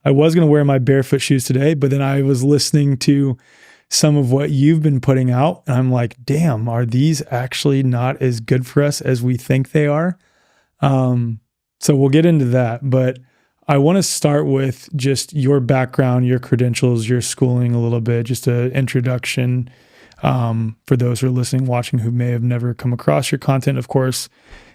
I was going to wear my barefoot shoes today, but then I was listening to some of what you've been putting out, and I'm like, damn, are these actually not as good for us as we think they are? So we'll get into that, but I want to start with just your background, your credentials, your schooling a little bit, just an introduction for those who are listening, watching, who may have never come across your content. Of course,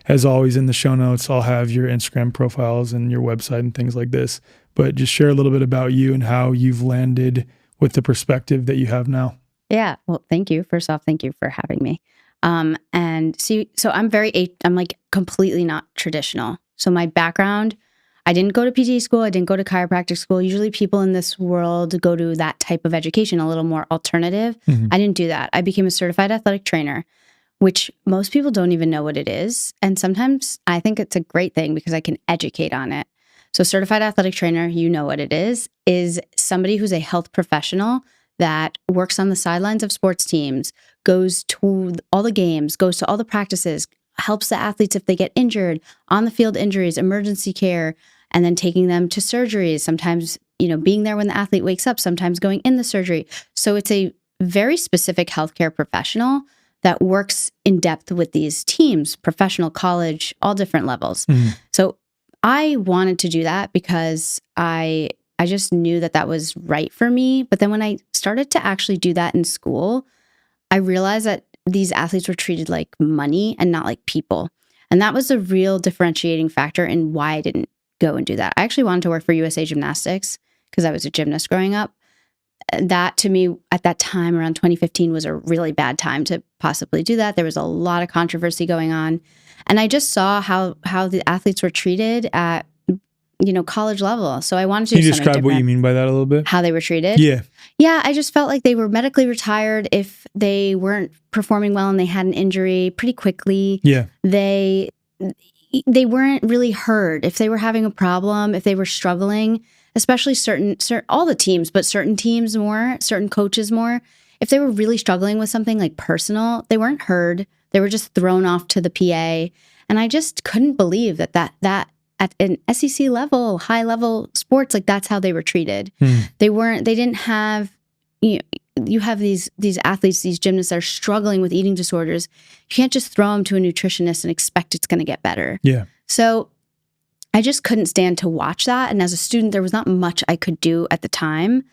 as always, in the show notes, I'll have your Instagram profiles and your website and things like this, but just share a little bit about you and how you've landed with the perspective that you have now. Yeah. Well, thank you. First off, thank you for having me. And see, so I'm like completely not traditional. So my background, I didn't go to PT school. I didn't go to chiropractic school. Usually people in this world go to that type of education, a little more alternative. Mm-hmm. I didn't do that. I became a certified athletic trainer, which most people don't even know what it is. And sometimes I think it's a great thing because I can educate on it. So certified athletic trainer, you know what it is somebody who's a health professional that works on the sidelines of sports teams, goes to all the games, goes to all the practices, helps the athletes if they get injured, on the field injuries, emergency care, and then taking them to surgeries, sometimes, being there when the athlete wakes up, sometimes going in the surgery. So it's a very specific healthcare professional that works in depth with these teams, professional, college, all different levels. Mm-hmm. So I wanted to do that because I just knew that was right for me. But then when I started to actually do that in school, I realized that these athletes were treated like money and not like people. And that was a real differentiating factor in why I didn't go and do that. I actually wanted to work for USA Gymnastics because I was a gymnast growing up. That to me at that time around 2015 was a really bad time to possibly do that. There was a lot of controversy going on. And I just saw how the athletes were treated at, college level. So I wanted to do something different. Can you describe what you mean by that a little bit? How they were treated? Yeah. Yeah, I just felt like they were medically retired if they weren't performing well and they had an injury pretty quickly. Yeah. They weren't really heard if they were having a problem, if they were struggling, especially certain all the teams, but certain teams more, certain coaches more. If they were really struggling with something like personal, they weren't heard. They were just thrown off to the PA. And I just couldn't believe that at an SEC level, high level sports, like that's how they were treated. They didn't have, you have these athletes, these gymnasts that are struggling with eating disorders. You can't just throw them to a nutritionist and expect it's going to get better. Yeah. So I just couldn't stand to watch that. And as a student, there was not much I could do at the time.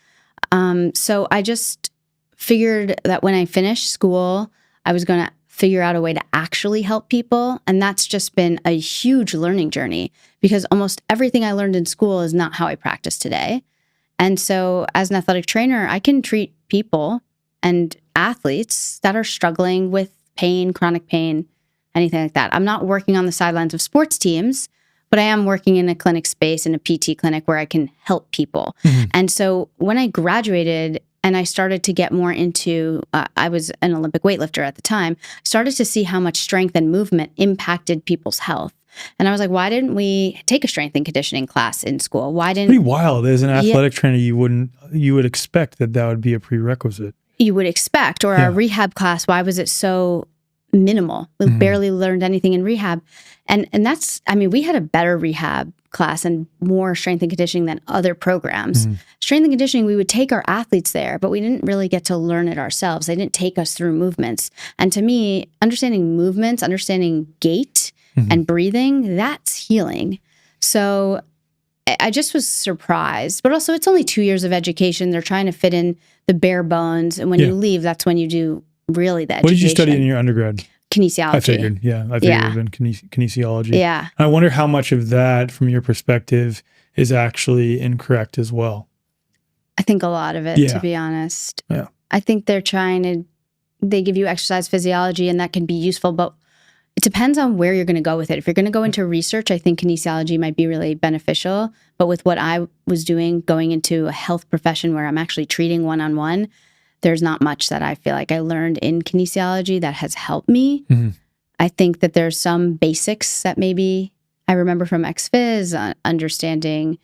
So I just figured that when I finished school, I was going to figure out a way to actually help people. And that's just been a huge learning journey because almost everything I learned in school is not how I practice today. And so as an athletic trainer, I can treat people and athletes that are struggling with pain, chronic pain, anything like that. I'm not working on the sidelines of sports teams, but I am working in a clinic space, in a PT clinic where I can help people. Mm-hmm. And so when I graduated and I started to get more into, I was an Olympic weightlifter at the time, started to see how much strength and movement impacted people's health. And I was like, why didn't we take a strength and conditioning class in school? Pretty wild. As an athletic trainer, you would expect that would be a prerequisite. You would expect, or our rehab class, why was it so minimal? We barely learned anything in rehab. And that's, we had a better rehab class and more strength and conditioning than other programs. Strength and conditioning, we would take our athletes there, but we didn't really get to learn it ourselves. They didn't take us through movements. And to me, understanding movements, understanding gait and breathing, that's healing. So I just was surprised, but also it's only 2 years of education. They're trying to fit in the bare bones. And when you leave, that's when you do really the education. What did you study in your undergrad? Kinesiology. I figured it would have been kinesiology. Yeah. I wonder how much of that, from your perspective, is actually incorrect as well. I think a lot of it, to be honest. Yeah. I think they give you exercise physiology and that can be useful, but it depends on where you're going to go with it. If you're going to go into research, I think kinesiology might be really beneficial. But with what I was doing, going into a health profession where I'm actually treating one-on-one, there's not much that I feel like I learned in kinesiology that has helped me. I think that there's some basics that maybe I remember from ex-phys, understanding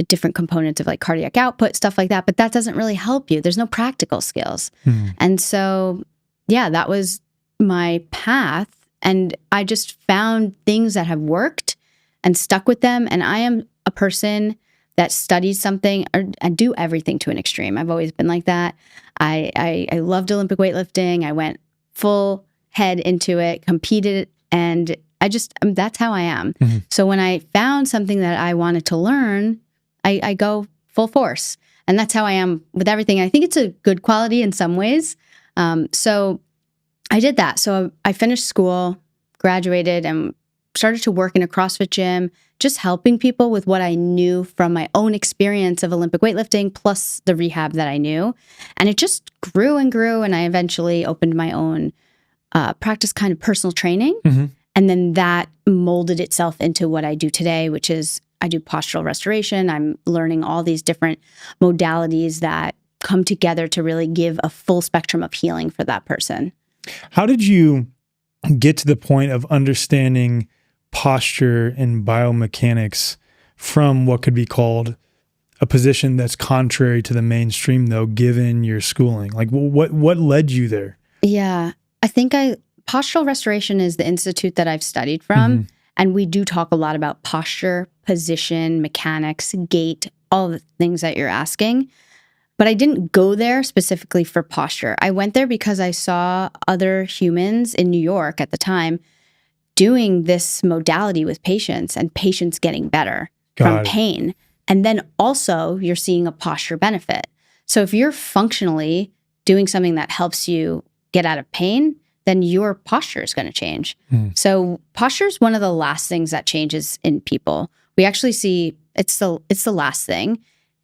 different components of like cardiac output, stuff like that. But that doesn't really help you. There's no practical skills. And so, that was my path. And I just found things that have worked and stuck with them. And I am a person that studies something and do everything to an extreme. I've always been like that. I loved Olympic weightlifting. I went full head into it, competed, and that's how I am. Mm-hmm. So when I found something that I wanted to learn, I go full force. And that's how I am with everything. I think it's a good quality in some ways. So I did that. So I finished school, graduated, and started to work in a CrossFit gym, just helping people with what I knew from my own experience of Olympic weightlifting, plus the rehab that I knew. And it just grew and grew. And I eventually opened my own practice, kind of personal training. Mm-hmm. And then that molded itself into what I do today, which is I do postural restoration. I'm learning all these different modalities that come together to really give a full spectrum of healing for that person. How did you get to the point of understanding posture and biomechanics from what could be called a position that's contrary to the mainstream, though, given your schooling? Like, what led you there? Yeah, I think postural restoration is the institute that I've studied from. Mm-hmm. And we do talk a lot about posture, position, mechanics, gait, all the things that you're asking. But I didn't go there specifically for posture. I went there because I saw other humans in New York at the time doing this modality with patients and patients getting better from pain. And then also you're seeing a posture benefit. So if you're functionally doing something that helps you get out of pain, then your posture is going to change. So posture is one of the last things that changes in people. We actually see it's the last thing.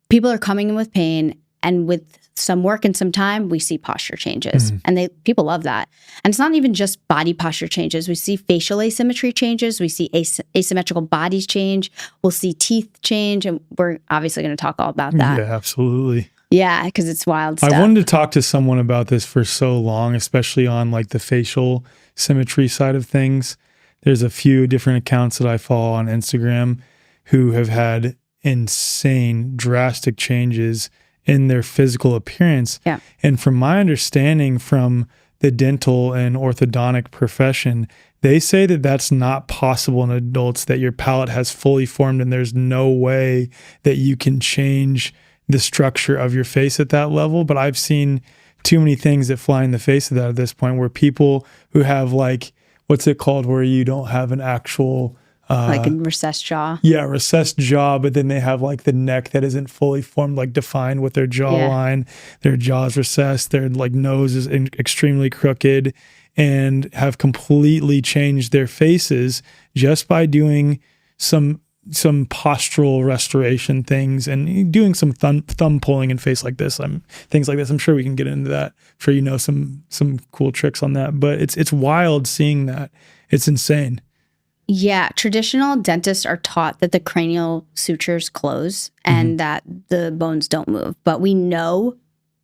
People are coming in with pain, and with some work and some time, we see posture changes. And people love that. And it's not even just body posture changes. We see facial asymmetry changes. We see asymmetrical bodies change. We'll see teeth change. And we're obviously going to talk all about that. Yeah, absolutely. Yeah, because it's wild stuff. I wanted to talk to someone about this for so long, especially on like the facial symmetry side of things. There's a few different accounts that I follow on Instagram who have had insane, drastic changes in their physical appearance. Yeah. And from my understanding from the dental and orthodontic profession, they say that that's not possible in adults, that your palate has fully formed and there's no way that you can change the structure of your face at that level. But I've seen too many things that fly in the face of that at this point, where people who have like, what's it called, where you don't have an actual like a recessed jaw. Yeah, recessed jaw, but then they have like the neck that isn't fully formed, like defined with their jawline. Their jaw's recessed, their like nose is extremely crooked, and have completely changed their faces just by doing some postural restoration things and doing some thumb pulling and face like this. Things like this. I'm sure we can get into that. I'm sure you know some cool tricks on that, but it's wild seeing that. It's insane. Yeah, traditional dentists are taught that the cranial sutures close and that the bones don't move. But we know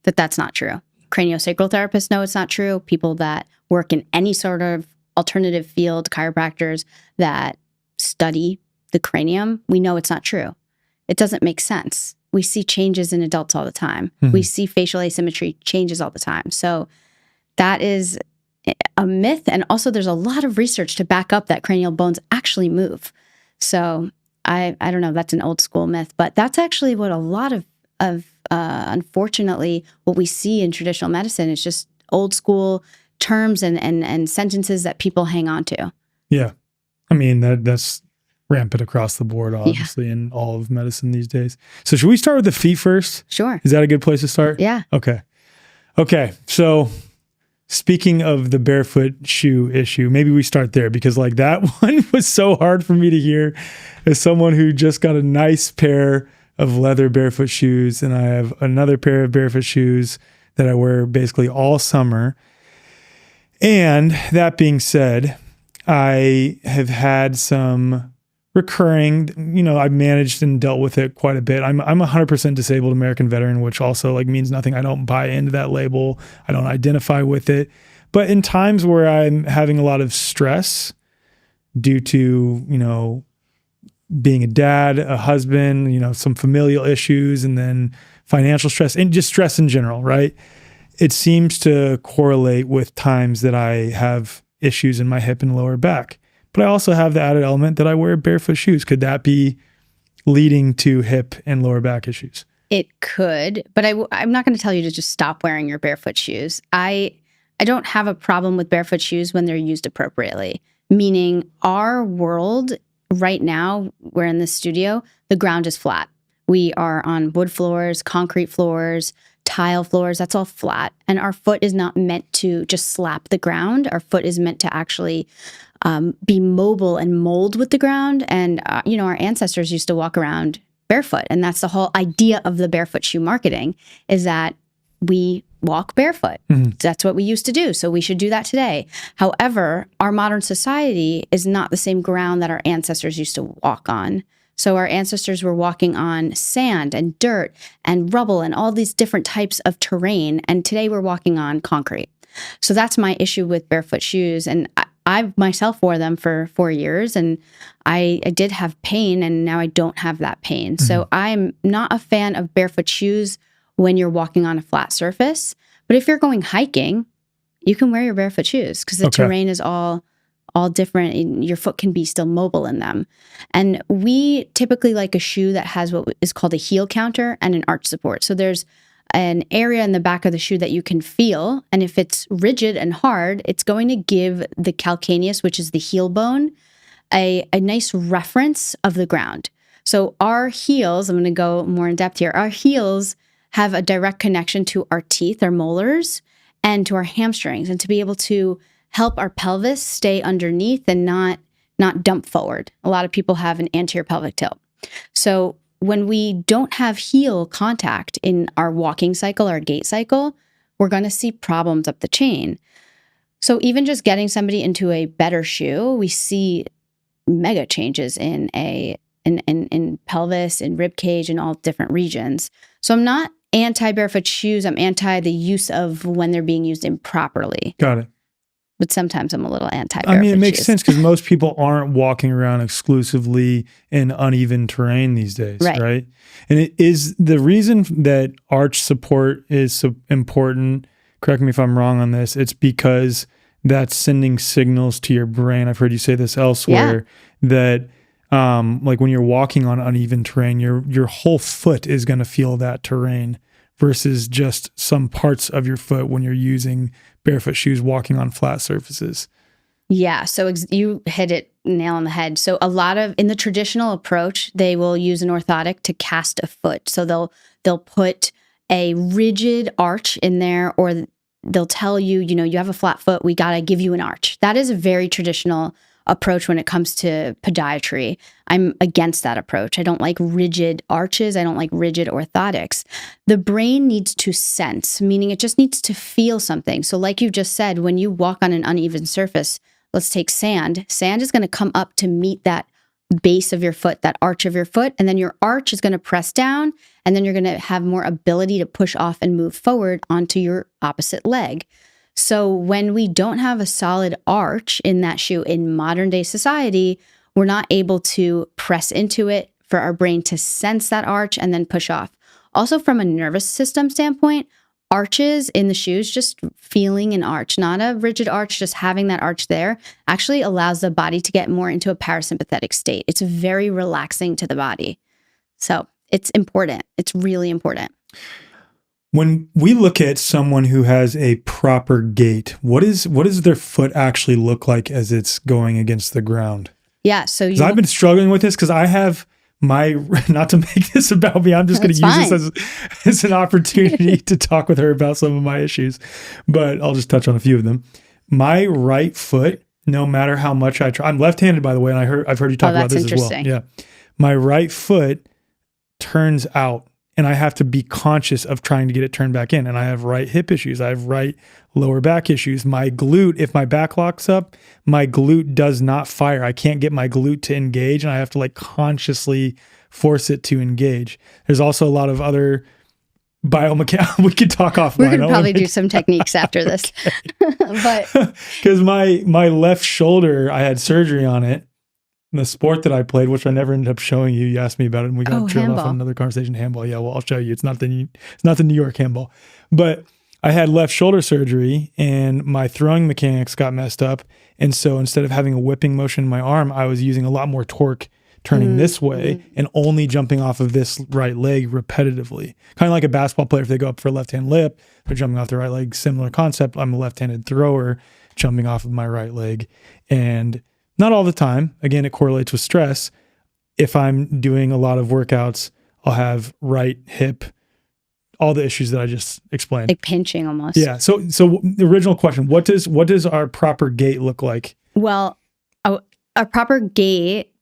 that that's not true. Craniosacral therapists know it's not true. People that work in any sort of alternative field, chiropractors that study the cranium, we know it's not true. It doesn't make sense. We see changes in adults all the time. We see facial asymmetry changes all the time. So that is a myth. And also there's a lot of research to back up that cranial bones actually move. So I don't know, that's an old school myth, but that's actually what a lot of unfortunately, what we see in traditional medicine is just old school terms and sentences that people hang on to. Yeah. I mean, that's rampant across the board, obviously, in all of medicine these days. So should we start with the feet first? Sure. Is that a good place to start? Yeah. Okay. So speaking of the barefoot shoe issue, maybe we start there, because like that one was so hard for me to hear as someone who just got a nice pair of leather barefoot shoes. And I have another pair of barefoot shoes that I wear basically all summer. And that being said, I have had some recurring, I've managed and dealt with it quite a bit. I'm 100% disabled American veteran, which also like means nothing. I don't buy into that label. I don't identify with it. But in times where I'm having a lot of stress due to, being a dad, a husband, some familial issues, and then financial stress and just stress in general, right? It seems to correlate with times that I have issues in my hip and lower back. But I also have the added element that I wear barefoot shoes. Could that be leading to hip and lower back issues? It could, but I'm not going to tell you to just stop wearing your barefoot shoes. I don't have a problem with barefoot shoes when they're used appropriately, meaning our world right now, we're in the studio, the ground is flat. We are on wood floors, concrete floors, tile floors, that's all flat. And our foot is not meant to just slap the ground. Our foot is meant to actually be mobile and mold with the ground. And, our ancestors used to walk around barefoot. And that's the whole idea of the barefoot shoe marketing, is that we walk barefoot. Mm-hmm. That's what we used to do. So we should do that today. However, our modern society is not the same ground that our ancestors used to walk on. So our ancestors were walking on sand and dirt and rubble and all these different types of terrain. And today we're walking on concrete. So that's my issue with barefoot shoes. And I myself wore them for 4 years, and I did have pain, and now I don't have that pain. Mm-hmm. So I'm not a fan of barefoot shoes when you're walking on a flat surface. But if you're going hiking, you can wear your barefoot shoes because the terrain is all different, and your foot can be still mobile in them. And we typically like a shoe that has what is called a heel counter and an arch support. So there's an area in the back of the shoe that you can feel. And if it's rigid and hard, it's going to give the calcaneus, which is the heel bone, a nice reference of the ground. So our heels, I'm going to go more in depth here, our heels have a direct connection to our teeth, our molars, and to our hamstrings, and to be able to help our pelvis stay underneath and not dump forward. A lot of people have an anterior pelvic tilt. So when we don't have heel contact in our walking cycle, our gait cycle, we're going to see problems up the chain. So even just getting somebody into a better shoe, we see mega changes in pelvis, in rib cage, and all different regions. So I'm not anti-barefoot shoes. I'm anti the use of when they're being used improperly. Got it. But sometimes I'm a little anti-barefoot. I mean, it makes sense because most people aren't walking around exclusively in uneven terrain these days, right? And it is the reason that arch support is so important. Correct me if I'm wrong on this. It's because that's sending signals to your brain. I've heard you say this elsewhere, that like when you're walking on uneven terrain, your whole foot is going to feel that terrain versus just some parts of your foot when you're using barefoot shoes walking on flat surfaces. Yeah, so you hit it nail on the head. So in the traditional approach, they will use an orthotic to cast a foot. So they'll put a rigid arch in there, or they'll tell you, you have a flat foot, we got to give you an arch. That is a very traditional approach when it comes to podiatry. I'm against that approach. I don't like rigid arches. I don't like rigid orthotics. The brain needs to sense, meaning it just needs to feel something. So like you just said, when you walk on an uneven surface, let's take sand. Sand is going to come up to meet that base of your foot, that arch of your foot, and then your arch is going to press down, and then you're going to have more ability to push off and move forward onto your opposite leg. So when we don't have a solid arch in that shoe in modern day society, we're not able to press into it for our brain to sense that arch and then push off. Also, from a nervous system standpoint, arches in the shoes, just feeling an arch, not a rigid arch, just having that arch there, actually allows the body to get more into a parasympathetic state. It's very relaxing to the body. So it's important. It's really important. When we look at someone who has a proper gait, what does their foot actually look like as it's going against the ground? Yeah, so I've been struggling with this because I have not to make this about me, I'm just going to use this as an opportunity to talk with her about some of my issues, but I'll just touch on a few of them. My right foot, no matter how much I try, I'm left-handed, by the way, and I've heard you talk about this as well. Yeah, my right foot turns out, and I have to be conscious of trying to get it turned back in. And I have right hip issues. I have right lower back issues. My glute, if my back locks up, my glute does not fire. I can't get my glute to engage, and I have to consciously force it to engage. There's also a lot of other biomechanics. We could talk offline. We're going to probably do some techniques after this. But because my left shoulder, I had surgery on it. The sport that I played, which I never ended up showing you, you asked me about it, and we got trailed off on another conversation. Handball, yeah. Well, I'll show you. It's not the New York handball, but I had left shoulder surgery, and my throwing mechanics got messed up, and so instead of having a whipping motion in my arm, I was using a lot more torque turning this way and only jumping off of this right leg repetitively. Kind of like a basketball player, if they go up for a left-hand lip, they're jumping off the right leg. Similar concept. I'm a left-handed thrower jumping off of my right leg. And not all the time. Again, it correlates with stress. If I'm doing a lot of workouts, I'll have right hip, all the issues that I just explained. Like pinching almost. Yeah. So the original question, what does our proper gait look like? Well, a proper gait,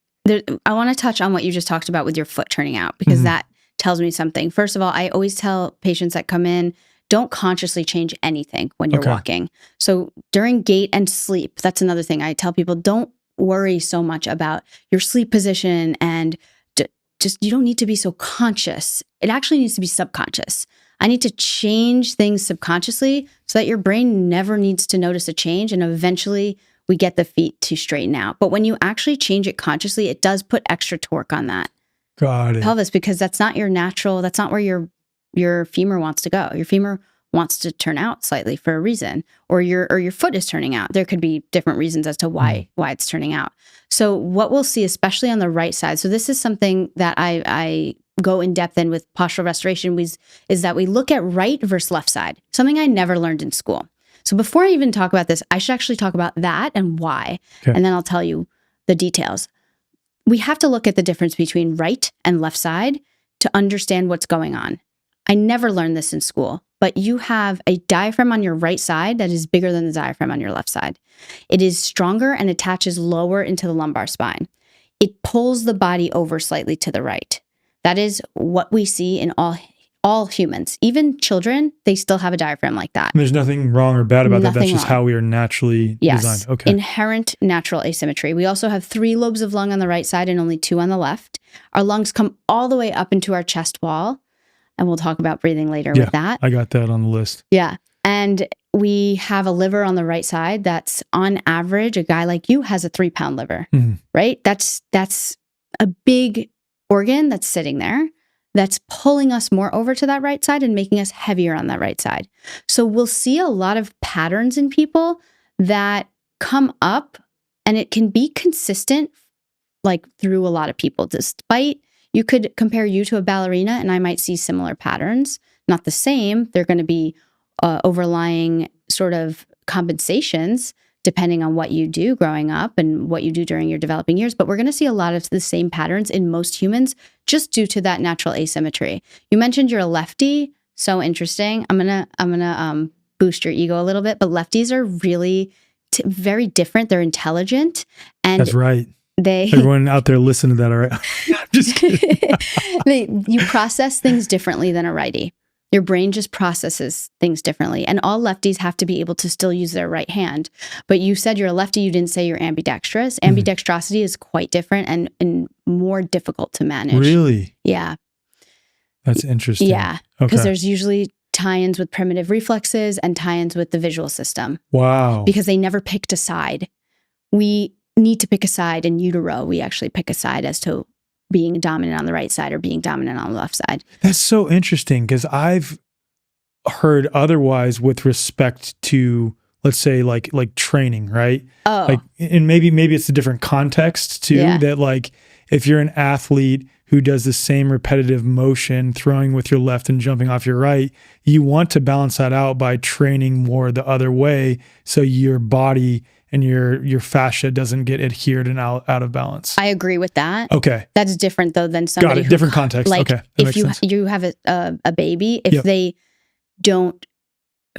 I want to touch on what you just talked about with your foot turning out, because that tells me something. First of all, I always tell patients that come in, don't consciously change anything when you're walking. So during gait and sleep, that's another thing I tell people, don't worry so much about your sleep position and just, you don't need to be so conscious. It actually needs to be subconscious. I need to change things subconsciously so that your brain never needs to notice a change, and eventually we get the feet to straighten out. But when you actually change it consciously, it does put extra torque on that pelvis, because that's not your natural, that's not where your femur wants to go. Your femur wants to turn out slightly for a reason, or your foot is turning out. There could be different reasons as to why it's turning out. So what we'll see, especially on the right side, so this is something that I go in depth in with postural restoration, is that we look at right versus left side, something I never learned in school. So before I even talk about this, I should actually talk about that and why, and then I'll tell you the details. We have to look at the difference between right and left side to understand what's going on. I never learned this in school, but you have a diaphragm on your right side that is bigger than the diaphragm on your left side. It is stronger and attaches lower into the lumbar spine. It pulls the body over slightly to the right. That is what we see in all humans. Even children, they still have a diaphragm like that. There's nothing wrong or bad about that. That's just how we are naturally designed. Okay. Inherent natural asymmetry. We also have 3 lobes of lung on the right side and only 2 on the left. Our lungs come all the way up into our chest wall. And we'll talk about breathing later with that. I got that on the list. Yeah. And we have a liver on the right side that's, on average, a guy like you has a 3-pound liver, right? That's a big organ that's sitting there that's pulling us more over to that right side and making us heavier on that right side. So we'll see a lot of patterns in people that come up, and it can be consistent like through a lot of people, despite you could compare you to a ballerina and I might see similar patterns, not the same. They're going to be overlying sort of compensations depending on what you do growing up and what you do during your developing years. But we're going to see a lot of the same patterns in most humans just due to that natural asymmetry. You mentioned you're a lefty. So interesting. I'm gonna boost your ego a little bit, but lefties are really very different. They're intelligent. And that's right. Everyone out there listen to that, all right? I'm just kidding. You process things differently than a righty. Your brain just processes things differently. And all lefties have to be able to still use their right hand. But you said you're a lefty, you didn't say you're ambidextrous. Ambidextrosity is quite different and more difficult to manage. Really? Yeah. That's interesting. Yeah. Because there's usually tie-ins with primitive reflexes and tie-ins with the visual system. Wow. Because they never picked a side. We need to pick a side. In utero, we actually pick a side as to being dominant on the right side or being dominant on the left side. That's so interesting, because I've heard otherwise with respect to, let's say, like training, right? Oh. Like, and maybe it's a different context too, that like if you're an athlete who does the same repetitive motion, throwing with your left and jumping off your right, you want to balance that out by training more the other way so your body and your fascia doesn't get adhered and out of balance. I agree with that. Okay. That's different though than somebody who, different context. Like, okay. If you have a baby, if they don't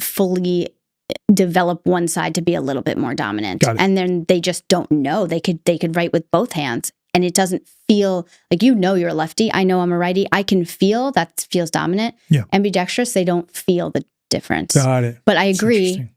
fully develop one side to be a little bit more dominant, and then they just don't know, they could write with both hands, and it doesn't feel like, you're a lefty. I know I'm a righty. I can feel that feels dominant. Yeah. Ambidextrous, they don't feel the difference. Got it. But I agree.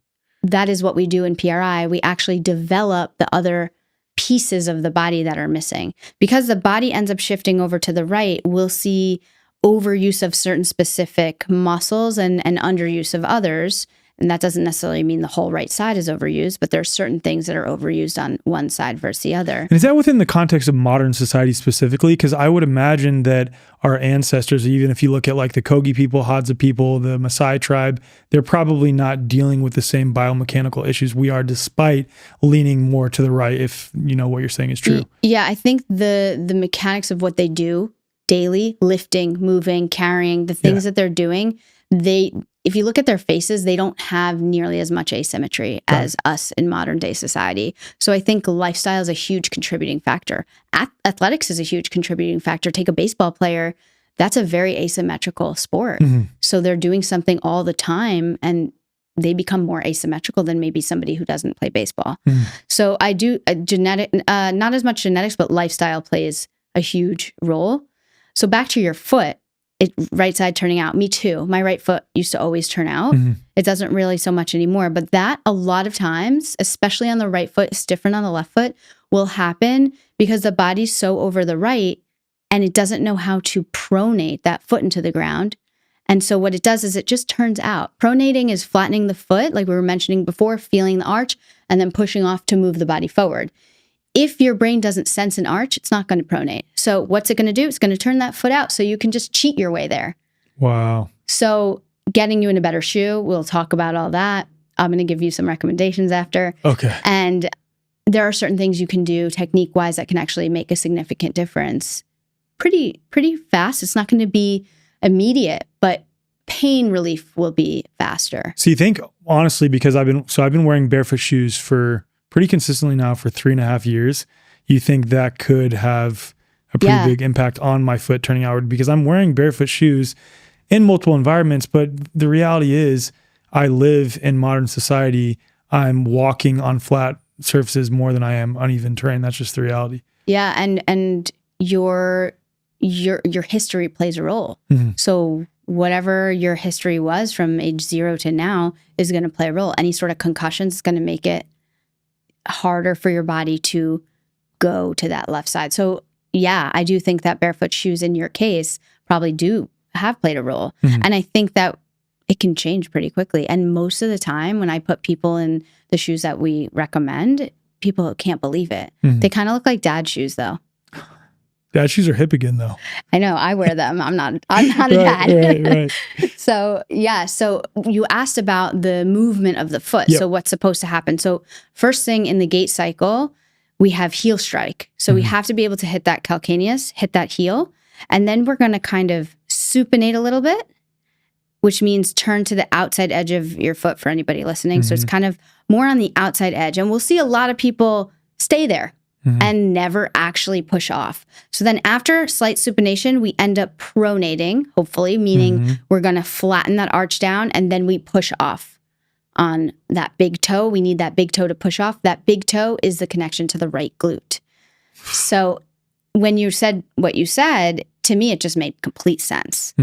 That is what we do in PRI. We actually develop the other pieces of the body that are missing. Because the body ends up shifting over to the right, we'll see overuse of certain specific muscles and underuse of others. And that doesn't necessarily mean the whole right side is overused, but there's certain things that are overused on one side versus the other. And is that within the context of modern society specifically? Because I would imagine that our ancestors, even if you look at like the Kogi people, Hadza people, the Maasai tribe, they're probably not dealing with the same biomechanical issues we are, despite leaning more to the right, if you know what you're saying is true. Yeah, I think the mechanics of what they do daily, lifting, moving, carrying, the things that they're doing, if you look at their faces, they don't have nearly as much asymmetry as us in modern day society. So I think lifestyle is a huge contributing factor. Athletics is a huge contributing factor. Take a baseball player, that's a very asymmetrical sport. So they're doing something all the time and they become more asymmetrical than maybe somebody who doesn't play baseball. So I do not as much genetics, but lifestyle plays a huge role. So back to your foot, right side turning out. Me too. My right foot used to always turn out. It doesn't really so much anymore. But that a lot of times, especially on the right foot, it's different on the left foot, will happen because the body's so over the right and it doesn't know how to pronate that foot into the ground. And so what it does is it just turns out. Pronating is flattening the foot, like we were mentioning before, feeling the arch, and then pushing off to move the body forward. If your brain doesn't sense an arch, it's not going to pronate. So what's it going to do? It's going to turn that foot out so you can just cheat your way there. Wow. So getting you in a better shoe, we'll talk about all that. I'm going to give you some recommendations after. Okay. And there are certain things you can do technique-wise that can actually make a significant difference pretty fast. It's not going to be immediate, but pain relief will be faster. So you think, honestly, because I've been wearing barefoot shoes for pretty consistently now for 3.5 years, you think that could have a pretty big impact on my foot turning outward? Because I'm wearing barefoot shoes in multiple environments, but the reality is I live in modern society. I'm walking on flat surfaces more than I am uneven terrain. That's just the reality. Yeah, and your history plays a role. So whatever your history was from age 0 to now is going to play a role. Any sort of concussions is going to make it harder for your body to go to that left side. So yeah, I do think that barefoot shoes in your case probably do have played a role. And I think that it can change pretty quickly. And most of the time when I put people in the shoes that we recommend, people can't believe it. They kind of look like dad shoes though. Dad shoes are hip again though. I know, I wear them. I'm not a dad. Right. So yeah, so you asked about the movement of the foot. So what's supposed to happen? So first thing in the gait cycle, we have heel strike. So we have to be able to hit that calcaneus, hit that heel, and then we're going to kind of supinate a little bit, which means turn to the outside edge of your foot for anybody listening. So it's kind of more on the outside edge. And we'll see a lot of people stay there and never actually push off. So then after slight supination, we end up pronating, hopefully, meaning we're going to flatten that arch down and then we push off on that big toe. We need that big toe to push off. That big toe is the connection to the right glute. So when you said what you said, to me, it just made complete sense.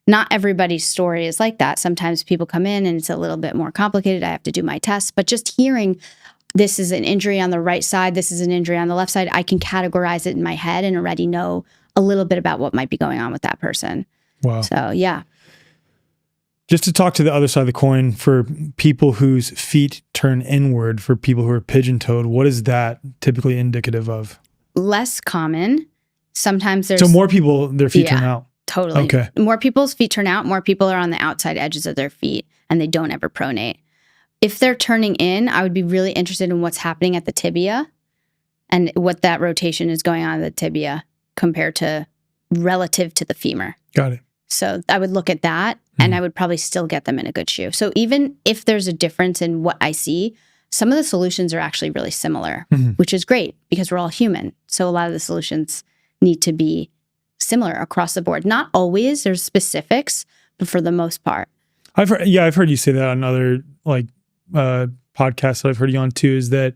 Not everybody's story is like that. Sometimes people come in and it's a little bit more complicated. I have to do my tests. But just hearing this is an injury on the right side, this is an injury on the left side, I can categorize it in my head and already know a little bit about what might be going on with that person. Wow. So, yeah. Just to talk to the other side of the coin, for people whose feet turn inward, for people who are pigeon-toed, what is that typically indicative of? Less common. Sometimes there's... So more people, their feet turn out. Totally. Okay. More people's feet turn out, more people are on the outside edges of their feet and they don't ever pronate. If they're turning in, I would be really interested in what's happening at the tibia and what that rotation is going on at the tibia compared to relative to the femur. Got it. So I would look at that and I would probably still get them in a good shoe. So even if there's a difference in what I see, some of the solutions are actually really similar, which is great because we're all human. So a lot of the solutions need to be similar across the board. Not always, there's specifics, but for the most part. I've heard you say that on other podcasts that I've heard you on too, is that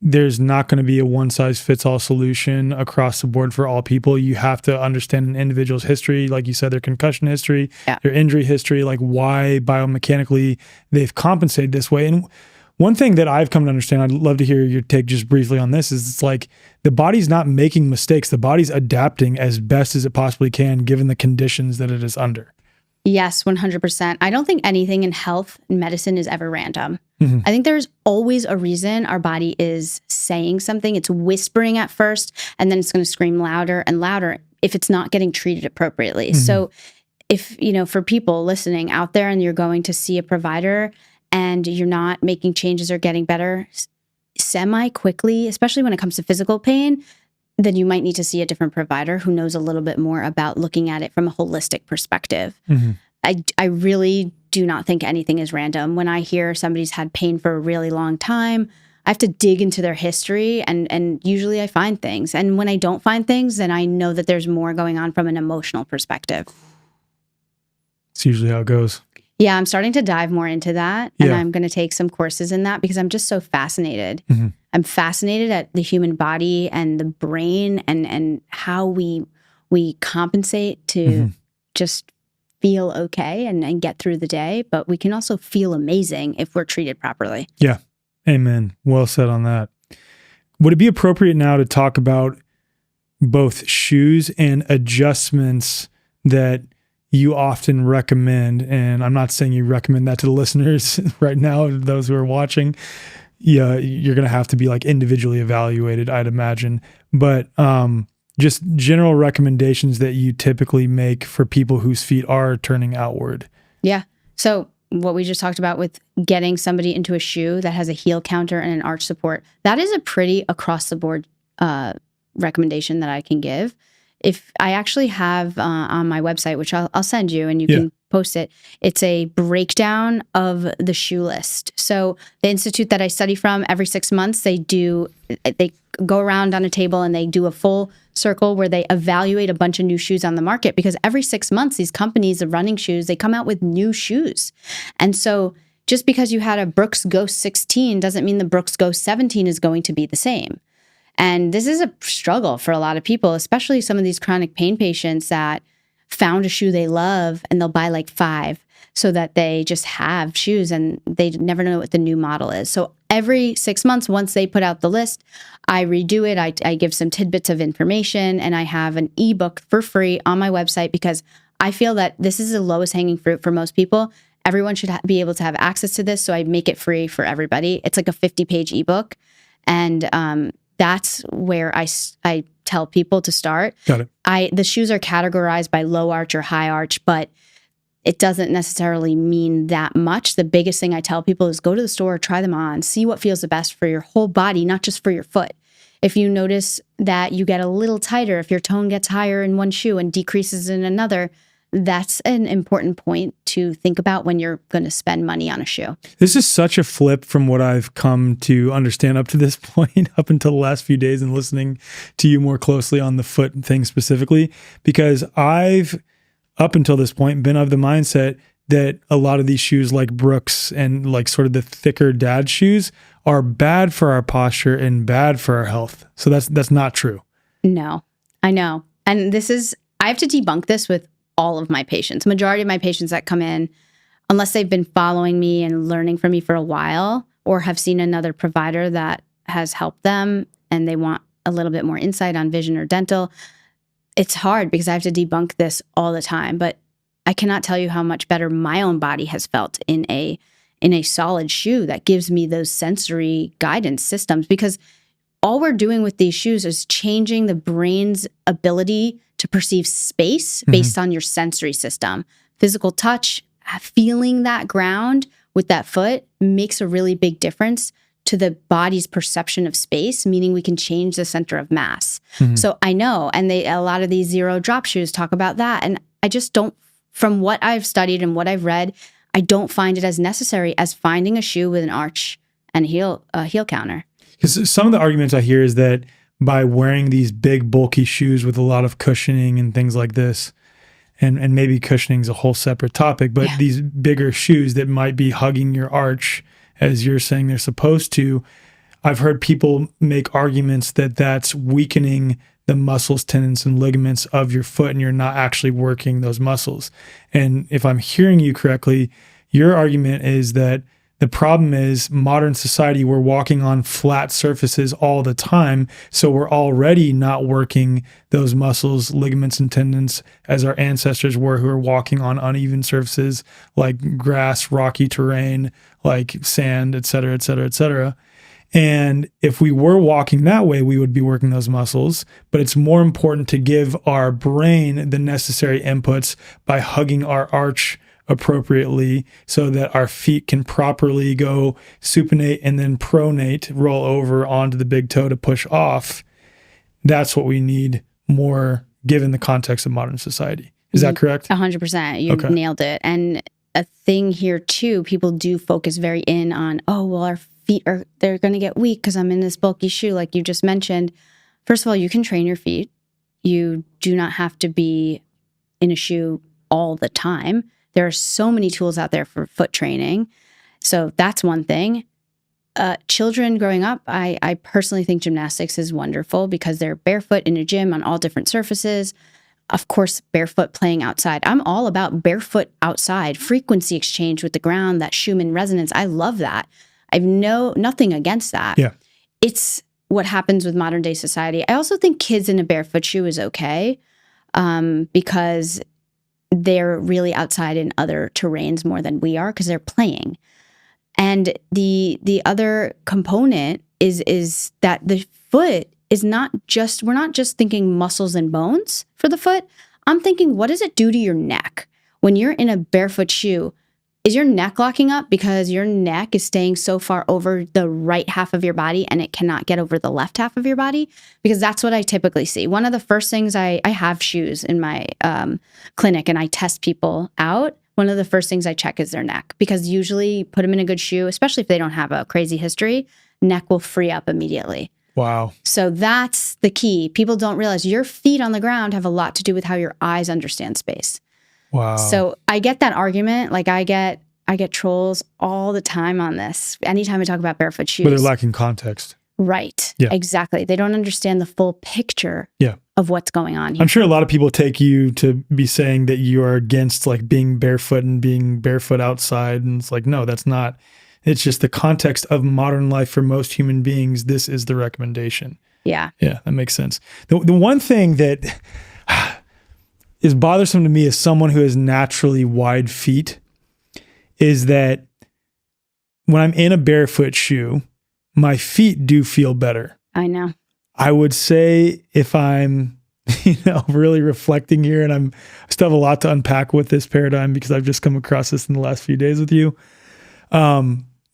there's not going to be a one size fits all solution across the board for all people. You have to understand an individual's history, like you said, their concussion history, their injury history, like why biomechanically they've compensated this way. And one thing that I've come to understand, I'd love to hear your take just briefly on this, is it's like the body's not making mistakes. The body's adapting as best as it possibly can given the conditions that it is under. Yes, 100%. I don't think anything in health and medicine is ever random. I think there's always a reason our body is saying something. It's whispering at first, and then it's going to scream louder and louder if it's not getting treated appropriately. So if, for people listening out there and you're going to see a provider and you're not making changes or getting better semi-quickly, especially when it comes to physical pain, then you might need to see a different provider who knows a little bit more about looking at it from a holistic perspective. I really do not think anything is random. When I hear somebody's had pain for a really long time, I have to dig into their history, and usually I find things. And when I don't find things, then I know that there's more going on from an emotional perspective. It's usually how it goes. Yeah, I'm starting to dive more into that, and I'm going to take some courses in that because I'm just so fascinated. I'm fascinated at the human body and the brain and how we compensate to just feel okay and get through the day, but we can also feel amazing if we're treated properly. Yeah. Amen. Well said on that. Would it be appropriate now to talk about both shoes and adjustments that you often recommend? And I'm not saying you recommend that to the listeners right now, those who are watching. Yeah, you're going to have to be like individually evaluated, I'd imagine. But just general recommendations that you typically make for people whose feet are turning outward. Yeah. So what we just talked about with getting somebody into a shoe that has a heel counter and an arch support, that is a pretty across the board recommendation that I can give. If I actually have on my website, which I'll send you and you can post it, it's a breakdown of the shoe list. So the institute that I study from, every 6 months, they go around on a table and they do a full circle where they evaluate a bunch of new shoes on the market, because every 6 months, these companies of running shoes, they come out with new shoes. And so just because you had a Brooks Ghost 16 doesn't mean the Brooks Ghost 17 is going to be the same. And this is a struggle for a lot of people, especially some of these chronic pain patients that found a shoe they love and they'll buy like 5 so that they just have shoes and they never know what the new model is. So every 6 months, once they put out the list, I redo it. I give some tidbits of information, and I have an ebook for free on my website because I feel that this is the lowest hanging fruit for most people. Everyone should be able to have access to this. So I make it free for everybody. It's like a 50-page ebook. And that's where I tell people to start. Got it. The shoes are categorized by low arch or high arch, but it doesn't necessarily mean that much. The biggest thing I tell people is go to the store, try them on, see what feels the best for your whole body, not just for your foot. If you notice that you get a little tighter, if your tone gets higher in one shoe and decreases in another, that's an important point to think about when you're going to spend money on a shoe. This is such a flip from what I've come to understand up to this point, up until the last few days and listening to you more closely on the foot thing specifically, because I've, up until this point, been of the mindset that a lot of these shoes like Brooks and like sort of the thicker dad shoes are bad for our posture and bad for our health. So that's not true. No, I know. And I have to debunk this with all of my patients. Majority of my patients that come in, unless they've been following me and learning from me for a while or have seen another provider that has helped them and they want a little bit more insight on vision or dental, it's hard because I have to debunk this all the time. But I cannot tell you how much better my own body has felt in a solid shoe that gives me those sensory guidance systems, because all we're doing with these shoes is changing the brain's ability to perceive space based on your sensory system. Physical touch, feeling that ground with that foot makes a really big difference to the body's perception of space, meaning we can change the center of mass. So I know, and a lot of these zero drop shoes talk about that. And I just don't, from what I've studied and what I've read, I don't find it as necessary as finding a shoe with an arch and heel counter. Because some of the arguments I hear is that by wearing these big bulky shoes with a lot of cushioning and things like this, and maybe cushioning is a whole separate topic, but these bigger shoes that might be hugging your arch as you're saying they're supposed to, I've heard people make arguments that that's weakening the muscles, tendons, and ligaments of your foot, and you're not actually working those muscles. And if I'm hearing you correctly, your argument is that The problem is modern society, we're walking on flat surfaces all the time. So we're already not working those muscles, ligaments, and tendons as our ancestors were, who are walking on uneven surfaces like grass, rocky terrain, like sand, et cetera, et cetera, et cetera. And if we were walking that way, we would be working those muscles. But it's more important to give our brain the necessary inputs by hugging our arch appropriately so that our feet can properly go supinate and then pronate, roll over onto the big toe to push off. That's what we need more given the context of modern society. Is that correct? 100%. You nailed it. And a thing here too, people do focus very in on, oh, well, our feet they're going to get weak because I'm in this bulky shoe, like you just mentioned. First of all, you can train your feet. You do not have to be in a shoe all the time. There are so many tools out there for foot training. So that's one thing. Children growing up, I personally think gymnastics is wonderful because they're barefoot in a gym on all different surfaces. Of course, barefoot playing outside. I'm all about barefoot outside, frequency exchange with the ground, that Schumann resonance. I love that. I've nothing against that. Yeah. It's what happens with modern day society. I also think kids in a barefoot shoe is okay because they're really outside in other terrains more than we are because they're playing. And the other component is that the foot is not just, we're not just thinking muscles and bones for the foot. I'm thinking, what does it do to your neck? When you're in a barefoot shoe, is your neck locking up because your neck is staying so far over the right half of your body and it cannot get over the left half of your body? Because that's what I typically see. One of the first things I have shoes in my clinic and I test people out. One of the first things I check is their neck, because usually put them in a good shoe, especially if they don't have a crazy history, neck will free up immediately. Wow. So that's the key. People don't realize your feet on the ground have a lot to do with how your eyes understand space. Wow. So I get that argument. Like I get trolls all the time on this. Anytime I talk about barefoot shoes. But they're lacking context. Right. Yeah. Exactly. They don't understand the full picture of what's going on here. I'm sure a lot of people take you to be saying that you are against like being barefoot and being barefoot outside. And it's like, no, that's not. It's just the context of modern life for most human beings. This is the recommendation. Yeah. Yeah, that makes sense. The one thing that is bothersome to me as someone who has naturally wide feet is that when I'm in a barefoot shoe, my feet do feel better. I know. I would say if I'm, really reflecting here, and I still have a lot to unpack with this paradigm because I've just come across this in the last few days with you.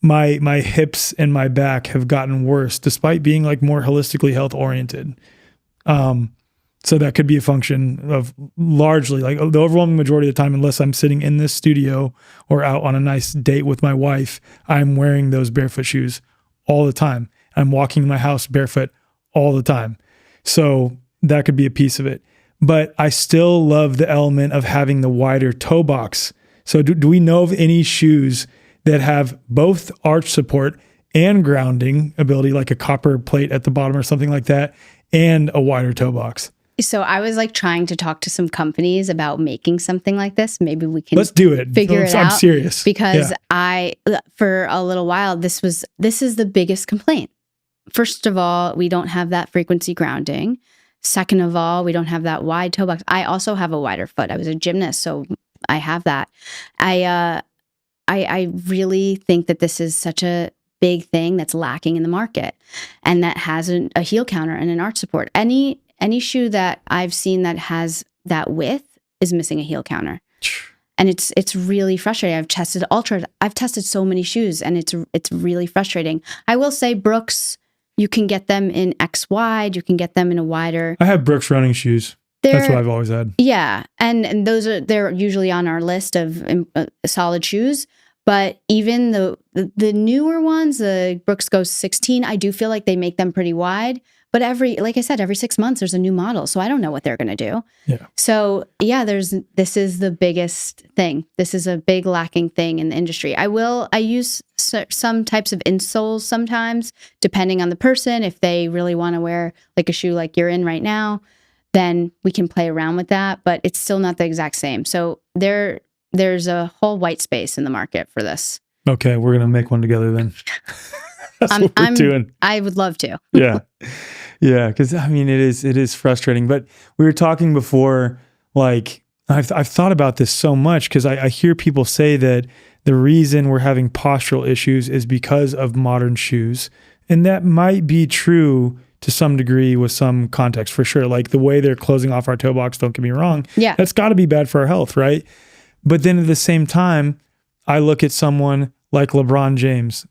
My hips and my back have gotten worse despite being like more holistically health oriented. So that could be a function of largely like the overwhelming majority of the time, unless I'm sitting in this studio or out on a nice date with my wife, I'm wearing those barefoot shoes all the time. I'm walking in my house barefoot all the time. So that could be a piece of it. But I still love the element of having the wider toe box. So do we know of any shoes that have both arch support and grounding ability, like a copper plate at the bottom or something like that, and a wider toe box? So I was like trying to talk to some companies about making something like this. Maybe we can let's do it. Figure it out. I'm serious because for a little while, this is the biggest complaint. First of all, we don't have that frequency grounding. Second of all, we don't have that wide toe box. I also have a wider foot. I was a gymnast, so I have that. I really think that this is such a big thing that's lacking in the market, and that has a heel counter and an arch support. Any shoe that I've seen that has that width is missing a heel counter. And it's really frustrating. I've tested so many shoes, and it's really frustrating. I will say Brooks, you can get them in X wide, you can get them in a wider. I have Brooks running shoes. That's what I've always had. Yeah, and they're usually on our list of solid shoes. But even the newer ones, the Brooks Go 16, I do feel like they make them pretty wide. But like I said, every 6 months there's a new model, so I don't know what they're going to do. Yeah. So yeah, this is the biggest thing. This is a big lacking thing in the industry. I use some types of insoles sometimes, depending on the person. If they really want to wear like a shoe like you're in right now, then we can play around with that. But it's still not the exact same. So there's a whole white space in the market for this. Okay, we're gonna make one together then. That's what we're doing. I would love to. Yeah. Because I mean, it is frustrating. But we were talking before, like I've thought about this so much because I hear people say that the reason we're having postural issues is because of modern shoes, and that might be true to some degree with some context for sure. Like the way they're closing off our toe box. Don't get me wrong. Yeah, that's got to be bad for our health, right? But then at the same time, I look at someone like LeBron James.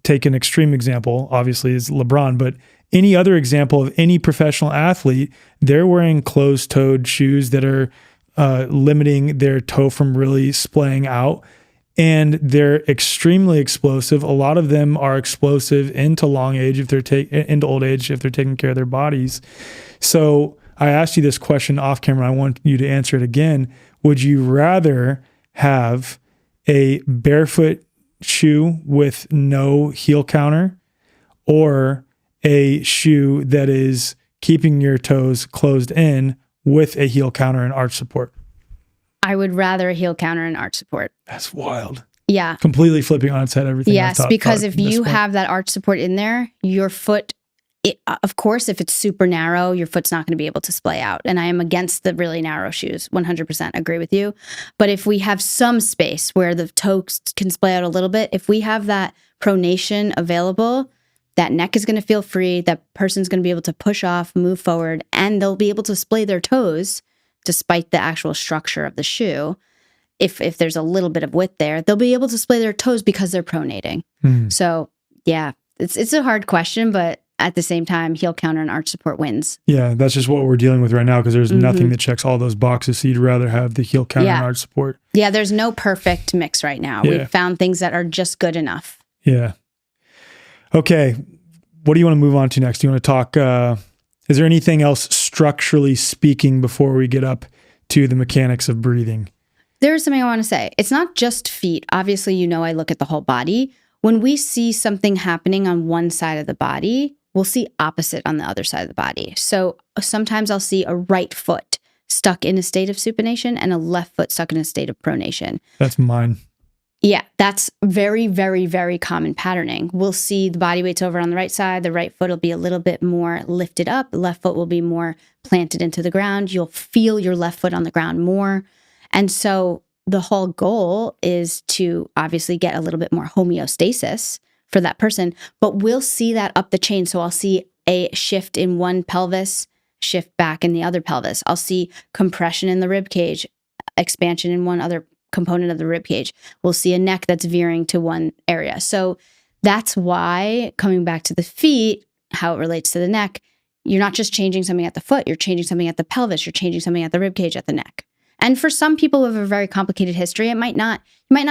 Take an extreme example, obviously, is LeBron, but any other example of any professional athlete, they're wearing closed-toed shoes that are limiting their toe from really splaying out, and they're extremely explosive. A lot of them are explosive into long age if they're into old age if they're taking care of their bodies. So I asked you this question off camera. I want you to answer it again. Would you rather have a barefoot shoe with no heel counter or a shoe that is keeping your toes closed in with a heel counter and arch support? I would rather a heel counter and arch support. That's wild. Yeah. Completely flipping on its head everything. Yes, because if you have that arch support in there, your foot, of course, if it's super narrow, your foot's not going to be able to splay out. And I am against the really narrow shoes. 100% agree with you. But if we have some space where the toes can splay out a little bit, if we have that pronation available, that neck is going to feel free. That person's going to be able to push off, move forward, and they'll be able to splay their toes despite the actual structure of the shoe. If there's a little bit of width there, they'll be able to splay their toes because they're pronating. So yeah, it's a hard question, but at the same time, heel counter and arch support wins. Yeah, that's just what we're dealing with right now because there's nothing that checks all those boxes. So you'd rather have the heel counter and arch support. Yeah, there's no perfect mix right now. Yeah. We've found things that are just good enough. Yeah. Okay. What do you want to move on to next? Do you want to talk, is there anything else structurally speaking before we get up to the mechanics of breathing? There's something I want to say. It's not just feet. Obviously, I look at the whole body. When we see something happening on one side of the body, we'll see opposite on the other side of the body. So sometimes I'll see a right foot stuck in a state of supination and a left foot stuck in a state of pronation. That's mine. Yeah, that's very, very, very common patterning. We'll see the body weight's over on the right side. The right foot will be a little bit more lifted up. The left foot will be more planted into the ground. You'll feel your left foot on the ground more. And so the whole goal is to obviously get a little bit more homeostasis for that person, but we'll see that up the chain. So I'll see a shift in one pelvis, shift back in the other pelvis. I'll see compression in the rib cage, expansion in one other component of the rib cage. We'll see a neck that's veering to one area. So that's why, coming back to the feet, how it relates to the neck, you're not just changing something at the foot, you're changing something at the pelvis, you're changing something at the rib cage, at the neck. And for some people who have a very complicated history, you might not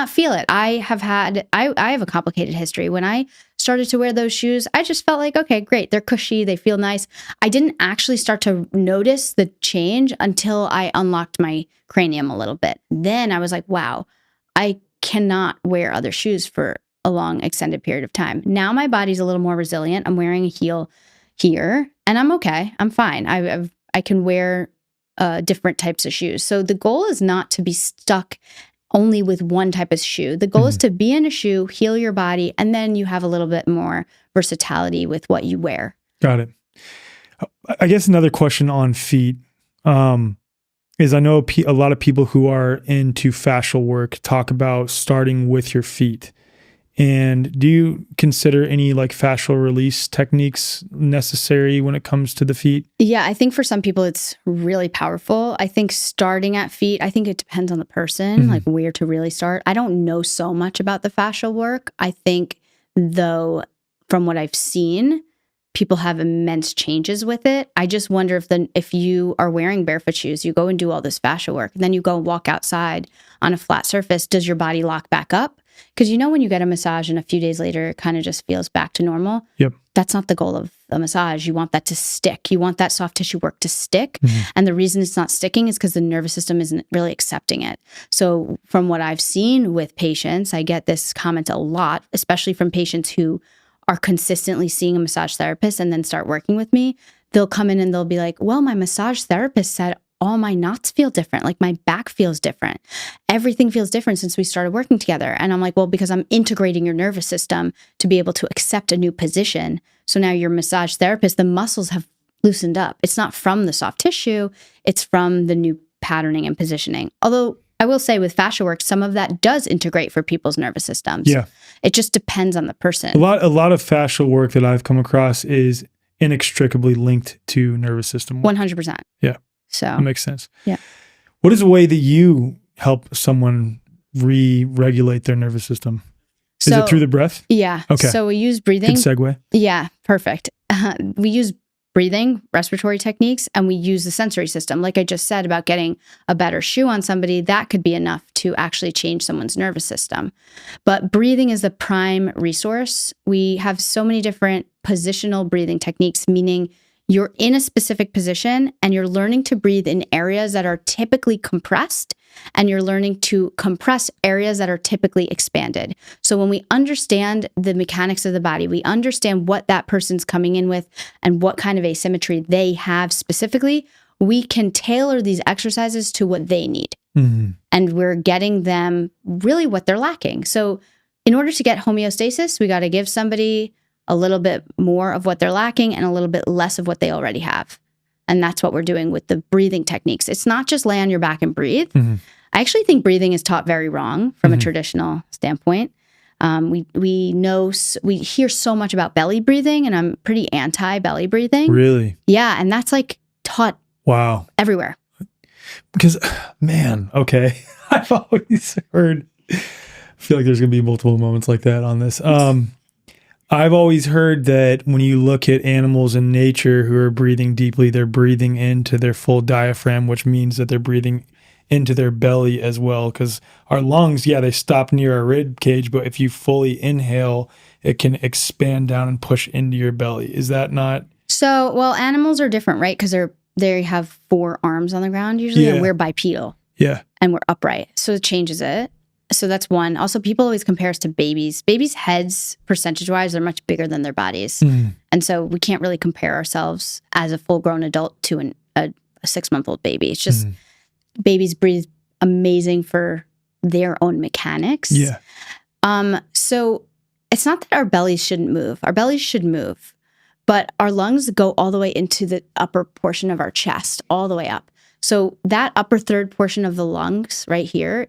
feel it. I have a complicated history. When I started to wear those shoes, I just felt like, okay, great. They're cushy. They feel nice. I didn't actually start to notice the change until I unlocked my cranium a little bit. Then I was like, wow, I cannot wear other shoes for a long extended period of time. Now my body's a little more resilient. I'm wearing a heel here and I'm okay. I'm fine. I can wear different types of shoes. So the goal is not to be stuck only with one type of shoe. The goal is to be in a shoe, heal your body, and then you have a little bit more versatility with what you wear. Got it. I guess another question on feet is I know a lot of people who are into fascial work talk about starting with your feet. And do you consider any like fascial release techniques necessary when it comes to the feet? Yeah, I think for some people it's really powerful. I think starting at feet, I think it depends on the person, like where to really start. I don't know so much about the fascial work. I think, though, from what I've seen, people have immense changes with it. I just wonder if you are wearing barefoot shoes, you go and do all this fascia work, and then you go and walk outside on a flat surface, does your body lock back up? Because when you get a massage and a few days later, it kind of just feels back to normal. Yep. That's not the goal of a massage. You want that to stick. You want that soft tissue work to stick. And the reason it's not sticking is because the nervous system isn't really accepting it. So from what I've seen with patients, I get this comment a lot, especially from patients who are consistently seeing a massage therapist and then start working with me. They'll come in and they'll be like, well, my massage therapist said all my knots feel different. Like my back feels different. Everything feels different since we started working together. And I'm like, well, because I'm integrating your nervous system to be able to accept a new position. So now your massage therapist, the muscles have loosened up. It's not from the soft tissue. It's from the new patterning and positioning. Although I will say with fascia work, some of that does integrate for people's nervous systems. Yeah. It just depends on the person. A lot of fascial work that I've come across is inextricably linked to nervous system work. 100%. Yeah. So That makes sense. Yeah. What is a way that you help someone re-regulate their nervous system? Is it through the breath? Yeah. Okay. So we use breathing. Good segue. Yeah, perfect. We use breathing, respiratory techniques, and we use the sensory system. Like I just said about getting a better shoe on somebody, that could be enough to actually change someone's nervous system. But breathing is the prime resource. We have so many different positional breathing techniques, meaning you're in a specific position and you're learning to breathe in areas that are typically compressed, and you're learning to compress areas that are typically expanded. So when we understand the mechanics of the body, we understand what that person's coming in with and what kind of asymmetry they have specifically, we can tailor these exercises to what they need. Mm-hmm. And we're getting them really what they're lacking. So in order to get homeostasis, we got to give somebody a little bit more of what they're lacking and a little bit less of what they already have. And that's what we're doing with the breathing techniques. It's not just lay on your back and breathe. Mm-hmm. I actually think breathing is taught very wrong from a traditional standpoint. We hear so much about belly breathing, and I'm pretty anti belly breathing. Really? Yeah, and that's like taught everywhere. Because, man, okay. I've always heard, I feel like there's going to be multiple moments like that on this. I've always heard that when you look at animals in nature who are breathing deeply, they're breathing into their full diaphragm, which means that they're breathing into their belly as well. Because our lungs, they stop near our rib cage, but if you fully inhale, it can expand down and push into your belly. Is that not? So, well, animals are different, right? Because they have 4 arms on the ground usually, and we're bipedal. Yeah. And we're upright. So it changes it. So that's one. Also, people always compare us to babies. Babies' heads, percentage-wise, are much bigger than their bodies. Mm. And so we can't really compare ourselves as a full-grown adult to a 6-month-old baby. It's just babies breathe amazing for their own mechanics. Yeah. So it's not that our bellies shouldn't move. Our bellies should move. But our lungs go all the way into the upper portion of our chest, all the way up. So that upper third portion of the lungs right here,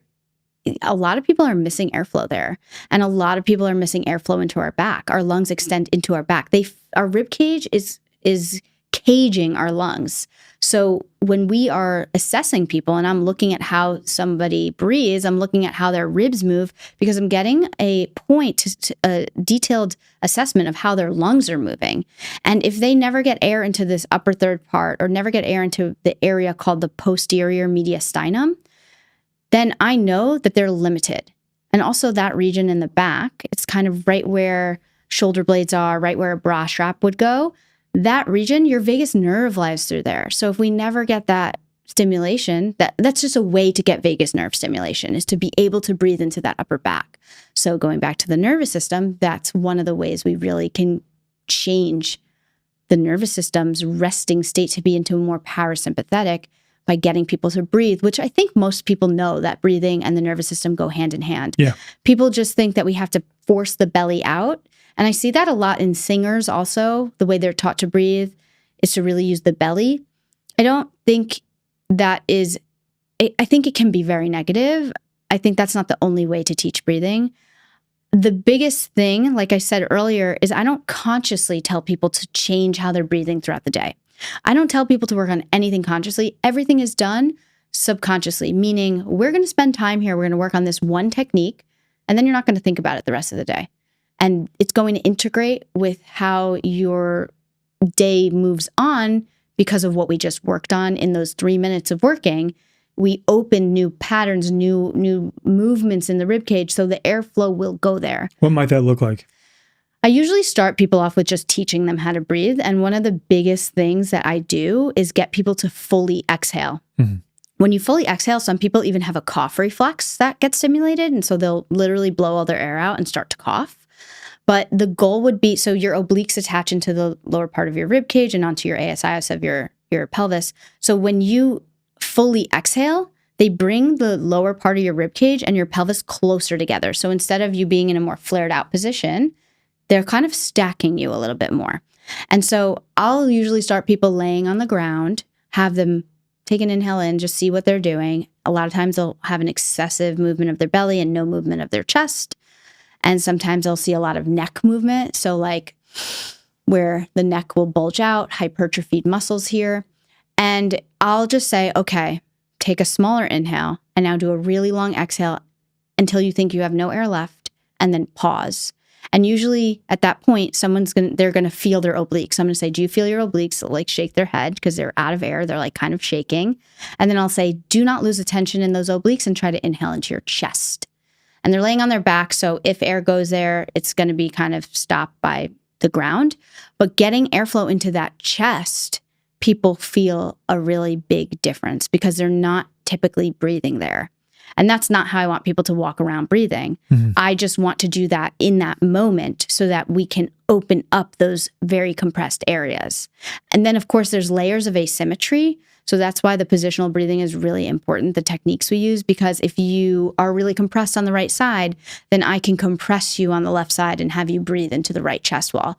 a lot of people are missing airflow there. And a lot of people are missing airflow into our back. Our lungs extend into our back. Our rib cage is caging our lungs. So when we are assessing people and I'm looking at how somebody breathes, I'm looking at how their ribs move because I'm getting a a detailed assessment of how their lungs are moving. And if they never get air into this upper third part or never get air into the area called the posterior mediastinum, then I know that they're limited. And also that region in the back, it's kind of right where shoulder blades are, right where a bra strap would go. That region, your vagus nerve lies through there. So if we never get that stimulation, that's just a way to get vagus nerve stimulation, is to be able to breathe into that upper back. So going back to the nervous system, that's one of the ways we really can change the nervous system's resting state to be into a more parasympathetic by getting people to breathe, which I think most people know that breathing and the nervous system go hand in hand. Yeah. People just think that we have to force the belly out. And I see that a lot in singers also. The way they're taught to breathe is to really use the belly. I don't think that is, I think it can be very negative. I think that's not the only way to teach breathing. The biggest thing, like I said earlier, is I don't consciously tell people to change how they're breathing throughout the day. I don't tell people to work on anything consciously. Everything is done subconsciously, meaning we're going to spend time here. We're going to work on this one technique, and then you're not going to think about it the rest of the day. And it's going to integrate with how your day moves on because of what we just worked on in those 3 minutes of working. We open new patterns, new movements in the rib cage, so the airflow will go there. What might that look like? I usually start people off with just teaching them how to breathe. And one of the biggest things that I do is get people to fully exhale. Mm-hmm. When you fully exhale, some people even have a cough reflex that gets stimulated. And so they'll literally blow all their air out and start to cough. But the goal would be, so your obliques attach into the lower part of your rib cage and onto your ASIS of your pelvis. So when you fully exhale, they bring the lower part of your rib cage and your pelvis closer together. So instead of you being in a more flared out position, they're kind of stacking you a little bit more. And so I'll usually start people laying on the ground, have them take an inhale in, just see what they're doing. A lot of times they'll have an excessive movement of their belly and no movement of their chest. And sometimes they'll see a lot of neck movement. So like where the neck will bulge out, hypertrophied muscles here. And I'll just say, okay, take a smaller inhale and now do a really long exhale until you think you have no air left, and then pause. And usually at that point, they're going to feel their obliques. I'm going to say, do you feel your obliques? They'll like shake their head because they're out of air. They're like kind of shaking. And then I'll say, do not lose attention in those obliques and try to inhale into your chest. And they're laying on their back. So if air goes there, it's going to be kind of stopped by the ground. But getting airflow into that chest, people feel a really big difference because they're not typically breathing there. And that's not how I want people to walk around breathing. Mm-hmm. I just want to do that in that moment so that we can open up those very compressed areas. And then, of course, there's layers of asymmetry. So that's why the positional breathing is really important, the techniques we use, because if you are really compressed on the right side, then I can compress you on the left side and have you breathe into the right chest wall.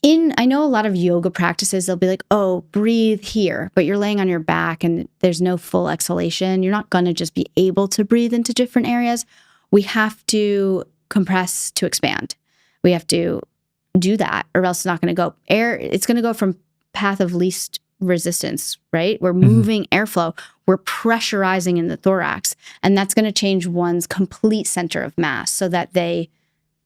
I know a lot of yoga practices, they'll be like, oh, breathe here, but you're laying on your back and there's no full exhalation. You're not going to just be able to breathe into different areas. We have to compress to expand. We have to do that or else it's not going to go. It's going to go from path of least resistance, right? We're moving airflow. We're pressurizing in the thorax, and that's going to change one's complete center of mass so that they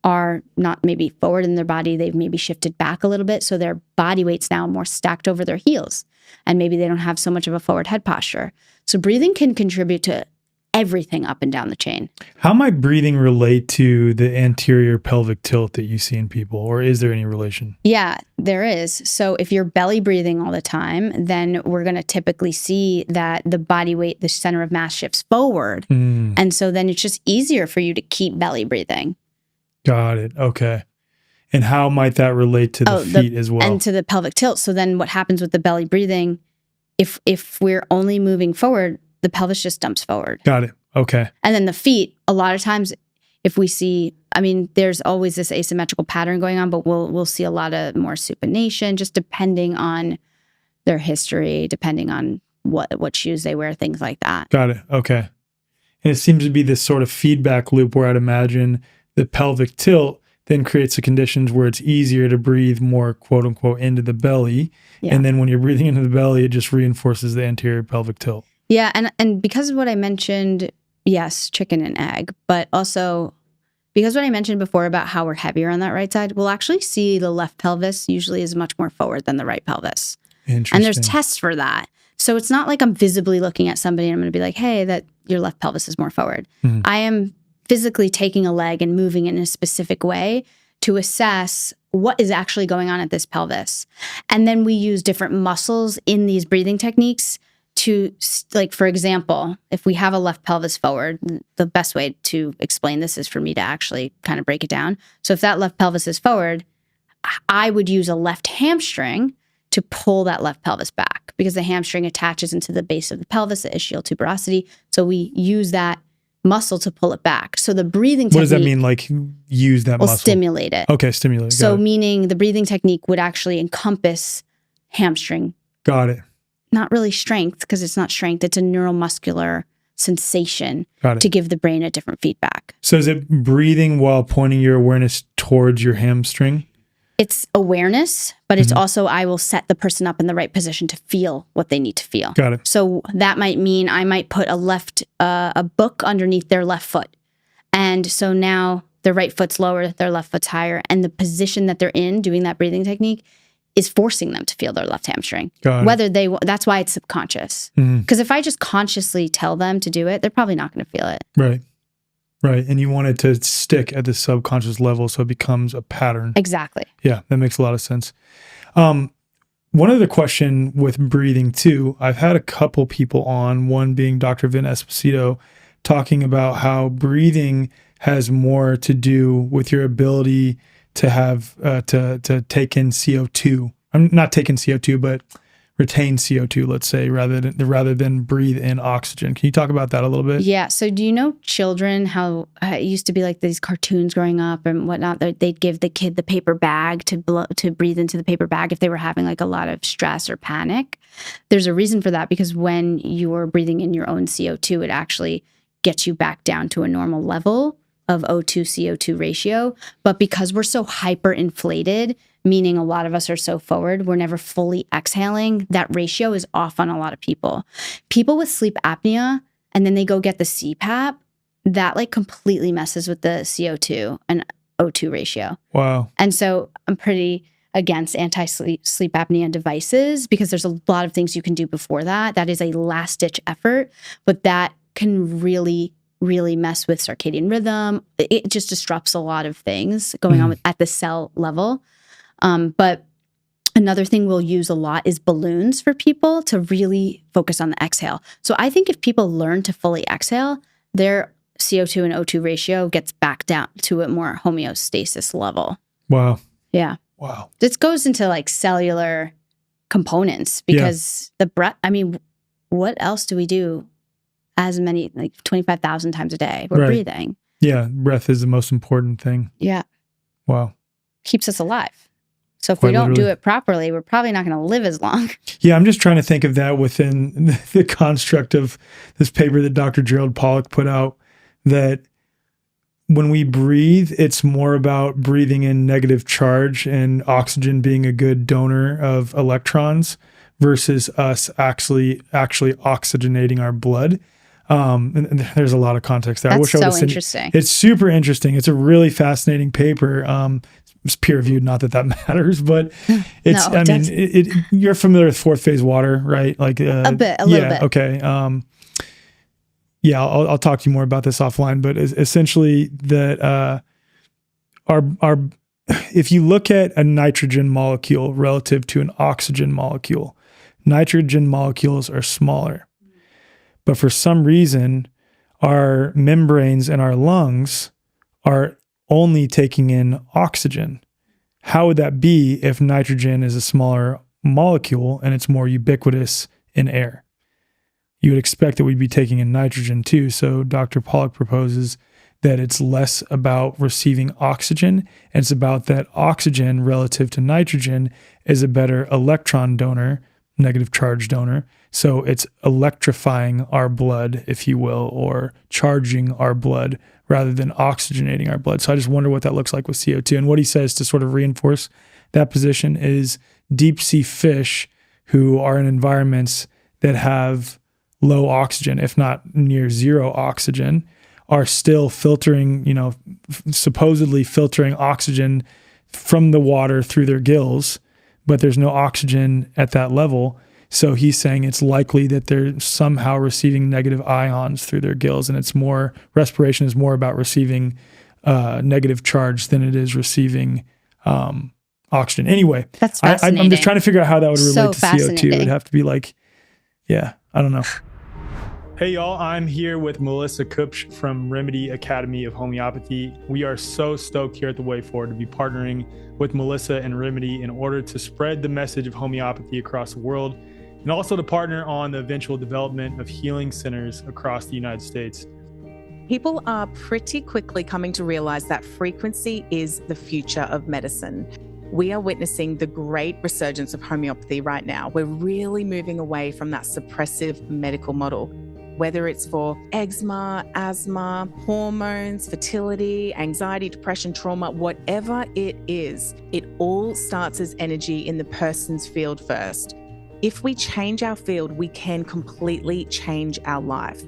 are not maybe forward in their body. They've maybe shifted back a little bit. So their body weight's now more stacked over their heels. And maybe they don't have so much of a forward head posture. So breathing can contribute to everything up and down the chain. How might breathing relate to the anterior pelvic tilt that you see in people? Or is there any relation? Yeah, there is. So if you're belly breathing all the time, then we're going to typically see that the body weight, the center of mass shifts forward. And so then it's just easier for you to keep belly breathing. Got it. Okay. And how might that relate to the feet as well? And to the pelvic tilt. So then what happens with the belly breathing, if we're only moving forward, the pelvis just dumps forward. Got it. Okay. And then the feet, a lot of times if we see, there's always this asymmetrical pattern going on, but we'll see a lot of more supination, just depending on their history, depending on what shoes they wear, things like that. Got it. Okay. And it seems to be this sort of feedback loop where I'd imagine the pelvic tilt then creates the conditions where it's easier to breathe more, quote unquote, into the belly. Yeah. And then when you're breathing into the belly, it just reinforces the anterior pelvic tilt. Yeah. And because of what I mentioned, yes, chicken and egg, but also because what I mentioned before about how we're heavier on that right side, we'll actually see the left pelvis usually is much more forward than the right pelvis. Interesting. And there's tests for that. So it's not like I'm visibly looking at somebody and I'm going to be like, hey, that your left pelvis is more forward. Mm-hmm. I am physically taking a leg and moving in a specific way to assess what is actually going on at this pelvis. And then we use different muscles in these breathing techniques to, like, for example, if we have a left pelvis forward, the best way to explain this is for me to actually kind of break it down. So if that left pelvis is forward, I would use a left hamstring to pull that left pelvis back because the hamstring attaches into the base of the pelvis, the ischial tuberosity. So we use that muscle to pull it back. So the breathing technique... What does that mean, like use that muscle? Stimulate it. Okay, stimulate. So meaning the breathing technique would actually encompass hamstring. Got it. Not really strength, because it's not strength. It's a neuromuscular sensation to give the brain a different feedback. So is it breathing while pointing your awareness towards your hamstring? It's awareness, but it's also I will set the person up in the right position to feel what they need to feel. Got it. So that might mean I might put a book underneath their left foot. And so now their right foot's lower, their left foot's higher. And the position that they're in doing that breathing technique is forcing them to feel their left hamstring. That's why it's subconscious. Because if I just consciously tell them to do it, they're probably not going to feel it. Right. And you want it to stick at the subconscious level so it becomes a pattern. Exactly. Yeah, that makes a lot of sense. One other question with breathing too, I've had a couple people on, one being Dr. Vin Esposito, talking about how breathing has more to do with your ability to have to take in CO2. I'm not taking CO2, but retain CO2, let's say, rather than breathe in oxygen. Can you talk about that a little bit? Yeah. So do you know children, how it used to be like these cartoons growing up and whatnot, they'd give the kid the paper bag to breathe into the paper bag if they were having like a lot of stress or panic? There's a reason for that, because when you're breathing in your own CO2, it actually gets you back down to a normal level of O2 CO2 ratio. But because we're so hyperinflated, meaning a lot of us are so forward, we're never fully exhaling, that ratio is off on a lot of people. People with sleep apnea, and then they go get the CPAP, that like completely messes with the CO2 and O2 ratio. Wow. And so I'm pretty against anti-sleep apnea devices, because there's a lot of things you can do before that. That is a last-ditch effort, but that can really mess with circadian rhythm. It just disrupts a lot of things going on at the cell level. But another thing we'll use a lot is balloons for people to really focus on the exhale. So I think if people learn to fully exhale, their CO2 and O2 ratio gets back down to a more homeostasis level. Wow. Yeah. Wow. This goes into like cellular components, because the breath, I mean, what else do we do as many, like 25,000 times a day? We're breathing. Yeah. Breath is the most important thing. Yeah. Wow. Keeps us alive. So if Quite we don't literally. do it properly, we're probably not going to live as long. Yeah, I'm just trying to think of that within the construct of this paper that Dr. Gerald Pollack put out, that when we breathe, it's more about breathing in negative charge and oxygen being a good donor of electrons versus us actually oxygenating our blood. And there's a lot of context there. That's I wish I would so interesting. It's super interesting. It's a really fascinating paper. It's peer reviewed, not that matters, but it's, No, I mean, you're familiar with fourth phase water, right? Like a little bit. Okay. Yeah, I'll talk to you more about this offline, but essentially that, if you look at a nitrogen molecule relative to an oxygen molecule, nitrogen molecules are smaller, but for some reason, our membranes and our lungs are only taking in oxygen. How would that be if nitrogen is a smaller molecule and it's more ubiquitous in air? You would expect that we'd be taking in nitrogen too. So Dr. Pollack proposes that it's less about receiving oxygen, and it's about that oxygen relative to nitrogen is a better electron donor, negative charge donor. So it's electrifying our blood, if you will, or charging our blood rather than oxygenating our blood. So I just wonder what that looks like with CO2. And what he says to sort of reinforce that position is deep sea fish who are in environments that have low oxygen, if not near zero oxygen, are still filtering, supposedly filtering oxygen from the water through their gills, but there's no oxygen at that level. So he's saying it's likely that they're somehow receiving negative ions through their gills, and it's more, respiration is more about receiving negative charge than it is receiving oxygen. Anyway, that's fascinating. I'm just trying to figure out how that would relate to CO2. It'd have to be like, I don't know. Hey y'all, I'm here with Melissa Kupsch from Remedy Academy of Homeopathy. We are so stoked here at the Way Forward to be partnering with Melissa and Remedy in order to spread the message of homeopathy across the world, and also to partner on the eventual development of healing centers across the United States. People are pretty quickly coming to realize that frequency is the future of medicine. We are witnessing the great resurgence of homeopathy right now. We're really moving away from that suppressive medical model. Whether it's for eczema, asthma, hormones, fertility, anxiety, depression, trauma, whatever it is, it all starts as energy in the person's field first. If we change our field, we can completely change our life.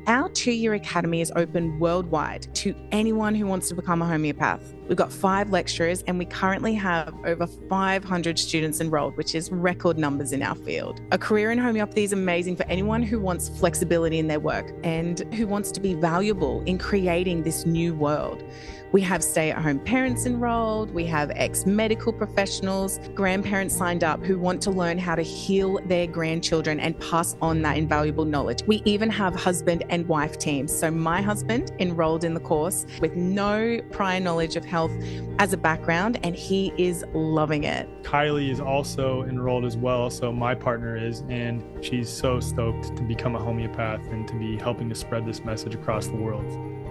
Our 2-year academy is open worldwide to anyone who wants to become a homeopath. We've got 5 lecturers and we currently have over 500 students enrolled, which is record numbers in our field. A career in homeopathy is amazing for anyone who wants flexibility in their work and who wants to be valuable in creating this new world. We have stay-at-home parents enrolled, we have ex-medical professionals, grandparents signed up who want to learn how to heal their grandchildren and pass on that invaluable knowledge. We even have husband and wife teams. So my husband enrolled in the course with no prior knowledge of health health as a background, and he is loving it. Kylie is also enrolled as well. So my partner is, and she's so stoked to become a homeopath and to be helping to spread this message across the world.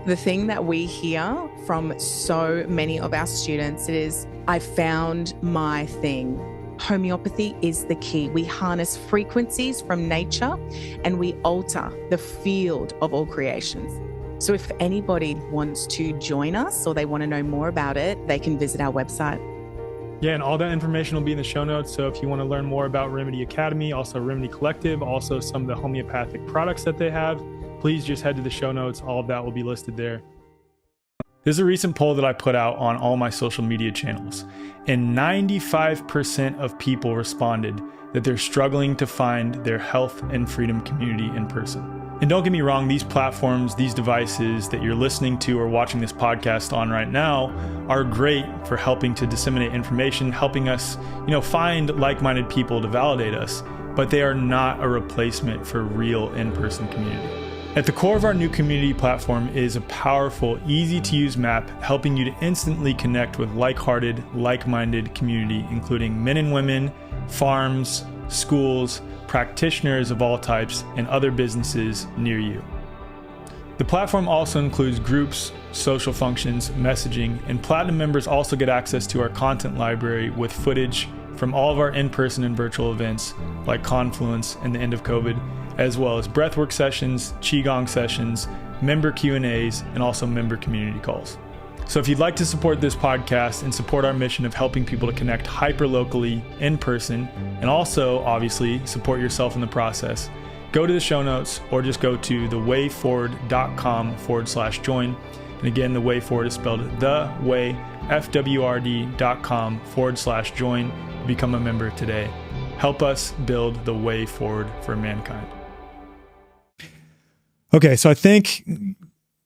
The thing that we hear from so many of our students is, I found my thing. Homeopathy is the key. We harness frequencies from nature and we alter the field of all creations. So if anybody wants to join us or they want to know more about it, they can visit our website. Yeah, and all that information will be in the show notes. So if you want to learn more about Remedy Academy, also Remedy Collective, also some of the homeopathic products that they have, please just head to the show notes. All of that will be listed there. There's a recent poll that I put out on all my social media channels, and 95% of people responded that they're struggling to find their health and freedom community in person. And don't get me wrong, these platforms, these devices that you're listening to or watching this podcast on right now are great for helping to disseminate information, helping us, find like-minded people to validate us, but they are not a replacement for real in-person community. At the core of our new community platform is a powerful, easy-to-use map helping you to instantly connect with like-hearted, like-minded community, including men and women, farms, schools, practitioners of all types, and other businesses near you. The platform also includes groups, social functions, messaging, and Platinum members also get access to our content library with footage from all of our in-person and virtual events like Confluence and the end of COVID, as well as breathwork sessions, Qigong sessions, member Q&As, and also member community calls. So if you'd like to support this podcast and support our mission of helping people to connect hyper-locally in person, and also obviously support yourself in the process, go to the show notes or just go to thewayforward.com/join. And again, the way forward is spelled thewayforward.com/join to become a member today. Help us build the way forward for mankind. Okay, so I think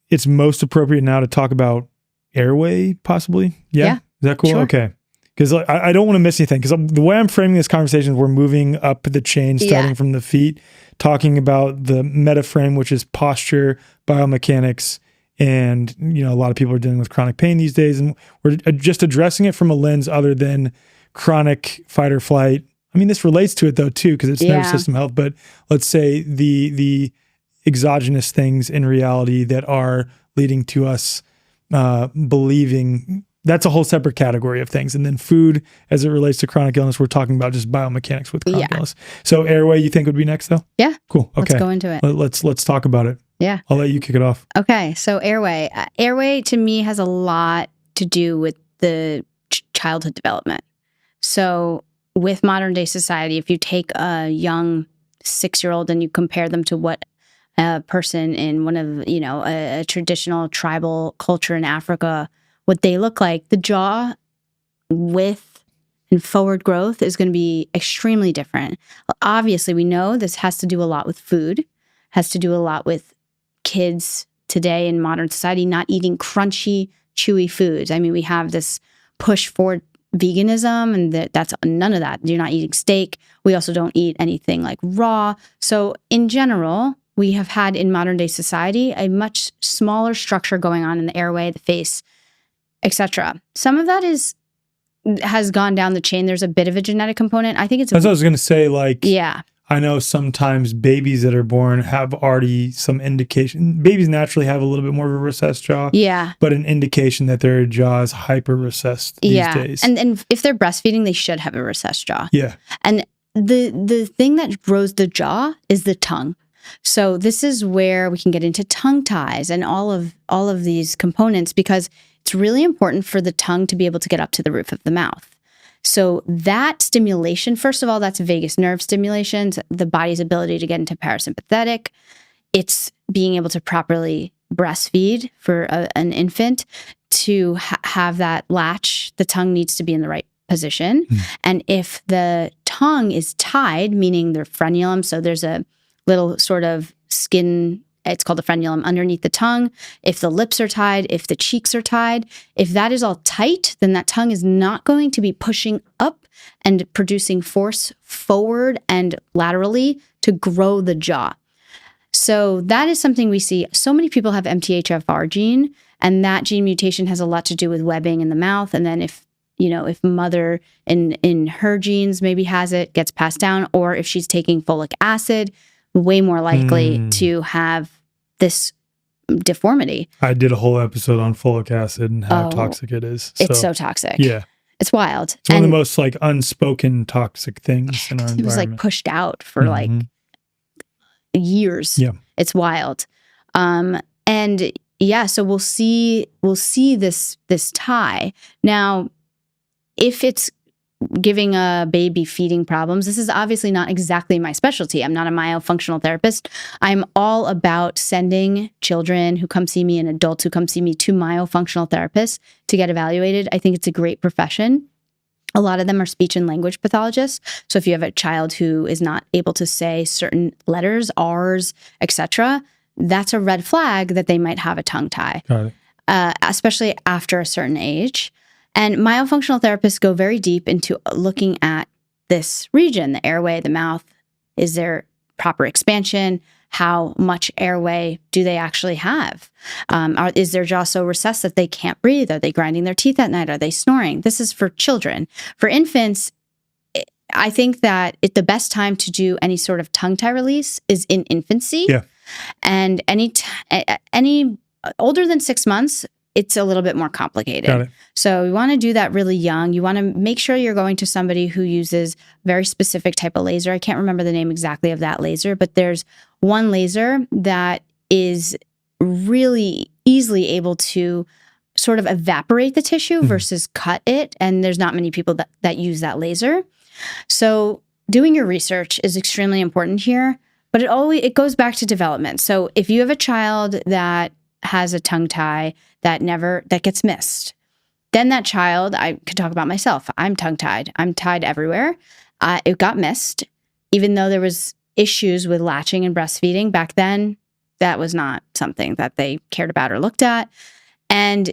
it's most appropriate now to talk about airway, possibly. Yeah. Is that cool? Sure. Okay. Because I don't want to miss anything. Because the way I'm framing this conversation is we're moving up the chain, starting from the feet, talking about the meta frame, which is posture, biomechanics, and a lot of people are dealing with chronic pain these days, and we're just addressing it from a lens other than chronic fight or flight. I mean, this relates to it though too, because it's nervous system health. But let's say the exogenous things in reality that are leading to us believing, that's a whole separate category of things. And then food, as it relates to chronic illness, we're talking about just biomechanics with chronic illness. So airway, you think would be next though? Yeah. Cool. Okay. Let's go into it. Let's talk about it. Yeah. I'll let you kick it off. Okay. So airway. Airway to me has a lot to do with the childhood development. So with modern day society, if you take a young 6-year-old and you compare them to what a person in one of, a traditional tribal culture in Africa, what they look like, the jaw width and forward growth is going to be extremely different. Obviously, we know this has to do a lot with food, has to do a lot with kids today in modern society not eating crunchy, chewy foods. I mean, we have this push for veganism, and that's none of that. You're not eating steak. We also don't eat anything like raw. So in general, we have had in modern day society a much smaller structure going on in the airway, the face, etc. Some of that has gone down the chain. There's a bit of a genetic component. I think it's. That's what I was going to say. Yeah. I know sometimes babies that are born have already some indication. Babies naturally have a little bit more of a recessed jaw. Yeah. But an indication that their jaw is hyper recessed these days. And if they're breastfeeding, they should have a recessed jaw. Yeah. And the thing that grows the jaw is the tongue. So this is where we can get into tongue ties and all of these components, because it's really important for the tongue to be able to get up to the roof of the mouth. So that stimulation, first of all, that's vagus nerve stimulation, the body's ability to get into parasympathetic. It's being able to properly breastfeed for an infant. To have that latch, the tongue needs to be in the right position. And if the tongue is tied, meaning the frenulum, so there's a little sort of skin, it's called the frenulum, underneath the tongue. If the lips are tied, if the cheeks are tied, if that is all tight, then that tongue is not going to be pushing up and producing force forward and laterally to grow the jaw. So that is something we see. So many people have MTHFR gene, And that gene mutation has a lot to do with webbing in the mouth. And then if mother in her genes maybe has it, gets passed down, or if she's taking folic acid, way more likely to have this deformity. I did a whole episode on folic acid and how toxic it is. It's so toxic. Yeah. It's wild. It's one of the most like unspoken toxic things in our environment. It was like pushed out for like years. Yeah. It's wild. And yeah, so we'll see this tie. Now, if it's giving a baby feeding problems, this is obviously not exactly my specialty. I'm not a myofunctional therapist. I'm all about sending children who come see me and adults who come see me to myofunctional therapists to get evaluated. I think it's a great profession. A lot of them are speech and language pathologists. So if you have a child who is not able to say certain letters, R's, etc., that's a red flag that they might have a tongue tie, especially after a certain age. And myofunctional therapists go very deep into looking at this region, the airway, the mouth. Is there proper expansion? How much airway do they actually have? Is their jaw so recessed that they can't breathe? Are they grinding their teeth at night? Are they snoring? This is for children. For infants, I think that the best time to do any sort of tongue tie release is in infancy. Yeah. And any older than 6 months, it's a little bit more complicated. Got it. So you want to do that really young. You want to make sure you're going to somebody who uses very specific type of laser. I can't remember the name exactly of that laser, but there's one laser that is really easily able to sort of evaporate the tissue versus cut it. And there's not many people that use that laser. So doing your research is extremely important here, but it goes back to development. So if you have a child that has a tongue tie that gets missed, then that child, I could talk about myself. I'm tongue tied. I'm tied everywhere. It got missed, even though there was issues with latching and breastfeeding back then. That was not something that they cared about or looked at. And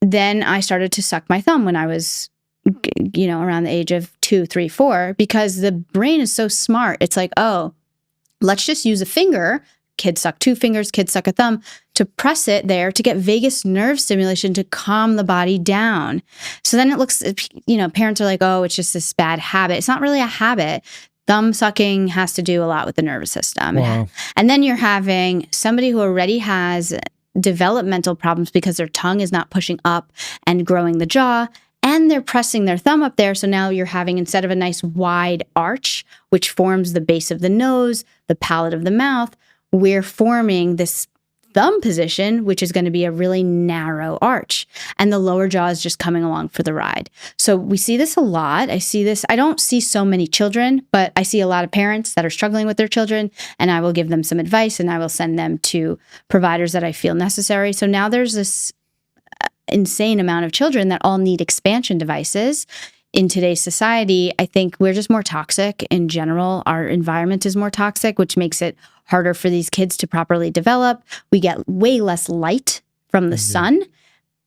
then I started to suck my thumb when I was, around the age of 2, 3, 4, because the brain is so smart. It's like, oh, let's just use a finger. Kids suck 2 fingers, kids suck a thumb, to press it there to get vagus nerve stimulation to calm the body down. So then it looks, parents are like, oh, it's just this bad habit. It's not really a habit. Thumb sucking has to do a lot with the nervous system. Wow. And then you're having somebody who already has developmental problems because their tongue is not pushing up and growing the jaw, and they're pressing their thumb up there. So now you're having, instead of a nice wide arch, which forms the base of the nose, the palate of the mouth, we're forming this thumb position, which is going to be a really narrow arch. And the lower jaw is just coming along for the ride. So we see this a lot. I don't see so many children, but I see a lot of parents that are struggling with their children, and I will give them some advice and I will send them to providers that I feel necessary. So now there's this insane amount of children that all need expansion devices. In today's society, I think we're just more toxic in general. Our environment is more toxic, which makes it harder for these kids to properly develop. We get way less light from the sun.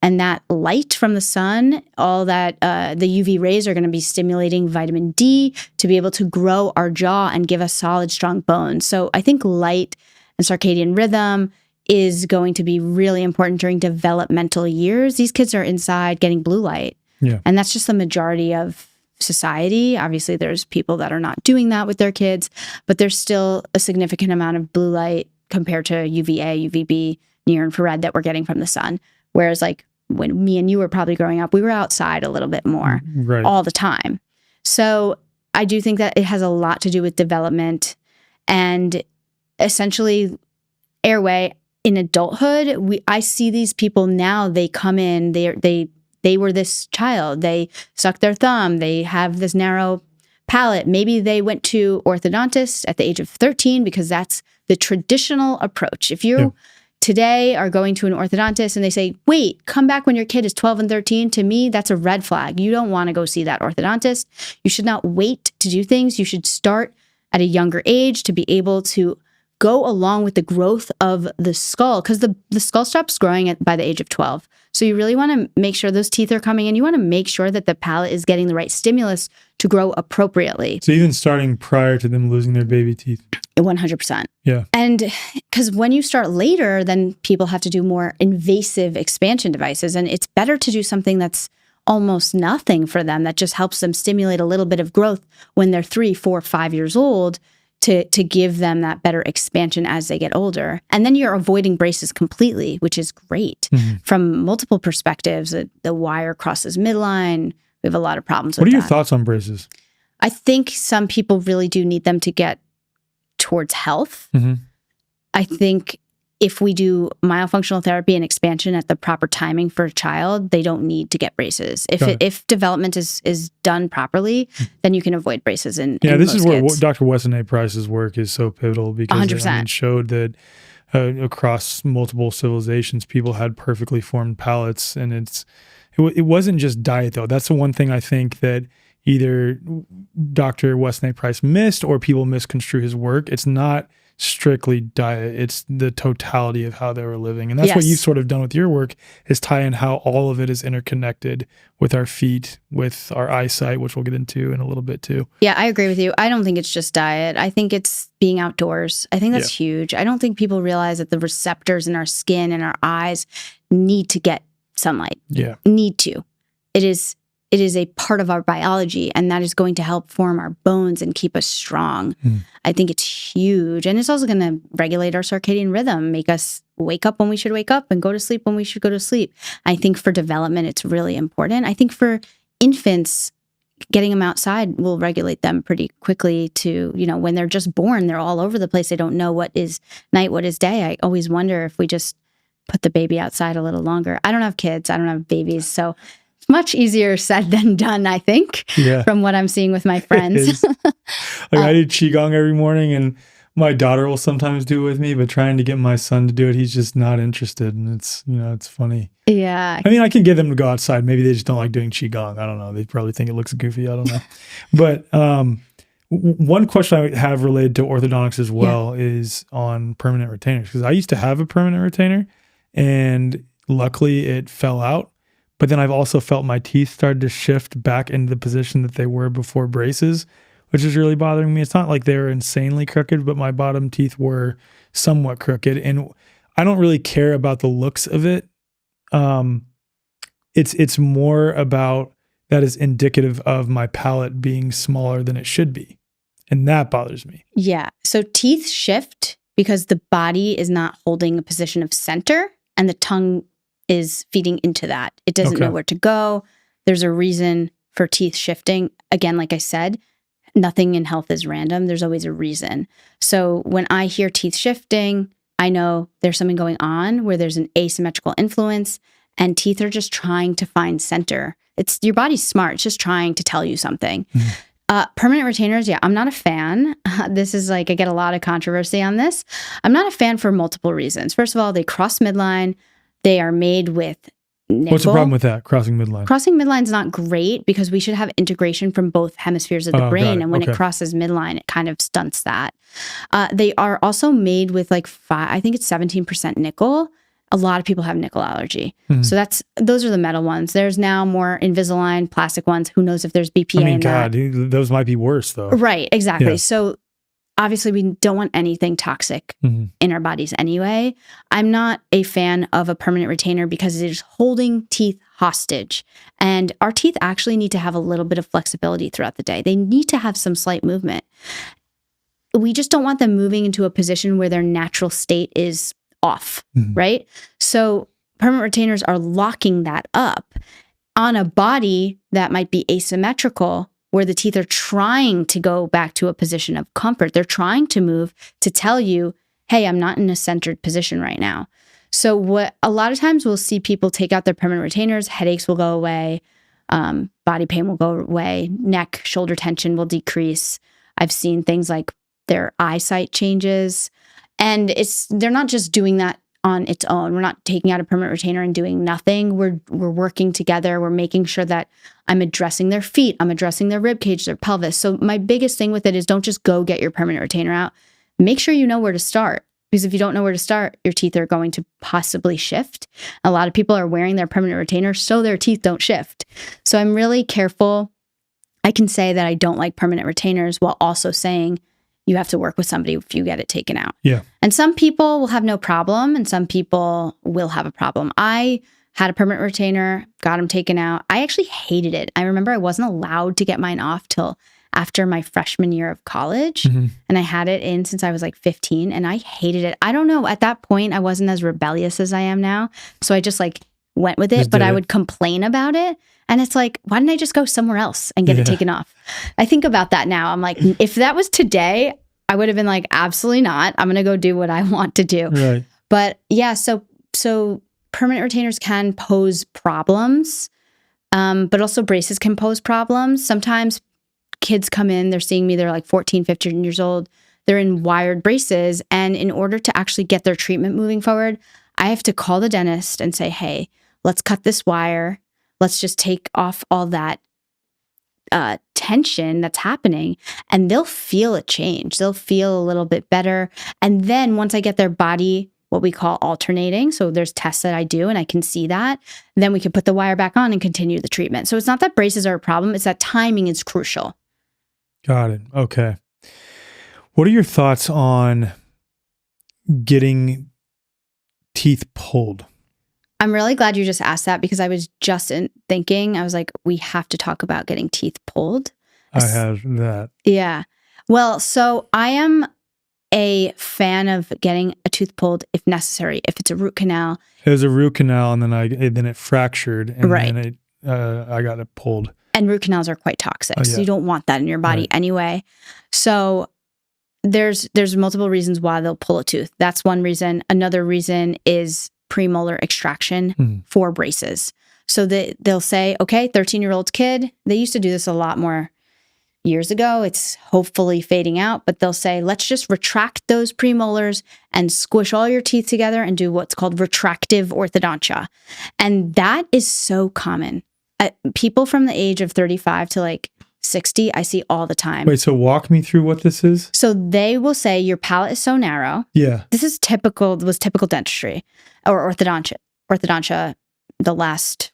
And that light from the sun, all that the UV rays are going to be stimulating vitamin D to be able to grow our jaw and give us solid, strong bones. So I think light and circadian rhythm is going to be really important during developmental years. These kids are inside getting blue light. Yeah. And that's just the majority of society. Obviously, there's people that are not doing that with their kids, but there's still a significant amount of blue light compared to UVA, UVB, near infrared that we're getting from the sun. Whereas like when me and you were probably growing up, we were outside a little bit more all the time. So I do think that it has a lot to do with development and essentially airway. In adulthood, I see these people now, they come in, they were this child. They suck their thumb. They have this narrow palate. Maybe they went to orthodontist at the age of 13 because that's the traditional approach. If you today are going to an orthodontist and they say, wait, come back when your kid is 12 and 13, to me, that's a red flag. You don't want to go see that orthodontist. You should not wait to do things. You should start at a younger age to be able to go along with the growth of the skull, because the skull stops growing by the age of 12. So you really want to make sure those teeth are coming in. You want to make sure that the palate is getting the right stimulus to grow appropriately. So even starting prior to them losing their baby teeth. 100%. Yeah. And because when you start later, then people have to do more invasive expansion devices. And it's better to do something that's almost nothing for them, that just helps them stimulate a little bit of growth when they're 3, 4, 5 years old to give them that better expansion as they get older. And then you're avoiding braces completely, which is great from multiple perspectives. The wire crosses midline. We have a lot of problems with that. What are your thoughts on braces? I think some people really do need them to get towards health. I think if we do myofunctional therapy and expansion at the proper timing for a child, they don't need to get braces. If development is done properly, then you can avoid braces. This is where Dr. Weston A. Price's work is so pivotal, because 100%. It showed that across multiple civilizations, people had perfectly formed palates, and it wasn't just diet though. That's the one thing I think that either Dr. Weston A. Price missed or people misconstrue his work. It's not strictly diet. It's the totality of how they were living. And that's what you've sort of done with your work, is tie in how all of it is interconnected with our feet, with our eyesight, which we'll get into in a little bit too. Yeah, I agree with you. I don't think it's just diet. I think it's being outdoors. I think that's huge. I don't think people realize that the receptors in our skin and our eyes need to get sunlight. Yeah. Need to. It is a part of our biology, and that is going to help form our bones and keep us strong. I think it's huge. And it's also going to regulate our circadian rhythm, make us wake up when we should wake up and go to sleep when we should go to sleep. I think for development, it's really important. I think for infants, getting them outside will regulate them pretty quickly to, when they're just born, they're all over the place. They don't know what is night, what is day. I always wonder if we just put the baby outside a little longer. I don't have kids. I don't have babies. So much easier said than done, I think, from what I'm seeing with my friends. I do Qigong every morning, and my daughter will sometimes do it with me, but trying to get my son to do it, he's just not interested. And it's funny. Yeah. I mean, I can get them to go outside. Maybe they just don't like doing Qigong. I don't know. They probably think it looks goofy. I don't know. But one question I have related to orthodontics as well is on permanent retainers, because I used to have a permanent retainer, and luckily it fell out. But then I've also felt my teeth started to shift back into the position that they were before braces, which is really bothering me. It's not like they were insanely crooked, but my bottom teeth were somewhat crooked. And I don't really care about the looks of it. It's more about that is indicative of my palate being smaller than it should be. And that bothers me. Yeah. So teeth shift because the body is not holding a position of center, and the tongue is feeding into that. It doesn't know where to go. There's a reason for teeth shifting. Again, like I said, nothing in health is random. There's always a reason. So when I hear teeth shifting, I know there's something going on where there's an asymmetrical influence, and teeth are just trying to find center. Your body's smart. It's just trying to tell you something. Permanent retainers, I'm not a fan. This is I get a lot of controversy on this. I'm not a fan for multiple reasons. First of all, they cross midline. They are made with nickel. What's the problem with that, crossing midline? Crossing midline is not great because we should have integration from both hemispheres of the brain. And when it crosses midline, it kind of stunts that. They are also made with I think it's 17% nickel. A lot of people have nickel allergy. So those are the metal ones. There's now more Invisalign plastic ones. Who knows if there's BPA in that. Those might be worse though. Right, exactly. Yeah. So obviously, we don't want anything toxic in our bodies anyway. I'm not a fan of a permanent retainer because it is holding teeth hostage. And our teeth actually need to have a little bit of flexibility throughout the day. They need to have some slight movement. We just don't want them moving into a position where their natural state is off, right? So permanent retainers are locking that up on a body that might be asymmetrical, where the teeth are trying to go back to a position of comfort. They're trying to move to tell you, hey, I'm not in a centered position right now. So what a lot of times we'll see people take out their permanent retainers, headaches will go away, body pain will go away, neck, shoulder tension will decrease. I've seen things like their eyesight changes. And they're not just doing that on its own. We're not taking out a permanent retainer and doing nothing. We're working together. We're making sure that I'm addressing their feet. I'm addressing their rib cage, their pelvis. So my biggest thing with it is don't just go get your permanent retainer out. Make sure you know where to start. Because if you don't know where to start, your teeth are going to possibly shift. A lot of people are wearing their permanent retainer so their teeth don't shift. So I'm really careful. I can say that I don't like permanent retainers while also saying you have to work with somebody if you get it taken out. Yeah. And some people will have no problem and some people will have a problem. I had a permanent retainer, got them taken out. I actually hated it. I remember I wasn't allowed to get mine off till after my freshman year of college. And I had it in since I was like 15 and I hated it. I don't know. At that point, I wasn't as rebellious as I am now. So I just like went with it, but I would complain about it. And it's like, why didn't I just go somewhere else and get it taken off? I think about that now. I'm like, if that was today, I would have been like, absolutely not. I'm going to go do what I want to do. Right. But yeah, so permanent retainers can pose problems, but also braces can pose problems. Sometimes kids come in, they're seeing me, they're like 14, 15 years old. They're in wired braces. And in order to actually get their treatment moving forward, I have to call the dentist and say, hey, let's cut this wire. Let's just take off all that tension that's happening, and they'll feel a change. They'll feel a little bit better. And then once I get their body, what we call alternating, so there's tests that I do and I can see that, then we can put the wire back on and continue the treatment. So it's not that braces are a problem, it's that timing is crucial. Got it. Okay. What are your thoughts on getting teeth pulled? I'm really glad you just asked that because I was just thinking, I was like, we have to talk about getting teeth pulled. I have that. Yeah. Well, so I am a fan of getting a tooth pulled if necessary, if it's a root canal. It was a root canal and then it fractured and Right. then I got it pulled. And root canals are quite toxic. So you don't want that in your body anyway. So there's multiple reasons why they'll pull a tooth. That's one reason. Another reason is premolar extraction for braces. So they'll say, okay, 13-year-old kid, they used to do this a lot more years ago. It's hopefully fading out, but they'll say, let's just retract those premolars and squish all your teeth together and do what's called retractive orthodontia. And that is so common. People from the age of 35 to like 60, I see all the time. Wait, so walk me through what this is? So they will say your palate is so narrow. Yeah. This is typical dentistry or orthodontia the last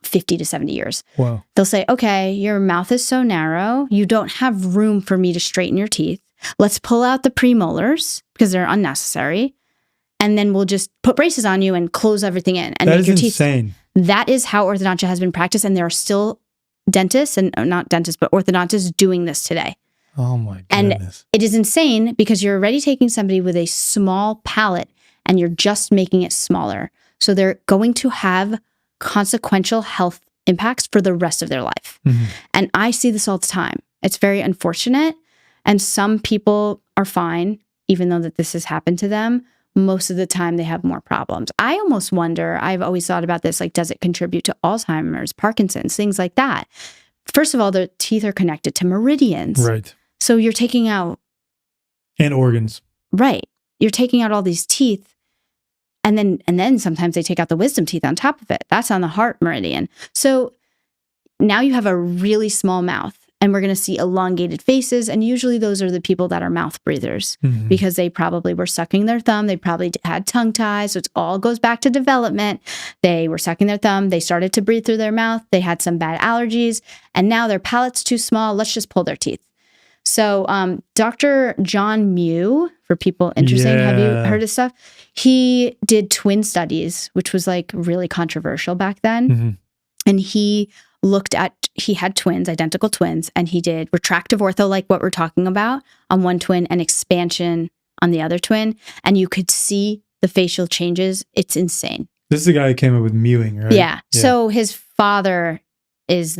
50 to 70 years. Wow. They'll say, okay, your mouth is so narrow, you don't have room for me to straighten your teeth. Let's pull out the premolars because they're unnecessary. And then we'll just put braces on you and close everything in and make your teeth. That is insane. That is how orthodontia has been practiced. And there are still dentists and not dentists, but orthodontists doing this today. Oh my goodness. And it is insane because you're already taking somebody with a small palate and you're just making it smaller. So they're going to have consequential health impacts for the rest of their life. And I see this all the time. It's very unfortunate. And some people are fine, even though that this has happened to them. Most of the time they have more problems. I almost wonder, I've always thought about this, like, does it contribute to Alzheimer's, Parkinson's, things like that? First of all, the teeth are connected to meridians. Right. So you're taking out... And organs. Right. You're taking out all these teeth. And then sometimes they take out the wisdom teeth on top of it. That's on the heart meridian. So now you have a really small mouth. And we're going to see elongated faces. And usually those are the people that are mouth breathers because they probably were sucking their thumb. They probably had tongue ties. So it all goes back to development. They were sucking their thumb. They started to breathe through their mouth. They had some bad allergies. And now their palate's too small. Let's just pull their teeth. So Dr. John Mew, for people interested, have you heard of stuff? He did twin studies, which was like really controversial back then. And he had twins, identical twins, and he did retractive ortho, like what we're talking about, on one twin and expansion on the other twin. And you could see the facial changes. It's insane. This is the guy who came up with mewing, right? Yeah. So his father is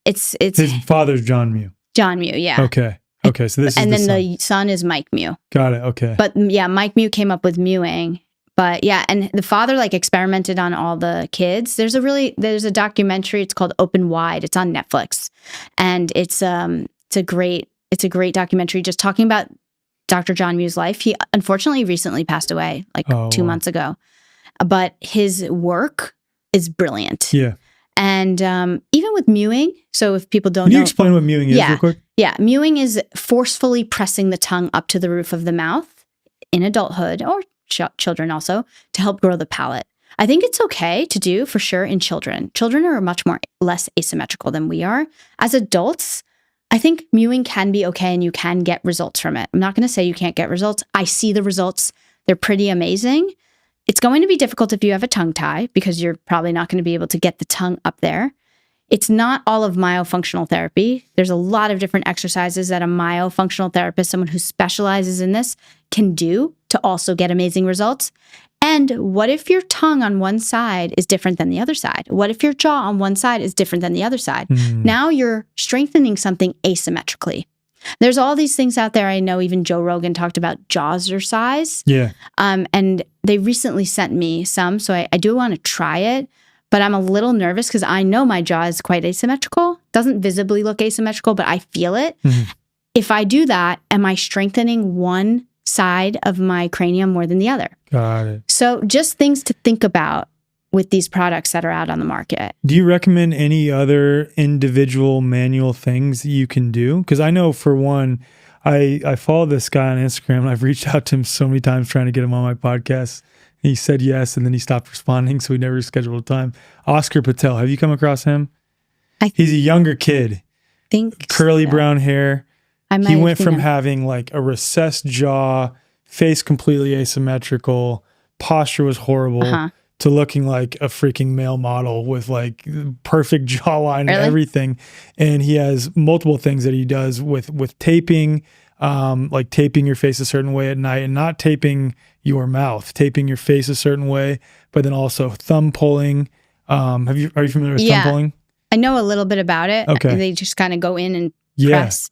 his father's John Mew. John Mew, yeah. Okay. Okay. So this is the son is Mike Mew. Got it. Okay. But yeah, Mike Mew came up with mewing. But yeah, and the father like experimented on all the kids. There's a documentary. It's called Open Wide. It's on Netflix, and it's a great documentary just talking about Dr. John Mew's life. He unfortunately recently passed away, like 2 months ago, but his work is brilliant. Yeah. And even with mewing, so if people don't know. Can you explain what mewing is real quick? Yeah, mewing is forcefully pressing the tongue up to the roof of the mouth in adulthood or children also to help grow the palate. I think it's okay to do for sure in children. Children are much less asymmetrical than we are. As adults, I think mewing can be okay and you can get results from it. I'm not going to say you can't get results. I see the results. They're pretty amazing. It's going to be difficult if you have a tongue tie because you're probably not going to be able to get the tongue up there. It's not all of myofunctional therapy. There's a lot of different exercises that a myofunctional therapist, someone who specializes in this, can do to also get amazing results. And what if your tongue on one side is different than the other side? What if your jaw on one side is different than the other side? Now you're strengthening something asymmetrically. There's all these things out there. I know even Joe Rogan talked about jaws and they recently sent me some, so I do want to try it. But I'm a little nervous because I know my jaw is quite asymmetrical. Doesn't visibly look asymmetrical, but I feel it. If I do that, am I strengthening one side of my cranium more than the other? Got it. So just things to think about with these products that are out on the market. Do you recommend any other individual manual things you can do? Because I know for one, I follow this guy on Instagram and I've reached out to him so many times trying to get him on my podcast. He said yes, and then he stopped responding, so we never scheduled a time. Oscar Patel, have you come across him? He's a younger kid. Curly brown hair. He went from having like a recessed jaw, face completely asymmetrical, posture was horrible, to looking like a freaking male model with like perfect jawline and everything. And he has multiple things that he does with taping, like taping your face a certain way at night and not taping your mouth, taping your face a certain way, but then also thumb pulling. Are you familiar with thumb pulling? I know a little bit about it. Okay. They just kind of go in and press.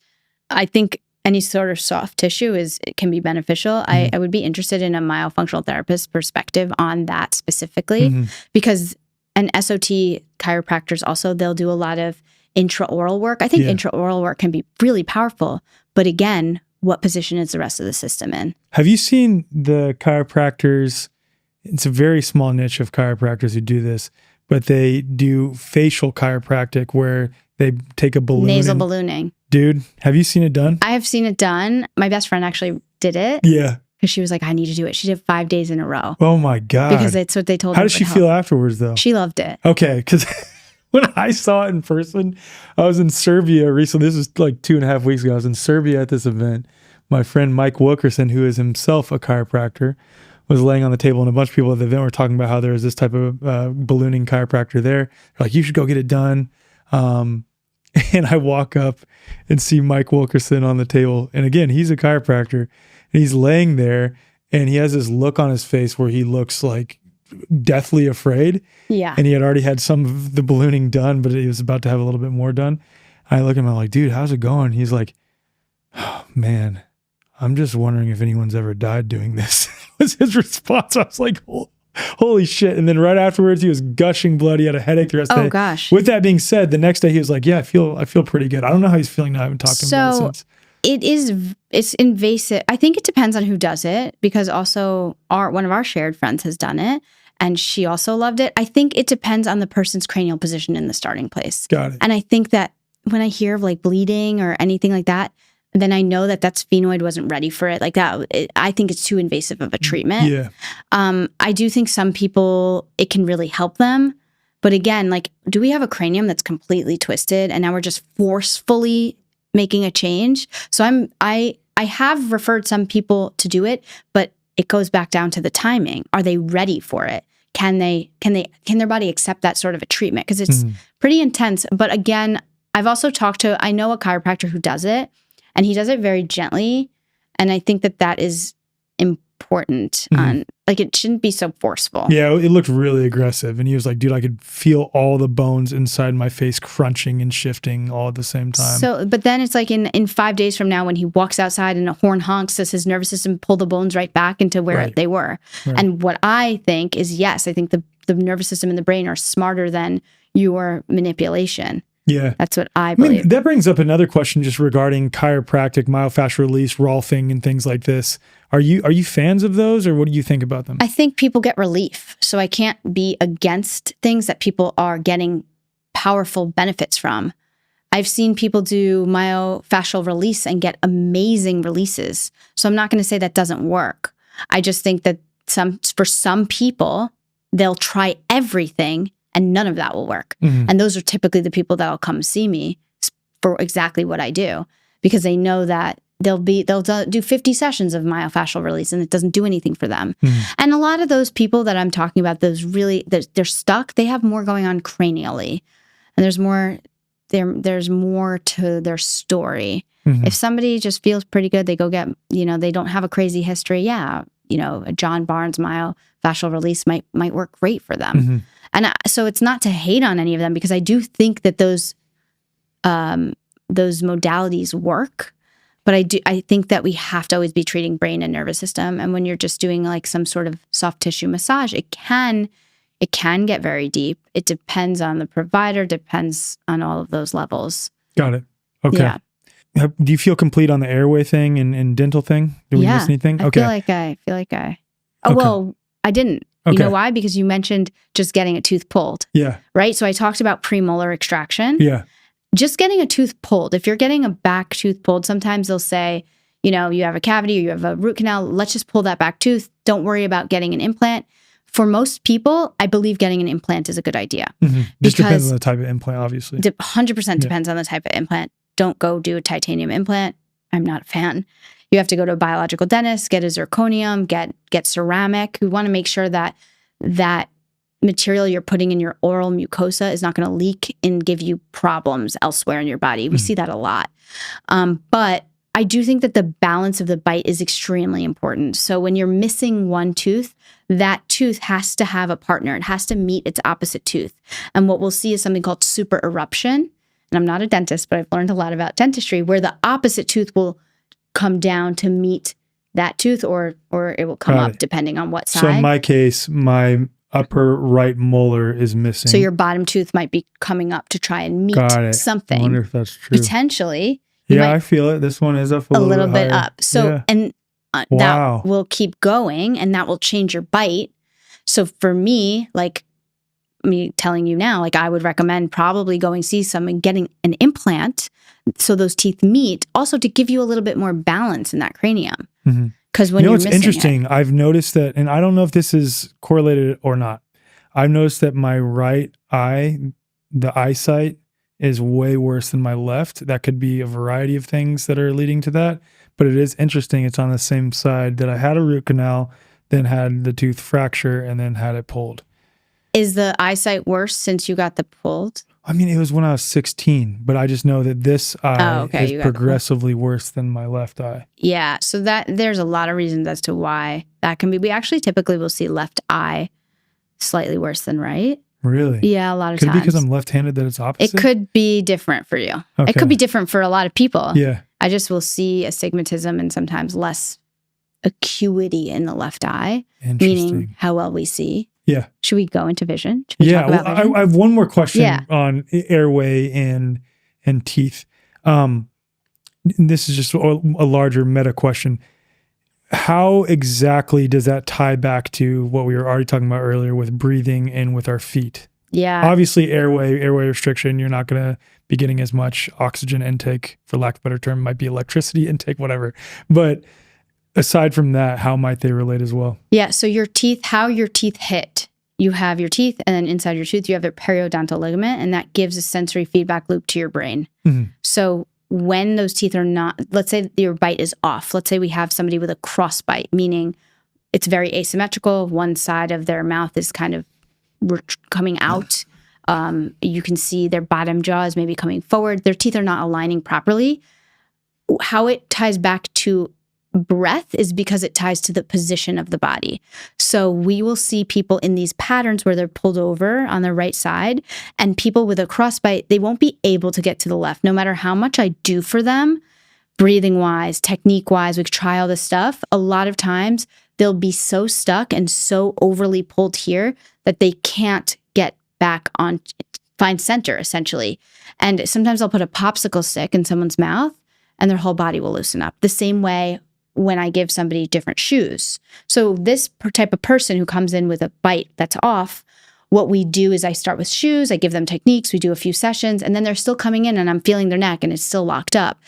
I think any sort of soft tissue it can be beneficial. I would be interested in a myofunctional therapist perspective on that specifically because an SOT chiropractors also, they'll do a lot of intraoral work. I think intraoral work can be really powerful, but again, what position is the rest of the system in? Have you seen the chiropractors? It's a very small niche of chiropractors who do this, but they do facial chiropractic where they take a balloon. Nasal ballooning. Dude, have you seen it done? I have seen it done. My best friend actually did it. Yeah. Because she was like, I need to do it. She did 5 days in a row. Oh my God. Because it's what they told her. How did she feel afterwards though? She loved it. Okay. Because when I saw it in person, I was in Serbia recently. This was like 2.5 weeks ago. I was in Serbia at this event. My friend Mike Wilkerson, who is himself a chiropractor, was laying on the table, and a bunch of people at the event were talking about how there was this type of ballooning chiropractor there. They're like, you should go get it done. And I walk up and see Mike Wilkerson on the table. And again, he's a chiropractor, and he's laying there, and he has this look on his face where he looks like deathly afraid. Yeah. And he had already had some of the ballooning done, but he was about to have a little bit more done. I look at him, I'm like, dude, how's it going? He's like, oh, man, I'm just wondering if anyone's ever died doing this. Was his response. I was like, holy shit. And then right afterwards, he was gushing blood. He had a headache the rest of the day. Oh, gosh. With that being said, the next day he was like, yeah, I feel pretty good. I don't know how he's feeling now. I haven't talked to him about it since. It's invasive. I think it depends on who does it, because also one of our shared friends has done it and she also loved it. I think it depends on the person's cranial position in the starting place. Got it. And I think that when I hear of like bleeding or anything like that, then I know that sphenoid wasn't ready for it. Like that, I think it's too invasive of a treatment. Yeah. I do think some people, it can really help them. But again, like, do we have a cranium that's completely twisted and now we're just forcefully making a change? So I have referred some people to do it, but it goes back down to the timing. Are they ready for it? Can their body accept that sort of a treatment? Because it's pretty intense. But again, I've also I know a chiropractor who does it, and he does it very gently. And I think that is important. Like, it shouldn't be so forceful. Yeah, it looked really aggressive. And he was like, dude, I could feel all the bones inside my face crunching and shifting all at the same time. So, but then it's like in 5 days from now, when he walks outside and a horn honks, does his nervous system pull the bones right back into where they were? Right. And what I think is, yes, I think the nervous system and the brain are smarter than your manipulation. Yeah. That's what I believe. I mean, that brings up another question just regarding chiropractic, myofascial release, Rolfing, and things like this. Are you fans of those, or what do you think about them? I think people get relief. So I can't be against things that people are getting powerful benefits from. I've seen people do myofascial release and get amazing releases. So I'm not going to say that doesn't work. I just think that for some people, they'll try everything and none of that will work. And those are typically the people that'll come see me for exactly what I do, because they know that they'll do 50 sessions of myofascial release and it doesn't do anything for them. And a lot of those people that I'm talking about, those really, they're stuck, they have more going on cranially, and there's more to their story. If somebody just feels pretty good, they go get, they don't have a crazy history. Yeah. A John Barnes myofascial release might work great for them. And so it's not to hate on any of them, because I do think that those modalities work. But I think that we have to always be treating brain and nervous system. And when you're just doing like some sort of soft tissue massage, it can get very deep. It depends on the provider, depends on all of those levels. Got it. Okay. Yeah. Do you feel complete on the airway thing and dental thing? Did we miss anything? Okay. I feel like well, I didn't. You know why? Because you mentioned just getting a tooth pulled. Yeah. Right? So I talked about premolar extraction. Yeah. Just getting a tooth pulled. If you're getting a back tooth pulled, sometimes they'll say, you have a cavity or you have a root canal, let's just pull that back tooth. Don't worry about getting an implant. For most people, I believe getting an implant is a good idea. Just depends on the type of implant, obviously. 100% depends on the type of implant. Don't go do a titanium implant. I'm not a fan. You have to go to a biological dentist, get a zirconium, get ceramic. We want to make sure that that material you're putting in your oral mucosa is not going to leak and give you problems elsewhere in your body. We see that a lot. But I do think that the balance of the bite is extremely important. So when you're missing one tooth, that tooth has to have a partner. It has to meet its opposite tooth. And what we'll see is something called super eruption. And I'm not a dentist, but I've learned a lot about dentistry, where the opposite tooth will come down to meet that tooth, or it will come up depending on what side. So in my case, my upper right molar is missing. So your bottom tooth might be coming up to try and meet something. I wonder if that's true. Potentially. Yeah, I feel it. This one is up a little bit up. So, and that will keep going, and that will change your bite. So for me, like me telling you now, like I would recommend probably going see someone, getting an implant so those teeth meet, also to give you a little bit more balance in that cranium. Because when you're missing interesting. I've noticed that, and I don't know if this is correlated or not. I've noticed that my right eye, the eyesight, is way worse than my left. That could be a variety of things that are leading to that. But it is interesting. It's on the same side that I had a root canal, then had the tooth fracture, and then had it pulled. Is the eyesight worse since you got the pulled? I mean, it was when I was 16, but I just know that this eye is progressively worse than my left eye. Yeah. So there's a lot of reasons as to why that can be. We actually typically will see left eye slightly worse than right. Really? Yeah, a lot of times. Could it be because I'm left-handed that it's opposite? It could be different for you. Okay. It could be different for a lot of people. Yeah. I just will see astigmatism and sometimes less acuity in the left eye, meaning how well we see. Yeah. Should we go into vision? Talk about vision? I have one more question on airway and teeth. This is just a larger meta question. How exactly does that tie back to what we were already talking about earlier with breathing and with our feet? Yeah. Obviously, airway restriction, you're not going to be getting as much oxygen intake, for lack of a better term, might be electricity intake, whatever. But aside from that, how might they relate as well? Yeah. So your teeth, how your teeth hit. You have your teeth, and then inside your tooth, you have a periodontal ligament, and that gives a sensory feedback loop to your brain. So when those teeth are not, let's say your bite is off. Let's say we have somebody with a cross bite, meaning it's very asymmetrical. One side of their mouth is kind of coming out. You can see their bottom jaw is maybe coming forward. Their teeth are not aligning properly. How it ties back to breath is because it ties to the position of the body. So we will see people in these patterns where they're pulled over on the right side, and people with a crossbite, they won't be able to get to the left. No matter how much I do for them, breathing wise, technique wise, we try all this stuff. A lot of times they'll be so stuck and so overly pulled here that they can't get back on, find center essentially. And sometimes I'll put a popsicle stick in someone's mouth and their whole body will loosen up. The same way when I give somebody different shoes. So this type of person who comes in with a bite that's off, what we do is I start with shoes, I give them techniques, we do a few sessions, and then they're still coming in and I'm feeling their neck and it's still locked up.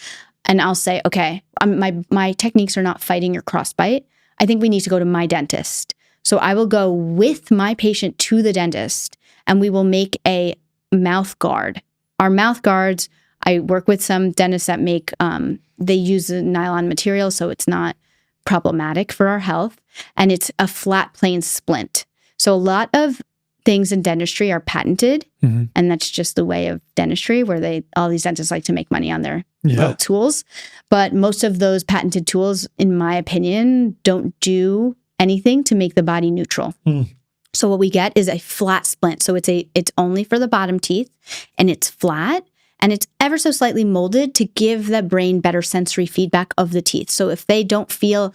And I'll say, okay, my techniques are not fighting your crossbite. I think we need to go to my dentist. So I will go with my patient to the dentist and we will make a mouth guard. Our mouth guards, I work with some dentists that make, they use a nylon material, so it's not problematic for our health. And it's a flat plane splint. So a lot of things in dentistry are patented, and that's just the way of dentistry, where all these dentists like to make money on their little tools. But most of those patented tools, in my opinion, don't do anything to make the body neutral. So what we get is a flat splint. So it's only for the bottom teeth, and it's flat, and it's ever so slightly molded to give the brain better sensory feedback of the teeth. So if they don't feel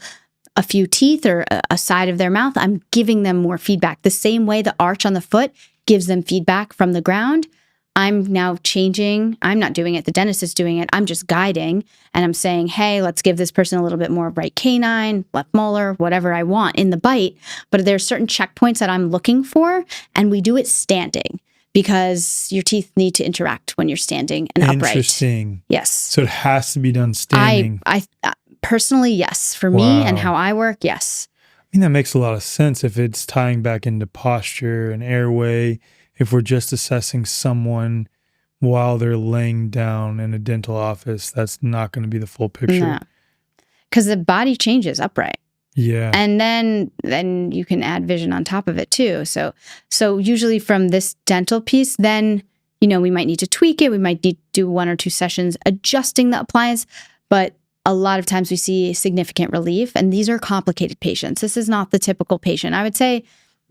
a few teeth or a side of their mouth, I'm giving them more feedback. The same way the arch on the foot gives them feedback from the ground, I'm now changing. I'm not doing it. The dentist is doing it. I'm just guiding, and I'm saying, hey, let's give this person a little bit more right canine, left molar, whatever I want in the bite. But there's certain checkpoints that I'm looking for, and we do it standing because your teeth need to interact when you're standing and upright. Interesting. Yes. So it has to be done standing. I personally, yes. For me and how I work, yes. I mean, that makes a lot of sense if it's tying back into posture and airway. If we're just assessing someone while they're laying down in a dental office, that's not going to be the full picture. No. Because the body changes upright. Yeah. And then you can add vision on top of it too. So usually from this dental piece, then, we might need to tweak it. We might need to do 1 or 2 sessions adjusting the appliance. But a lot of times we see significant relief. And these are complicated patients. This is not the typical patient. I would say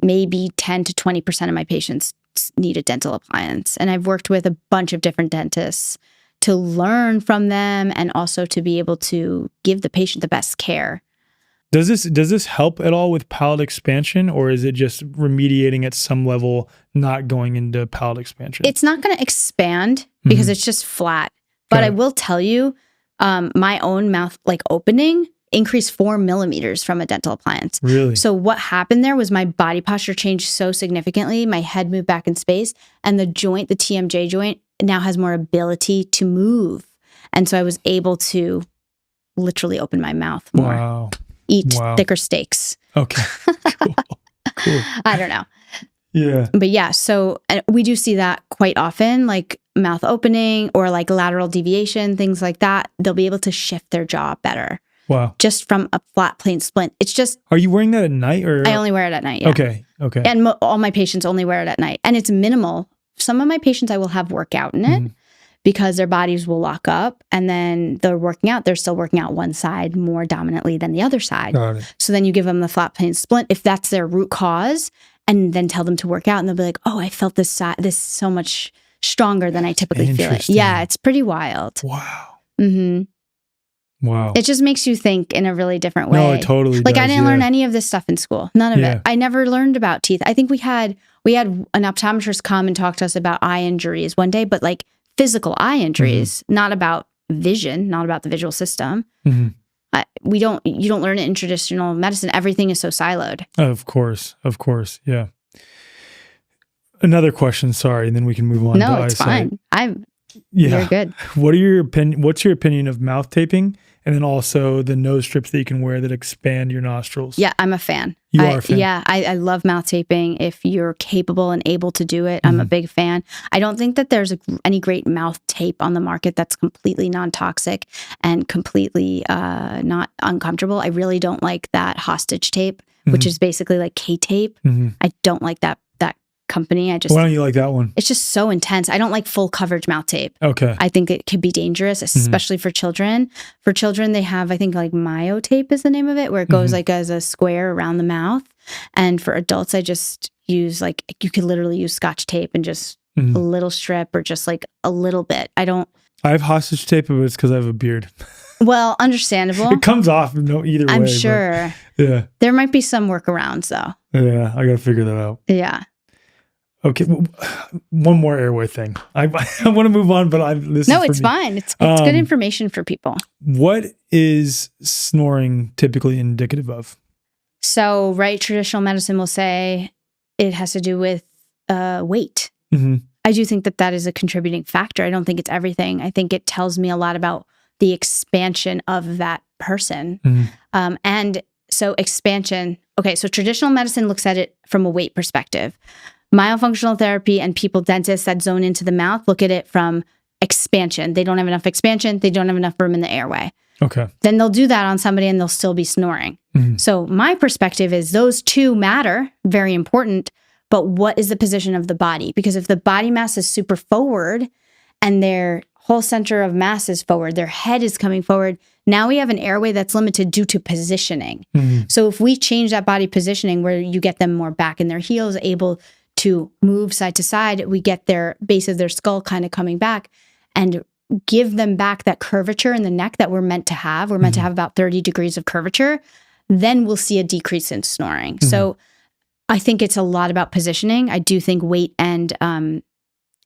maybe 10 to 20% of my patients need a dental appliance. And I've worked with a bunch of different dentists to learn from them and also to be able to give the patient the best care. Does this help at all with palate expansion, or is it just remediating at some level, not going into palate expansion? It's not going to expand because it's just flat. But I will tell you, my own mouth opening increased 4 millimeters from a dental appliance. Really? So what happened there was my body posture changed so significantly. My head moved back in space, and the joint, the TMJ joint, now has more ability to move. And so I was able to literally open my mouth more. Wow. Eat thicker steaks. Okay. Cool. I don't know. Yeah. But yeah, so we do see that quite often, like mouth opening or like lateral deviation, things like that. They'll be able to shift their jaw better. Wow. Just from a flat plane splint. It's just... Are you wearing that at night or? I only wear it at night, yeah. Okay. And all my patients only wear it at night. And it's minimal. Some of my patients I will have work out in it because their bodies will lock up, and then they're still working out one side more dominantly than the other side. Got it. So then you give them the flat plane splint if that's their root cause, and then tell them to work out, and they'll be like, oh, I felt this so much stronger than I typically feel it. Yeah, it's pretty wild. Wow. Wow. It just makes you think in a really different way. No, it totally does. I didn't learn any of this stuff in school. None of it. I never learned about teeth. I think we had an optometrist come and talk to us about eye injuries one day, but like physical eye injuries, not about vision, not about the visual system. You don't learn it in traditional medicine. Everything is so siloed. Of course. Yeah. Another question, sorry, and then we can move on. No, it's fine. You're good. What's your opinion of mouth taping, and then also the nose strips that you can wear that expand your nostrils? Yeah, I'm a fan. You are a fan? Yeah, I love mouth taping. If you're capable and able to do it, I'm a big fan. I don't think that there's any great mouth tape on the market that's completely non-toxic and completely not uncomfortable. I really don't like that hostage tape, which is basically like K-tape. I don't like that company. Why don't you like that one? It's just so intense. I don't like full coverage mouth tape. Okay. I think it could be dangerous, especially for children. For children, they have, I think, like Myo tape is the name of it, where it goes like as a square around the mouth. And for adults, I just use you could literally use Scotch tape and just a little strip or just like a little bit. I have hostage tape, but it's because I have a beard. Well, understandable. It comes off either way. I'm sure. Yeah. There might be some workarounds though. Yeah, I got to figure that out. Yeah. Okay, one more airway thing. I want to move on, but it's fine. It's good information for people. What is snoring typically indicative of? So, traditional medicine will say it has to do with weight. I do think that is a contributing factor. I don't think it's everything. I think it tells me a lot about the expansion of that person. And so expansion, so traditional medicine looks at it from a weight perspective. Myofunctional therapy and dentists that zone into the mouth look at it from expansion. They don't have enough expansion. They don't have enough room in the airway. Okay. Then they'll do that on somebody and they'll still be snoring. So my perspective is those two matter, very important, but what is the position of the body? Because if the body mass is super forward and their whole center of mass is forward, their head is coming forward, now we have an airway that's limited due to positioning. So if we change that body positioning where you get them more back in their heels, able to move side to side, we get their base of their skull kind of coming back and give them back that curvature in the neck that we're meant to have. We're meant to have about 30 degrees of curvature. Then we'll see a decrease in snoring. So I think it's a lot about positioning. I do think weight and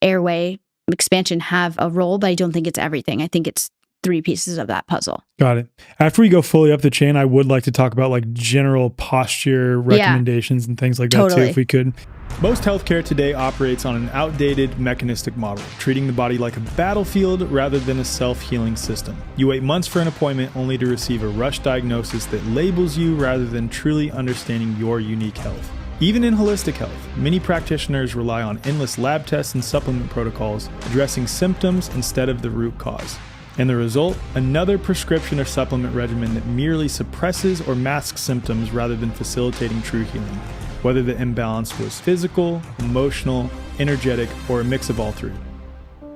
airway expansion have a role, but I don't think it's everything. I think it's 3 pieces of that puzzle. Got it. After we go fully up the chain, I would like to talk about like general posture recommendations and things like that too, if we could. Most healthcare today operates on an outdated mechanistic model, treating the body like a battlefield rather than a self-healing system. You wait months for an appointment only to receive a rush diagnosis that labels you rather than truly understanding your unique health. Even in holistic health, many practitioners rely on endless lab tests and supplement protocols, addressing symptoms instead of the root cause. And the result? Another prescription or supplement regimen that merely suppresses or masks symptoms rather than facilitating true healing, whether the imbalance was physical, emotional, energetic, or a mix of all 3.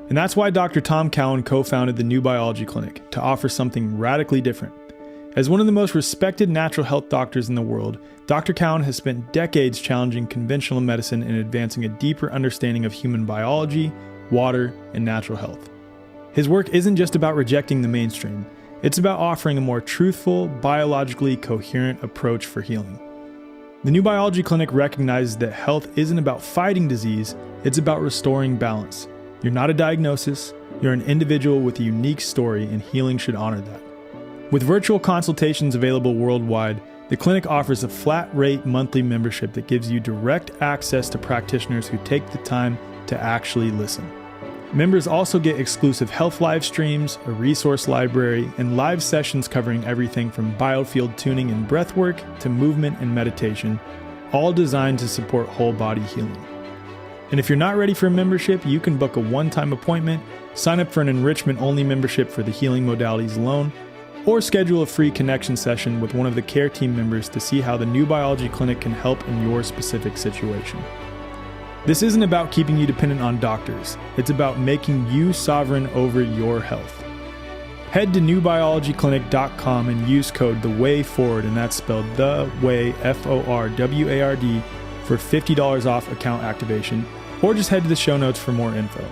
And that's why Dr. Tom Cowan co-founded the New Biology Clinic, to offer something radically different. As one of the most respected natural health doctors in the world, Dr. Cowan has spent decades challenging conventional medicine and advancing a deeper understanding of human biology, water, and natural health. His work isn't just about rejecting the mainstream, it's about offering a more truthful, biologically coherent approach for healing. The New Biology Clinic recognizes that health isn't about fighting disease, it's about restoring balance. You're not a diagnosis, you're an individual with a unique story, and healing should honor that. With virtual consultations available worldwide, the clinic offers a flat-rate monthly membership that gives you direct access to practitioners who take the time to actually listen. Members also get exclusive health live streams, a resource library, and live sessions covering everything from biofield tuning and breathwork to movement and meditation, all designed to support whole body healing. And if you're not ready for a membership, you can book a one-time appointment, sign up for an enrichment-only membership for the healing modalities alone, or schedule a free connection session with one of the care team members to see how the New Biology Clinic can help in your specific situation. This isn't about keeping you dependent on doctors. It's about making you sovereign over your health. Head to newbiologyclinic.com and use code THEWAYFORWARD, and that's spelled The Way, F-O-R-W-A-R-D, for $50 off account activation, or just head to the show notes for more info.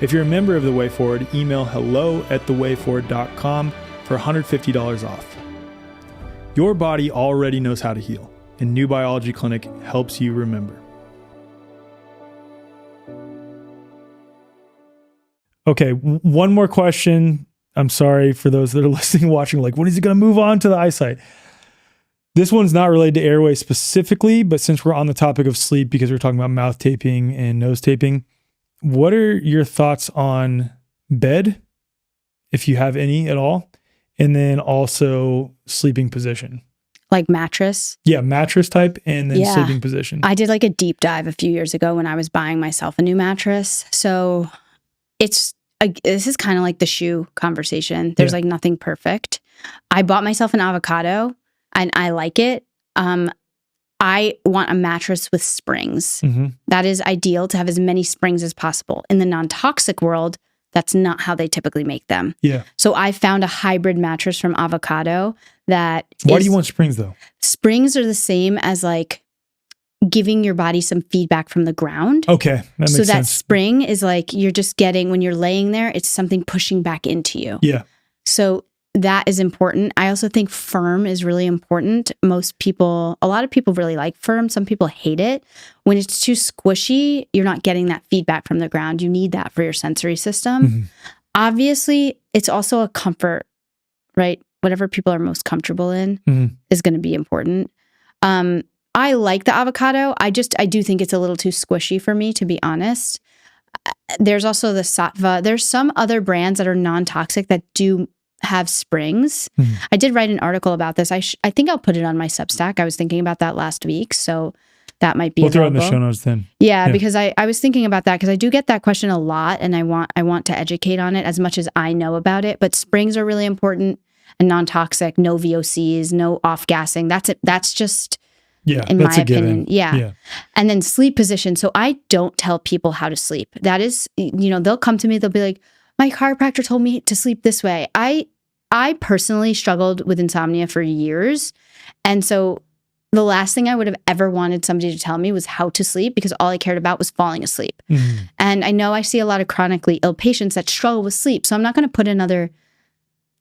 If you're a member of The Way Forward, email hello@thewayforward.com for $150 off. Your body already knows how to heal, and New Biology Clinic helps you remember. Okay, one more question. I'm sorry for those that are listening, watching, like, when is he going to move on to the eyesight? This one's not related to airway specifically, but since we're on the topic of sleep, because we're talking about mouth taping and nose taping, what are your thoughts on bed, if you have any at all? And then also sleeping position. Like mattress? Yeah, mattress type and then sleeping position. I did like a deep dive a few years ago when I was buying myself a new mattress. So this is kind of like the shoe conversation. There's like nothing perfect. I bought myself an avocado and I like it. I want a mattress with springs. That is ideal, to have as many springs as possible. In the non-toxic world, that's not how they typically make them. Yeah. So I found a hybrid mattress from Avocado that Why do you want springs though? Springs are the same as like giving your body some feedback from the ground. Okay, that makes sense. So that spring is like you're just getting, when you're laying there, it's something pushing back into you. Yeah. So that is important. I also think firm is really important. A lot of people really like firm. Some people hate it. When it's too squishy, you're not getting that feedback from the ground. You need that for your sensory system. Obviously, it's also a comfort, right? Whatever people are most comfortable in is going to be important. I like the Avocado. I do think it's a little too squishy for me, to be honest. There's also the Sattva. There's some other brands that are non-toxic that do have springs. I did write an article about this. I think I'll put it on my Substack. I was thinking about that last week. So that might be We'll throw it in the available. show notes then. Yeah, because I was thinking about that because I do get that question a lot, and I want to educate on it as much as I know about it. But springs are really important and non-toxic, no VOCs, no off-gassing. That's it. That's just in my opinion. Yeah. And then sleep position. So I don't tell people how to sleep. That is, they'll come to me, they'll be like, my chiropractor told me to sleep this way. I personally struggled with insomnia for years. And so the last thing I would have ever wanted somebody to tell me was how to sleep, because all I cared about was falling asleep. Mm-hmm. And I know I see a lot of chronically ill patients that struggle with sleep. So I'm not going to put another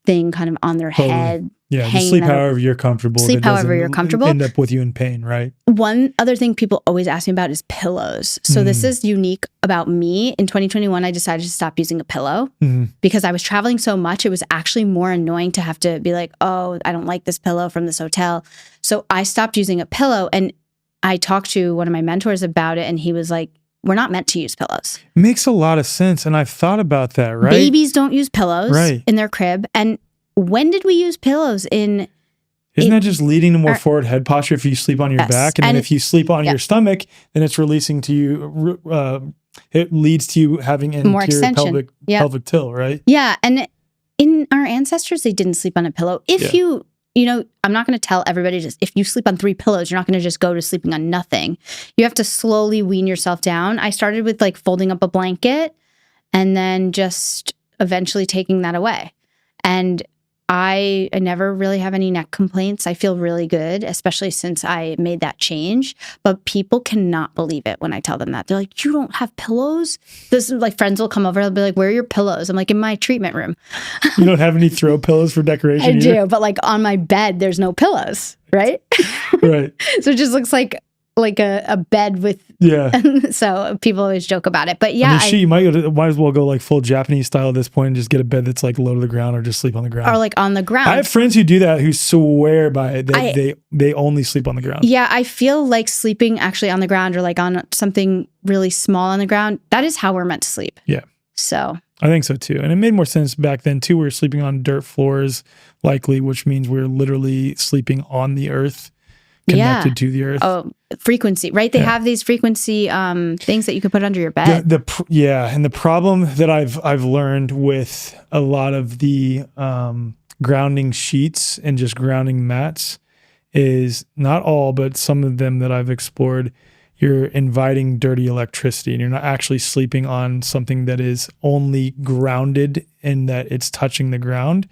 thing kind of on their head. Yeah, just sleep however you're comfortable. Sleep however you're comfortable. End up with you in pain, right? One other thing people always ask me about is pillows. So this is unique about me. In 2021, I decided to stop using a pillow because I was traveling so much. It was actually more annoying to have to be like, oh, I don't like this pillow from this hotel. So I stopped using a pillow, and I talked to one of my mentors about it, and he was like, we're not meant to use pillows. Makes a lot of sense. And I've thought about that, right? Babies don't use pillows in their crib. And when did we use pillows in... Isn't that just leading to more forward head posture if you sleep on your back? And then if you sleep on your stomach, then it's releasing to you, it leads to you having more anterior pelvic tilt, right? Yeah. And in our ancestors, they didn't sleep on a pillow. If you I'm not going to tell everybody just, if you sleep on 3 pillows, you're not going to just go to sleeping on nothing. You have to slowly wean yourself down. I started with like folding up a blanket and then just eventually taking that away. And I never really have any neck complaints. I feel really good, especially since I made that change. But people cannot believe it when I tell them that. They're like, you don't have pillows? This is like, friends will come over, they'll be like, where are your pillows? I'm like, in my treatment room. You don't have any throw pillows for decoration? I do, but like on my bed, there's no pillows, right? Right. So it just looks like a bed with, so people always joke about it. But yeah, you might as well go like full Japanese style at this point and just get a bed that's like low to the ground, or just sleep on the ground. Or like on the ground. I have friends who do that, who swear by it. They only sleep on the ground. Yeah, I feel like sleeping actually on the ground, or like on something really small on the ground, that is how we're meant to sleep. Yeah. So I think so too. And it made more sense back then too. We were sleeping on dirt floors likely, which means we're literally sleeping on the earth, connected to the earth. Oh, frequency, right? They have these frequency things that you can put under your bed. And the problem that I've learned with a lot of the grounding sheets and just grounding mats is, not all, but some of them that I've explored, you're inviting dirty electricity, and you're not actually sleeping on something that is only grounded in that it's touching the ground.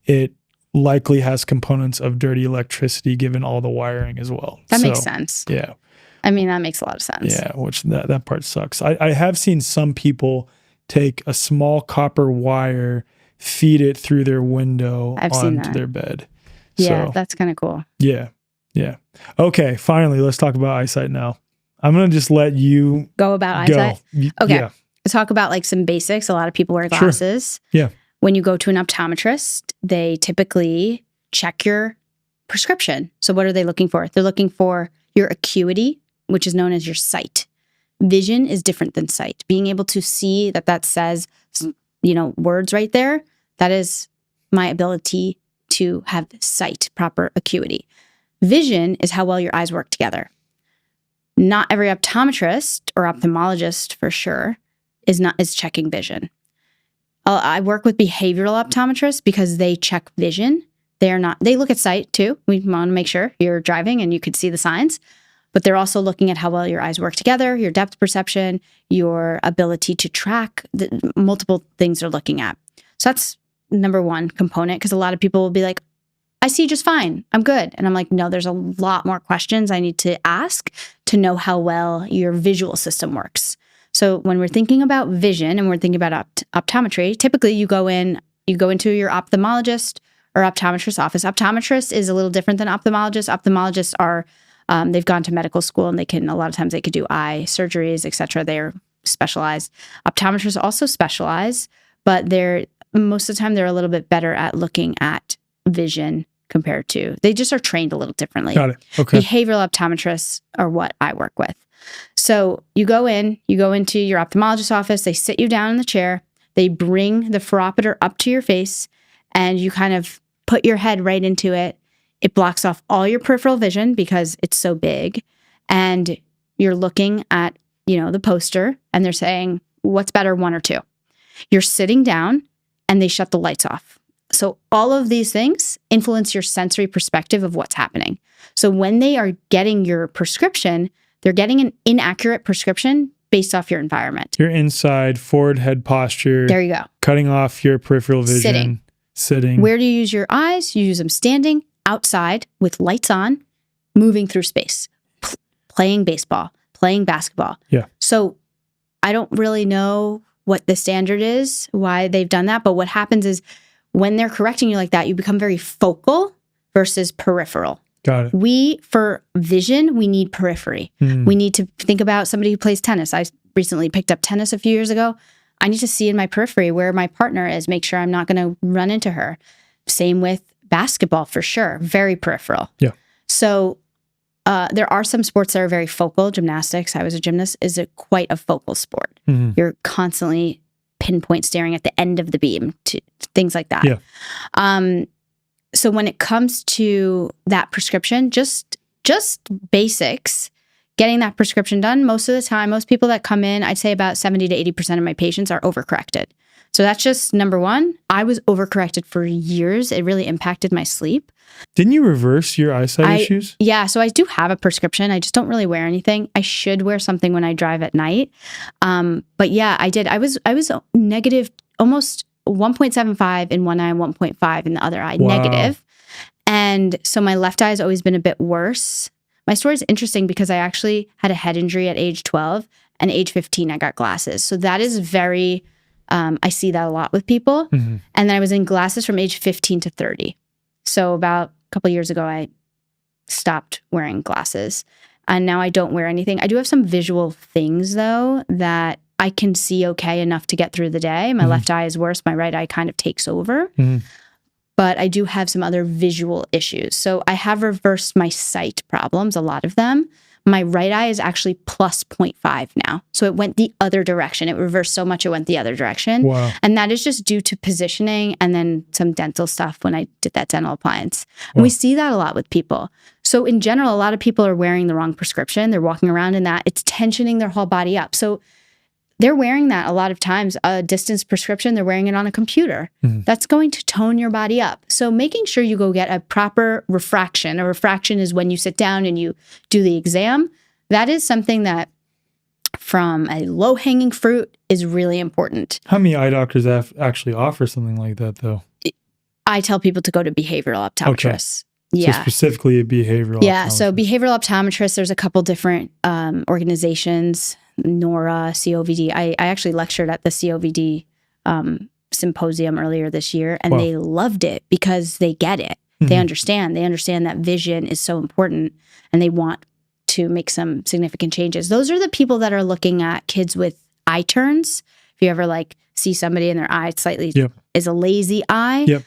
It likely has components of dirty electricity given all the wiring as well. That makes sense. Yeah. I mean, that makes a lot of sense. Yeah, which that part sucks. I have seen some people take a small copper wire, feed it through their window onto their bed. Yeah, so, that's kind of cool. Yeah. Yeah. Okay, finally, let's talk about eyesight now. I'm going to just let you go about eyesight. Okay. Yeah. Let's talk about like some basics. A lot of people wear glasses. Sure. Yeah. When you go to an optometrist, they typically check your prescription. So what are they looking for? They're looking for your acuity, which is known as your sight. Vision is different than sight. Being able to see that says, words right there, that is my ability to have sight, proper acuity. Vision is how well your eyes work together. Not every optometrist or ophthalmologist for sure is checking vision. I work with behavioral optometrists because they check vision. They look at sight too. We want to make sure you're driving and you could see the signs, but they're also looking at how well your eyes work together, your depth perception, your ability to track, the multiple things they're looking at. So that's number one component, because a lot of people will be like, I see just fine, I'm good. And I'm like, no, there's a lot more questions I need to ask to know how well your visual system works. So when we're thinking about vision and we're thinking about optometry, typically you go into your ophthalmologist or optometrist office. Optometrist is a little different than ophthalmologist. Ophthalmologists are, they've gone to medical school and a lot of times they could do eye surgeries, etc. They're specialized. Optometrists also specialize, but most of the time they're a little bit better at looking at vision compared to, they just are trained a little differently. Got it. Okay. Behavioral optometrists are what I work with. So you go into your ophthalmologist's office, they sit you down in the chair, they bring the phoropter up to your face, and you kind of put your head right into it. It blocks off all your peripheral vision because it's so big, and you're looking at, the poster and they're saying, what's better, 1 or 2? You're sitting down and they shut the lights off. So all of these things influence your sensory perspective of what's happening. So when they are getting your prescription, they're getting an inaccurate prescription based off your environment. Your inside, forward head posture. There you go. Cutting off your peripheral vision. Sitting. Where do you use your eyes? You use them standing, outside, with lights on, moving through space, playing baseball, playing basketball. Yeah. So I don't really know what the standard is, why they've done that. But what happens is when they're correcting you like that, you become very focal versus peripheral. Got it. For vision, we need periphery. We need to think about somebody who plays tennis. I recently picked up tennis a few years ago. I need to see in my periphery where my partner is, make sure I'm not going to run into her. Same with basketball, for sure. Very peripheral. Yeah. So there are some sports that are very focal. Gymnastics, I was a gymnast, is quite a focal sport. You're constantly pinpoint staring at the end of the beam, to things like that. Yeah. So when it comes to that prescription, just basics, getting that prescription done, most of the time, most people that come in, I'd say about 70 to 80% of my patients are overcorrected. So that's just number one. I was overcorrected for years. It really impacted my sleep. Didn't you reverse your eyesight issues? Yeah. So I do have a prescription. I just don't really wear anything. I should wear something when I drive at night. But yeah, I did. I was negative almost 1.75 in one eye and 1.5 in the other eye, negative. And so my left eye has always been a bit worse. My story is interesting because I actually had a head injury at age 12 and age 15, I got glasses. So that is very, I see that a lot with people. And then I was in glasses from age 15 to 30. So about a couple of years ago, I stopped wearing glasses and now I don't wear anything. I do have some visual things though that I can see okay enough to get through the day. My left eye is worse. My right eye kind of takes over. But I do have some other visual issues. So I have reversed my sight problems, a lot of them. My right eye is actually plus 0.5 now. So it went the other direction. It reversed so much, it went the other direction. Wow. And that is just due to positioning and then some dental stuff when I did that dental appliance. And we see that a lot with people. So in general, a lot of people are wearing the wrong prescription. They're walking around in that. It's tensioning their whole body up. So they're wearing that a lot of times, a distance prescription, they're wearing it on a computer. That's going to tone your body up. So making sure you go get a proper refraction. A refraction is when you sit down and you do the exam. That is something that from a low-hanging fruit is really important. How many eye doctors actually offer something like that though? I tell people to go to behavioral optometrists. Okay. Yeah. So specifically a behavioral optometrist. So behavioral optometrists, there's a couple different organizations. NORA, COVD. I actually lectured at the COVD symposium earlier this year, and they loved it because they get it. They understand. They understand that vision is so important, and they want to make some significant changes. Those are the people that are looking at kids with eye turns. If you ever see somebody and their eye slightly is a lazy eye,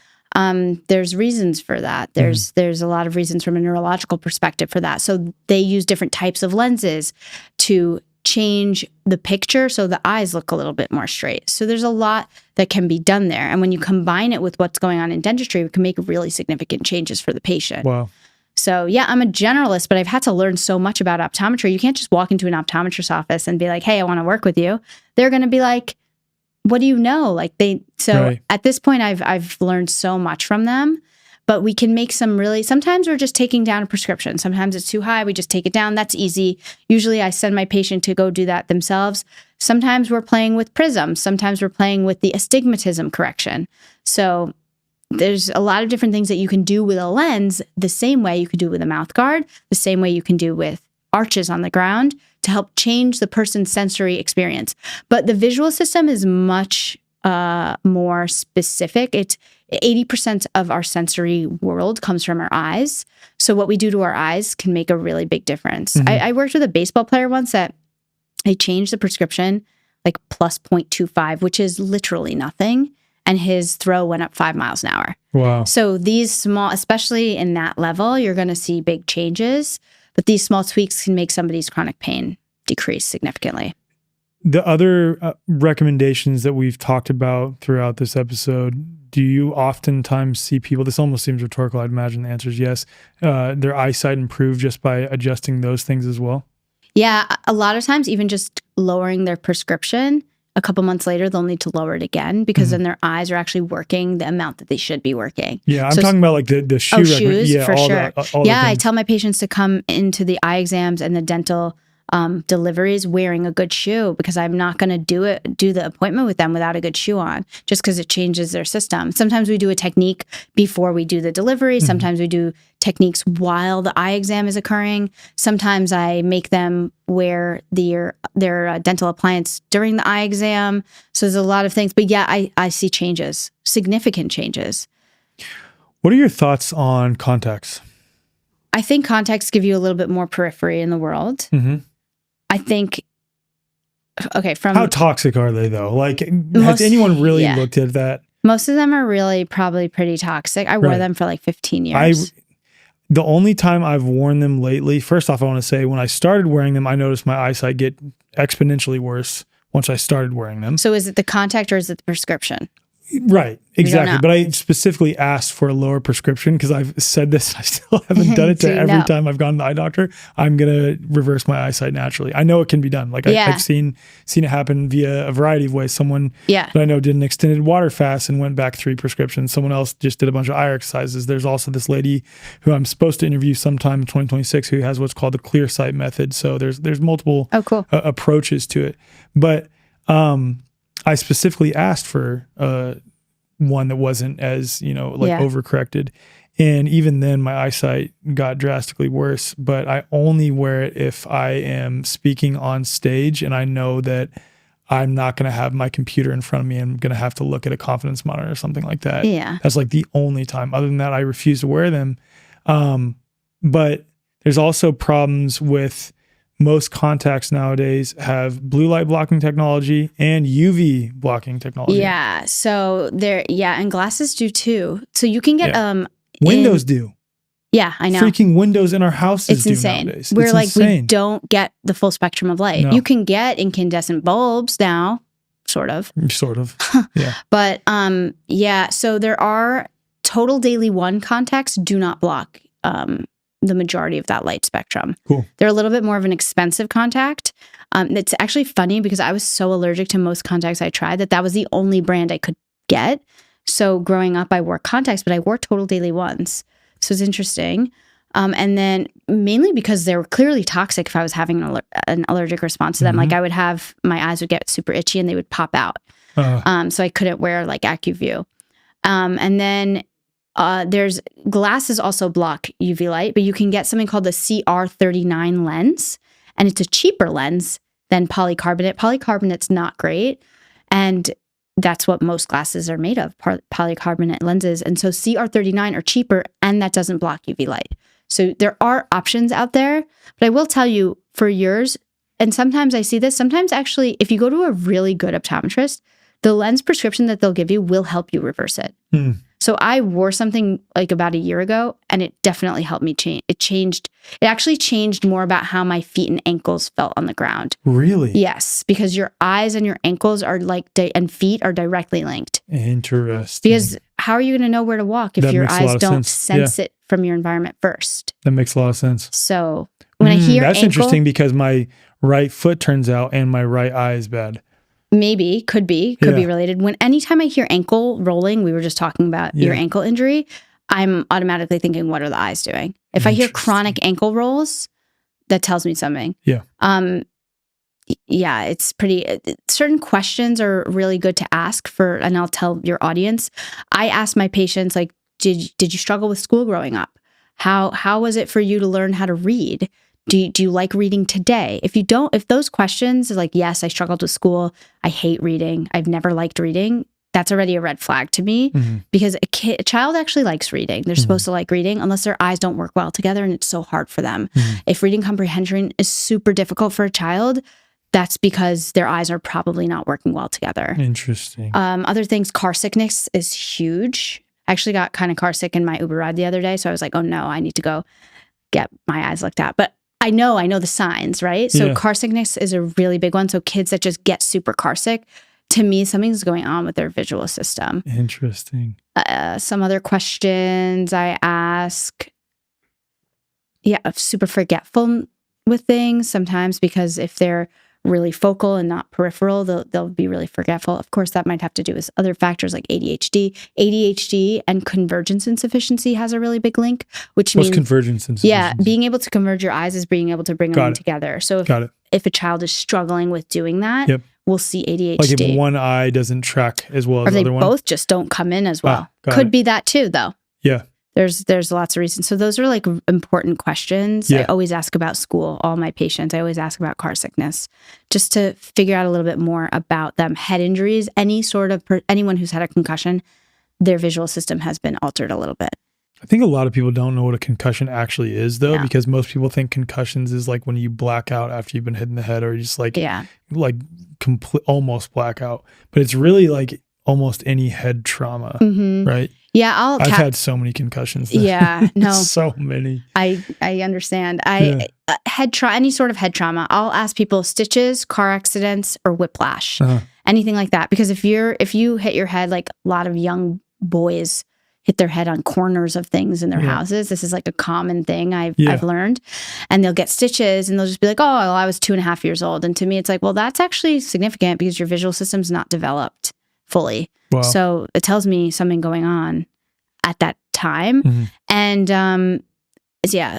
there's reasons for that. There's a lot of reasons from a neurological perspective for that. So they use different types of lenses to change the picture so the eyes look a little bit more straight. So there's a lot that can be done there. And when you combine it with what's going on in dentistry, we can make really significant changes for the patient. Wow. So yeah, I'm a generalist, but I've had to learn so much about optometry. You can't just walk into an optometrist's office and be like, hey, I want to work with you. They're going to be like, what do you know? At this point, I've learned so much from them. But we can make sometimes we're just taking down a prescription. Sometimes it's too high. We just take it down. That's easy. Usually I send my patient to go do that themselves. Sometimes we're playing with prisms. Sometimes we're playing with the astigmatism correction. So there's a lot of different things that you can do with a lens the same way you could do with a mouth guard, the same way you can do with arches on the ground to help change the person's sensory experience. But the visual system is much more specific. It's 80% of our sensory world comes from our eyes. So what we do to our eyes can make a really big difference. I worked with a baseball player once that I changed the prescription plus 0.25, which is literally nothing. And his throw went up 5 miles an hour. Wow. So these small, especially in that level, you're going to see big changes. But these small tweaks can make somebody's chronic pain decrease significantly. The other recommendations that we've talked about throughout this episode, do you oftentimes see people, this almost seems rhetorical, I'd imagine the answer is yes, their eyesight improve just by adjusting those things as well? Yeah, a lot of times even just lowering their prescription, a couple months later, they'll need to lower it again because then their eyes are actually working the amount that they should be working. Yeah, I'm talking about like the shoe. Shoes, yeah, for all sure. all Yeah, the I things. tell my patients to come into the eye exams and the dental deliveries wearing a good shoe because I'm not going to do the appointment with them without a good shoe on just because it changes their system. Sometimes we do a technique before we do the delivery. Sometimes we do techniques while the eye exam is occurring. Sometimes I make them wear their dental appliance during the eye exam. So there's a lot of things. But yeah, I see changes, significant changes. What are your thoughts on contacts? I think contacts give you a little bit more periphery in the world. I think, okay, from... How toxic are they though? Like, has anyone really looked at that? Most of them are really probably pretty toxic. I wore them for like 15 years. The only time I've worn them lately, first off, I want to say when I started wearing them, I noticed my eyesight get exponentially worse once I started wearing them. So is it the contact or is it the prescription? Right, exactly. But I specifically asked for a lower prescription because I've said this. I still haven't done it So to every time I've gone to the eye doctor. I'm going to reverse my eyesight naturally. I know it can be done. Like I've seen it happen via a variety of ways. Someone that I know did an extended water fast and went back 3 prescriptions. Someone else just did a bunch of eye exercises. There's also this lady who I'm supposed to interview sometime in 2026 who has what's called the clear sight method. So there's multiple approaches to it. But I specifically asked for one that wasn't as, overcorrected. And even then my eyesight got drastically worse, but I only wear it if I am speaking on stage and I know that I'm not going to have my computer in front of me and I'm going to have to look at a confidence monitor or something like that. Yeah. That's like the only time. Other than that, I refuse to wear them. But there's also problems with most contacts nowadays have blue light blocking technology and UV blocking technology. Yeah. So and glasses do too. So you can get windows do. Yeah, I know. Freaking windows in our houses it's do insane. Nowadays. We're it's we don't get the full spectrum of light. No. You can get incandescent bulbs now, sort of. Yeah. But so there are total daily 1 contacts do not block the majority of that light spectrum. Cool. They're a little bit more of an expensive contact. It's actually funny because I was so allergic to most contacts I tried that was the only brand I could get. So growing up, I wore contacts, but I wore total daily ones. So it's interesting. And then mainly because they were clearly toxic if I was having an allergic response to them. Like my eyes would get super itchy and they would pop out. So I couldn't wear like AccuView. And then there's glasses also block UV light, but you can get something called the CR39 lens, and it's a cheaper lens than polycarbonate. Polycarbonate's not great, and that's what most glasses are made of, polycarbonate lenses. And so CR39 are cheaper, and that doesn't block UV light. So there are options out there, but I will tell you for yours, and sometimes I see this, sometimes actually, if you go to a really good optometrist, the lens prescription that they'll give you will help you reverse it. So I wore something like about a year ago and it definitely helped me change. It actually changed more about how my feet and ankles felt on the ground. Really? Yes, because your eyes and your ankles are and feet are directly linked. Interesting. Because how are you going to know where to walk if your eyes don't sense it from your environment first? That makes a lot of sense. So when I hear that's interesting because my right foot turns out and my right eye is bad. Maybe, could be related. Anytime I hear ankle rolling, we were just talking about your ankle injury, I'm automatically thinking, what are the eyes doing? If I hear chronic ankle rolls, that tells me something. Yeah. It's pretty, certain questions are really good to ask and I'll tell your audience. I ask my patients, like, did you struggle with school growing up? How was it for you to learn how to read? Do you like reading today? If those questions are like, yes, I struggled with school, I hate reading, I've never liked reading, that's already a red flag to me because a child actually likes reading. They're supposed to like reading unless their eyes don't work well together and it's so hard for them. If reading comprehension is super difficult for a child, that's because their eyes are probably not working well together. Interesting. Other things, car sickness is huge. I actually got kind of car sick in my Uber ride the other day. So I was like, oh no, I need to go get my eyes looked at. But I know the signs, right? So car sickness is a really big one. So kids that just get super car sick, to me, something's going on with their visual system. Interesting. Some other questions I ask. Yeah, super forgetful. with things sometimes, because if they're really focal and not peripheral, they'll be really forgetful. Of course, that might have to do with other factors like ADHD. ADHD and convergence insufficiency has a really big link, which What's means convergence insufficiency? yeah, being able to converge your eyes is being able to bring them together. So if a child is struggling with doing that, we'll see ADHD. Like if one eye doesn't track as well as the other one? Or they both just don't come in as well. Could be that too, though. Yeah. There's lots of reasons. So those are like important questions. I always ask about school. All my patients, I always ask about car sickness, just to figure out a little bit more about them. Head injuries, anyone who's had a concussion, their visual system has been altered a little bit. I think a lot of people don't know what a concussion actually is, though, because most people think concussions is like when you black out after you've been hit in the head, or just like almost blackout. But it's really like almost any head trauma, right? Yeah, I've had so many concussions. Yeah, no, so many. I understand. Any sort of head trauma. I'll ask people stitches, car accidents, or whiplash, anything like that. Because if you hit your head, like a lot of young boys hit their head on corners of things in their houses. This is like a common thing I've learned. And they'll get stitches and they'll just be like, oh, well, I was 2.5 years old. And to me, it's like, well, that's actually significant because your visual system's not developed fully. Wow. So it tells me something going on at that time. And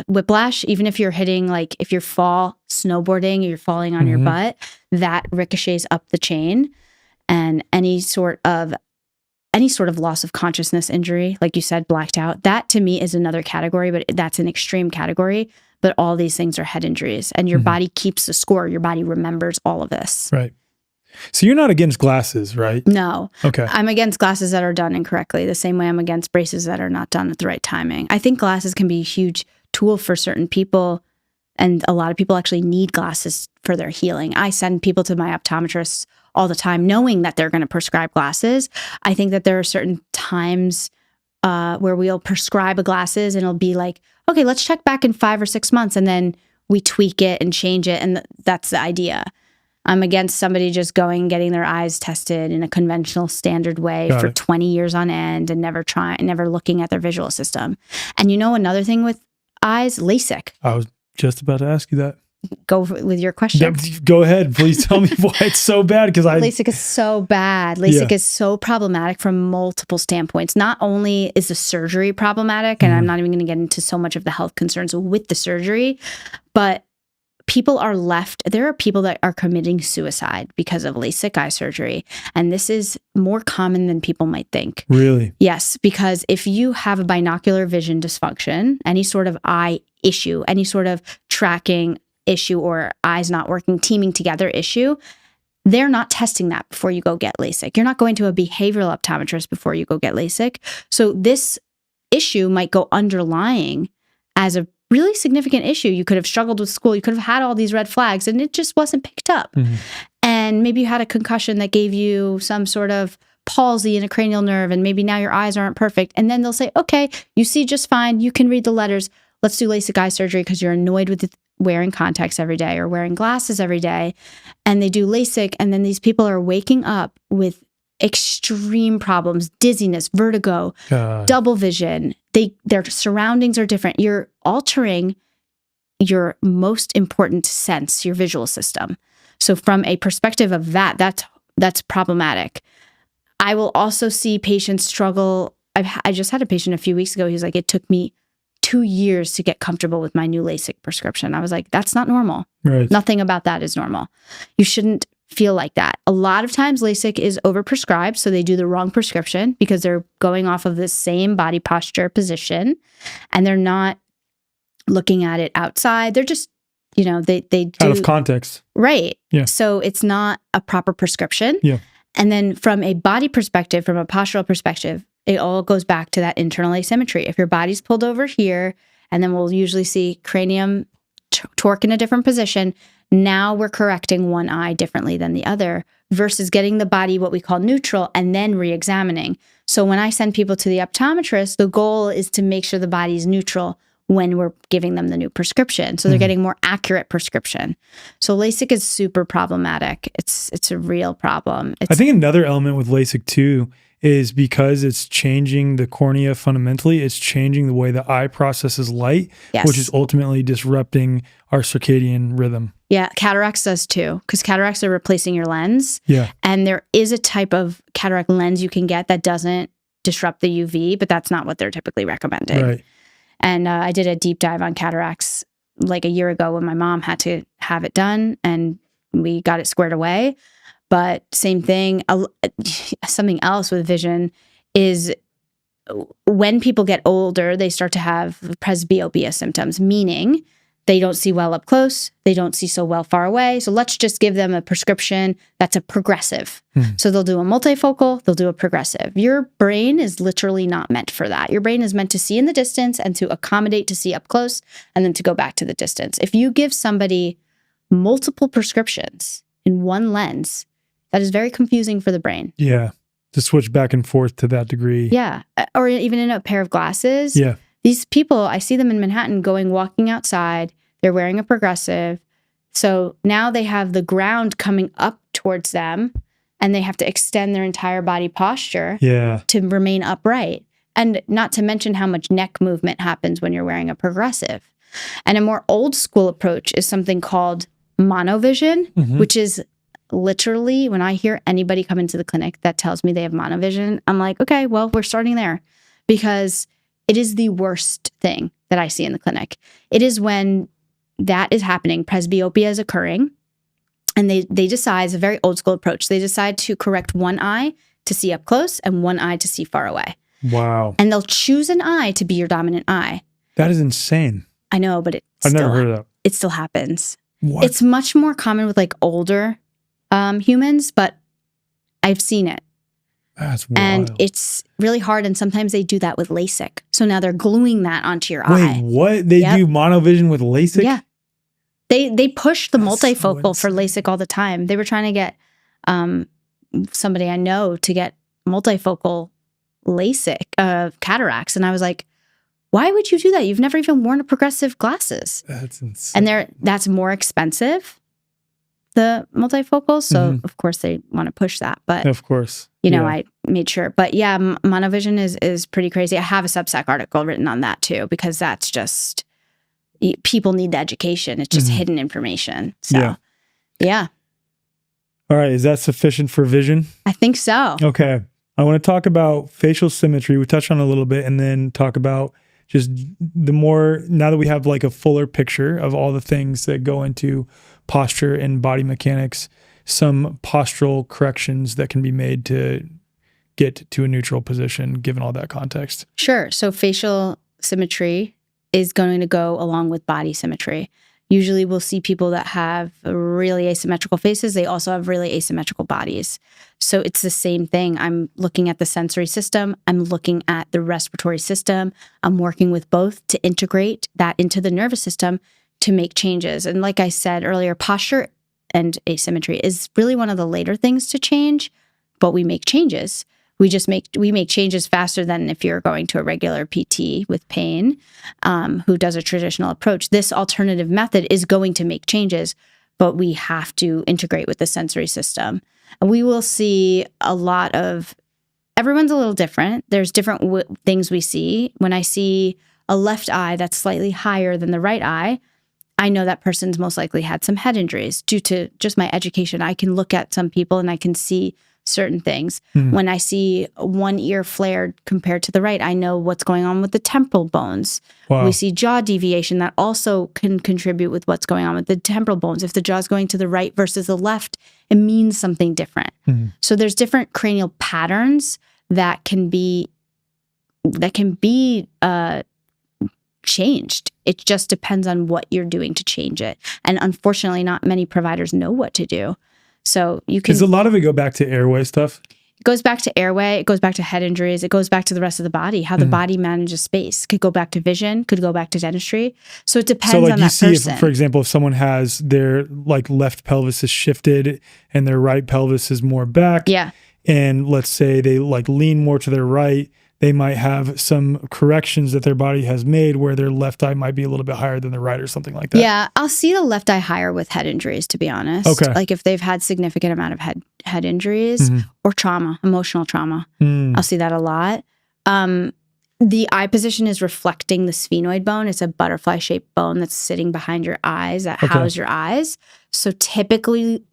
whiplash, even if you're hitting, like if you're snowboarding, you're falling on your butt, that ricochets up the chain. And any sort of loss of consciousness injury, like you said, blacked out, that to me is another category, but that's an extreme category. But all these things are head injuries, and your body keeps the score. Your body remembers all of this. Right. So you're not against glasses, right? No. Okay. I'm against glasses that are done incorrectly, the same way I'm against braces that are not done at the right timing. I think glasses can be a huge tool for certain people, and a lot of people actually need glasses for their healing. I send people to my optometrists all the time knowing that they're going to prescribe glasses. I think that there are certain times where we'll prescribe a glasses and it'll be like, okay, let's check back in 5 or 6 months, and then we tweak it and change it, and that's the idea. I'm against somebody just going and getting their eyes tested in a conventional standard way for 20 years on end and never looking at their visual system. And another thing with eyes, LASIK. I was just about to ask you that. Go with your question. Yeah, go ahead. Please tell me why it's so bad. Because LASIK is so bad. LASIK is so problematic from multiple standpoints. Not only is the surgery problematic, and I'm not even going to get into so much of the health concerns with the surgery, but there are people that are committing suicide because of LASIK eye surgery. And this is more common than people might think. Really? Yes, because if you have a binocular vision dysfunction, any sort of eye issue, any sort of tracking issue or eyes not working, teaming together issue, they're not testing that before you go get LASIK. You're not going to a behavioral optometrist before you go get LASIK. So this issue might go underlying as a really significant issue. You could have struggled with school. You could have had all these red flags and it just wasn't picked up. And maybe you had a concussion that gave you some sort of palsy in a cranial nerve, and maybe now your eyes aren't perfect. And then they'll say, okay, you see just fine. You can read the letters. Let's do LASIK eye surgery because you're annoyed with wearing contacts every day or wearing glasses every day. And they do LASIK, and then these people are waking up with extreme problems, dizziness, vertigo, double vision. Their surroundings are different. You're altering your most important sense, your visual system. So from a perspective of that's problematic. I will also see patients struggle. I just had a patient a few weeks ago. He was like, it took me 2 years to get comfortable with my new LASIK prescription. I was like, that's not normal. Right. Nothing about that is normal. You shouldn't feel like that. A lot of times LASIK is overprescribed, so they do the wrong prescription because they're going off of the same body posture position, and they're not looking at it outside. They're just, they do out of context. Right. Yeah. So it's not a proper prescription. Yeah. And then from a body perspective, from a postural perspective, it all goes back to that internal asymmetry. If your body's pulled over here, and then we'll usually see cranium torque in a different position, now we're correcting one eye differently than the other versus getting the body what we call neutral and then re-examining. So when I send people to the optometrist, the goal is to make sure the body's neutral when we're giving them the new prescription. So they're getting more accurate prescription. So LASIK is super problematic. It's a real problem. I think another element with LASIK too is because it's changing the cornea fundamentally. It's changing the way the eye processes light, Yes. which is ultimately disrupting our circadian rhythm. Yeah, cataracts does too, because cataracts are replacing your lens. Yeah. And there is a type of cataract lens you can get that doesn't disrupt the UV, but that's not what they're typically recommending. Right. And I did a deep dive on cataracts like a year ago when my mom had to have it done, and we got it squared away. But same thing, something else with vision is when people get older, they start to have presbyopia symptoms, meaning they don't see well up close, they don't see so well far away. So let's just give them a prescription that's a progressive. So they'll do a multifocal, they'll do a progressive. Your brain is literally not meant for that. Your brain is meant to see in the distance and to accommodate to see up close and then to go back to the distance. If you give somebody multiple prescriptions in one lens, that is very confusing for the brain. Yeah. To switch back and forth to that degree. Yeah. Or even in a pair of glasses. Yeah. These people, I see them in Manhattan walking outside. They're wearing a progressive. So now they have the ground coming up towards them and they have to extend their entire body posture to remain upright. And not to mention how much neck movement happens when you're wearing a progressive. And a more old school approach is something called monovision, which is literally when I hear anybody come into the clinic that tells me they have monovision, I'm like, okay, well, we're starting there, because it is the worst thing that I see in the clinic. It is when that is happening, presbyopia is occurring, and they decide, it's a very old school approach, they decide to correct one eye to see up close and one eye to see far away. Wow. And they'll choose an eye to be your dominant eye. That is insane. I know, but I've never heard of that. It still happens. What? It's much more common with like older humans, but I've seen it. That's wild. And it's really hard. And sometimes they do that with LASIK. So now they're gluing that onto your Wait, eye. what? They do monovision with LASIK? Yeah. They push the That's multifocal so for LASIK all the time. They were trying to get somebody I know to get multifocal LASIK cataracts. And I was like, why would you do that? You've never even worn a progressive glasses. That's insane. And that's more expensive, the multifocals. So of course they want to push that. But of course, you know, I made sure. But yeah, monovision is pretty crazy. I have a Substack article written on that too, because that's just, people need the education. It's just hidden information. So yeah. All right. Is that sufficient for vision? I think so. Okay. I want to talk about facial symmetry. We touched on it a little bit, and then talk about just the more, now that we have like a fuller picture of all the things that go into posture and body mechanics, some postural corrections that can be made to get to a neutral position, given all that context. Sure. So facial symmetry is going to go along with body symmetry. Usually we'll see people that have really asymmetrical faces. They also have really asymmetrical bodies. So it's the same thing. I'm looking at the sensory system. I'm looking at the respiratory system. I'm working with both to integrate that into the nervous system to make changes. And like I said earlier, posture and asymmetry is really one of the later things to change, but we make changes. We make changes faster than if you're going to a regular PT with pain, who does a traditional approach. This alternative method is going to make changes, but we have to integrate with the sensory system. And we will see a lot of, everyone's a little different. There's different things we see. When I see a left eye that's slightly higher than the right eye, I know that person's most likely had some head injuries due to just my education. I can look at some people and I can see certain things. When I see one ear flared compared to the right, I know what's going on with the temporal bones. Wow. We see jaw deviation that also can contribute with what's going on with the temporal bones. If the jaw's going to the right versus the left, it means something different. So there's different cranial patterns that can be changed. It just depends on what you're doing to change it. And unfortunately, not many providers know what to do. So you can. Does a lot of it go back to airway stuff? It goes back to airway. It goes back to head injuries. It goes back to the rest of the body, how the body manages space. Could go back to vision, could go back to dentistry. So it depends on that person. So like you see, for example, if someone has their like left pelvis is shifted and their right pelvis is more back. Yeah. And let's say they like lean more to their right, they might have some corrections that their body has made where their left eye might be a little bit higher than the right or something like that. Yeah, I'll see the left eye higher with head injuries, to be honest. Okay. Like if they've had significant amount of head injuries or trauma, emotional trauma. I'll see that a lot. The eye position is reflecting the sphenoid bone. It's a butterfly-shaped bone that's sitting behind your eyes that house your eyes. So typically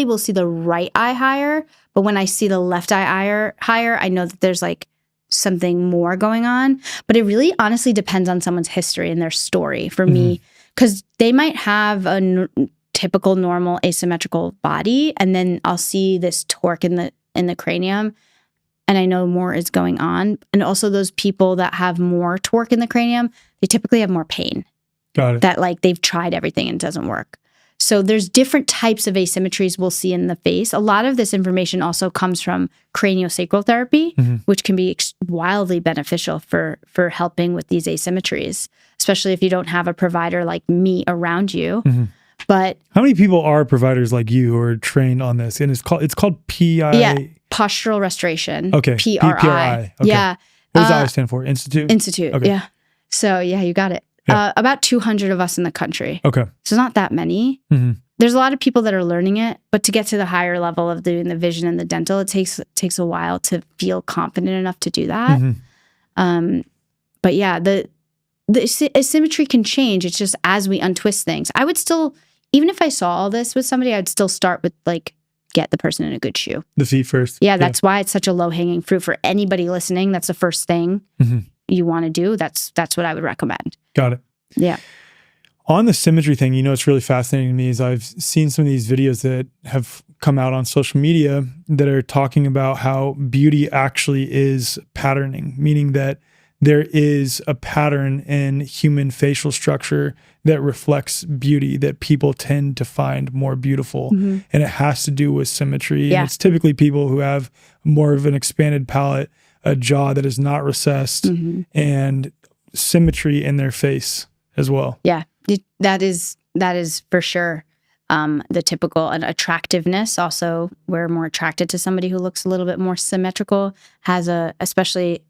we'll see the right eye higher, but when I see the left eye higher, I know that there's like something more going on. But it really honestly depends on someone's history and their story for me, because they might have a typical normal asymmetrical body, and then I'll see this torque in the cranium, and I know more is going on. And also those people that have more torque in the cranium, they typically have more pain. Got it. That like they've tried everything and it doesn't work. So there's different types of asymmetries we'll see in the face. A lot of this information also comes from craniosacral therapy, which can be wildly beneficial for helping with these asymmetries, especially if you don't have a provider like me around you. But how many people are providers like you who are trained on this? And it's called PI. Yeah, postural restoration. Okay. PRI. Okay. Yeah. What does that stand for? Institute? Okay. Yeah. So yeah, you got it. Yeah. About 200 of us in the country. Okay. So not that many. There's a lot of people that are learning it, but to get to the higher level of doing the vision and the dental, it takes a while to feel confident enough to do that. But yeah, the asymmetry can change. It's just as we untwist things. I would still, even if I saw all this with somebody, I'd still start with like, get the person in a good shoe. The feet first. Yeah, that's why it's such a low-hanging fruit for anybody listening. That's the first thing you want to do. That's what I would recommend. Got it. Yeah. On the symmetry thing, it's really fascinating to me is I've seen some of these videos that have come out on social media that are talking about how beauty actually is patterning, meaning that there is a pattern in human facial structure that reflects beauty that people tend to find more beautiful. And it has to do with symmetry. Yeah. And it's typically people who have more of an expanded palate, a jaw that is not recessed, and symmetry in their face as well. Yeah, that is for sure the typical. And attractiveness also, we're more attracted to somebody who looks a little bit more symmetrical, especially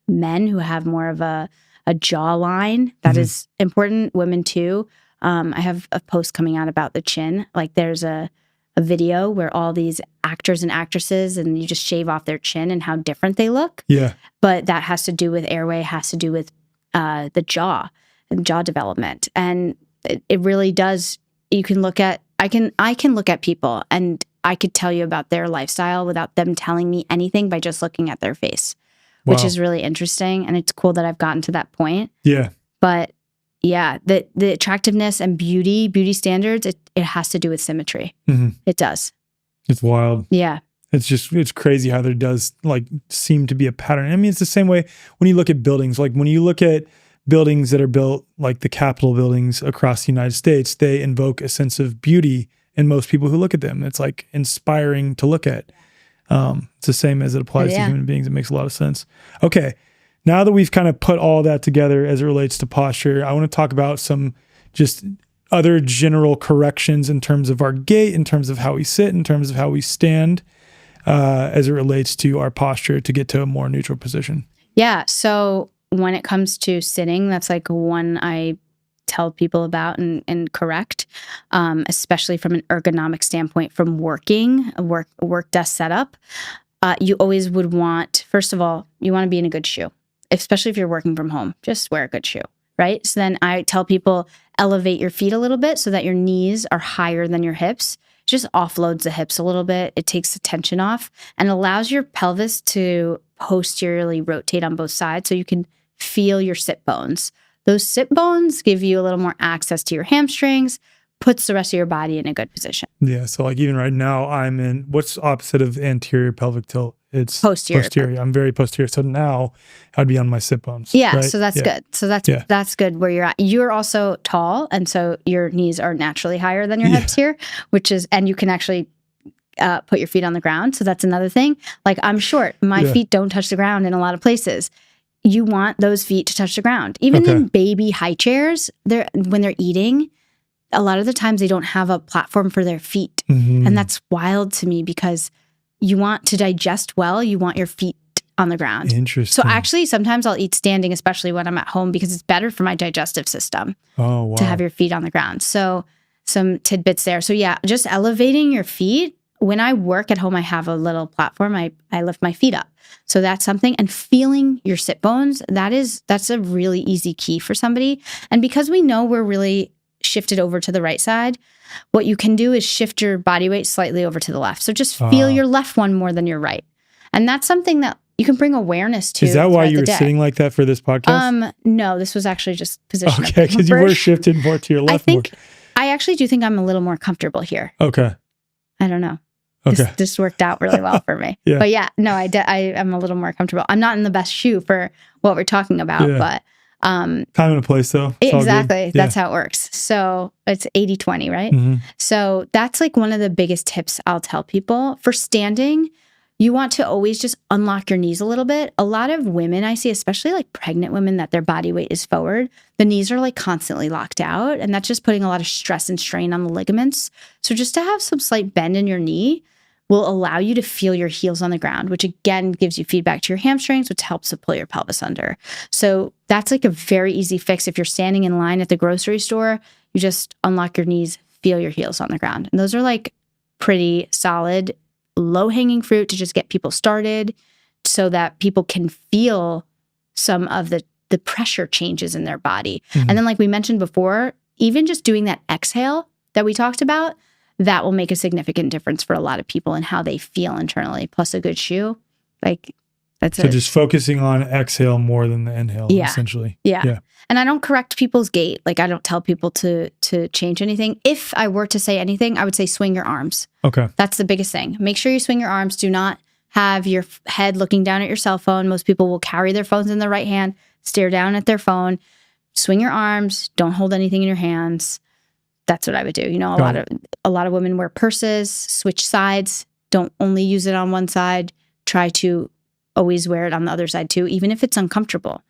men who have more of a jawline. That is important. Women too. I have a post coming out about the chin. Like there's a video where all these actors and actresses, and you just shave off their chin and how different they look. Yeah. But that has to do with airway, has to do with the jaw and jaw development. And it really does. You can look at, I can look at people and I could tell you about their lifestyle without them telling me anything by just looking at their face, which is really interesting. And it's cool that I've gotten to that point. Yeah. But yeah, the attractiveness and beauty standards, it has to do with symmetry. It does. It's wild. Yeah. It's crazy how there does like seem to be a pattern. I mean, it's the same way when you look at buildings. Like when you look at buildings that are built like the Capitol buildings across the United States, they invoke a sense of beauty in most people who look at them. It's like inspiring to look at. It's the same as it applies to human beings. It makes a lot of sense. Okay. Now that we've kind of put all that together as it relates to posture, I want to talk about some just other general corrections in terms of our gait, in terms of how we sit, in terms of how we stand, as it relates to our posture to get to a more neutral position. Yeah. So when it comes to sitting, that's like one I tell people about and correct, especially from an ergonomic standpoint, from working, a work desk setup. You always would want, first of all, you want to be in a good shoe, especially if you're working from home. Just wear a good shoe, right? So then I tell people, elevate your feet a little bit so that your knees are higher than your hips. Just offloads the hips a little bit. It takes the tension off and allows your pelvis to posteriorly rotate on both sides so you can feel your sit bones. Those sit bones give you a little more access to your hamstrings, puts the rest of your body in a good position. Yeah. So like even right now I'm in, what's opposite of anterior pelvic tilt? It's posterior. I'm very posterior. So now I'd be on my sit bones. Yeah. Right? So that's good. So that's good where you're at. You're also tall. And so your knees are naturally higher than your hips here, and you can actually put your feet on the ground. So that's another thing. Like I'm short. My feet don't touch the ground in a lot of places. You want those feet to touch the ground. Even in baby high chairs, when they're eating, a lot of the times they don't have a platform for their feet. And that's wild to me because you want to digest well. You want your feet on the ground. Interesting. So actually, sometimes I'll eat standing, especially when I'm at home, because it's better for my digestive system to have your feet on the ground. So some tidbits there. So yeah, just elevating your feet. When I work at home, I have a little platform. I lift my feet up. So that's something. And feeling your sit bones, that's a really easy key for somebody. And because we know we're really shifted over to the right side, what you can do is shift your body weight slightly over to the left. So just feel your left one more than your right. And that's something that you can bring awareness to. Is that why you were sitting like that for this podcast? No, this was actually just position. Okay, because you were shifted more to your left. I actually do think I'm a little more comfortable here. Okay. I don't know. Okay. This worked out really well for me. Yeah. But yeah, no, I am a little more comfortable. I'm not in the best shoe for what we're talking about, but time and a place though. It's exactly. That's how it works. So it's 80-20, right? Mm-hmm. So that's like one of the biggest tips I'll tell people. For standing, you want to always just unlock your knees a little bit. A lot of women I see, especially like pregnant women, that their body weight is forward. The knees are like constantly locked out, and that's just putting a lot of stress and strain on the ligaments. So just to have some slight bend in your knee will allow you to feel your heels on the ground, which again gives you feedback to your hamstrings, which helps to pull your pelvis under. So that's like a very easy fix. If you're standing in line at the grocery store, you just unlock your knees, feel your heels on the ground. And those are like pretty solid, low-hanging fruit to just get people started so that people can feel some of the pressure changes in their body. And then like we mentioned before, even just doing that exhale that we talked about, that will make a significant difference for a lot of people and how they feel internally. Plus a good shoe, like that's so just focusing on exhale more than the inhale, essentially. Yeah. And I don't correct people's gait. Like I don't tell people to change anything. If I were to say anything, I would say swing your arms. Okay. That's the biggest thing. Make sure you swing your arms. Do not have your head looking down at your cell phone. Most people will carry their phones in their right hand, stare down at their phone. Swing your arms. Don't hold anything in your hands. That's what I would do. You know, a lot of women wear purses, switch sides, don't only use it on one side. Try to always wear it on the other side too, even if it's uncomfortable.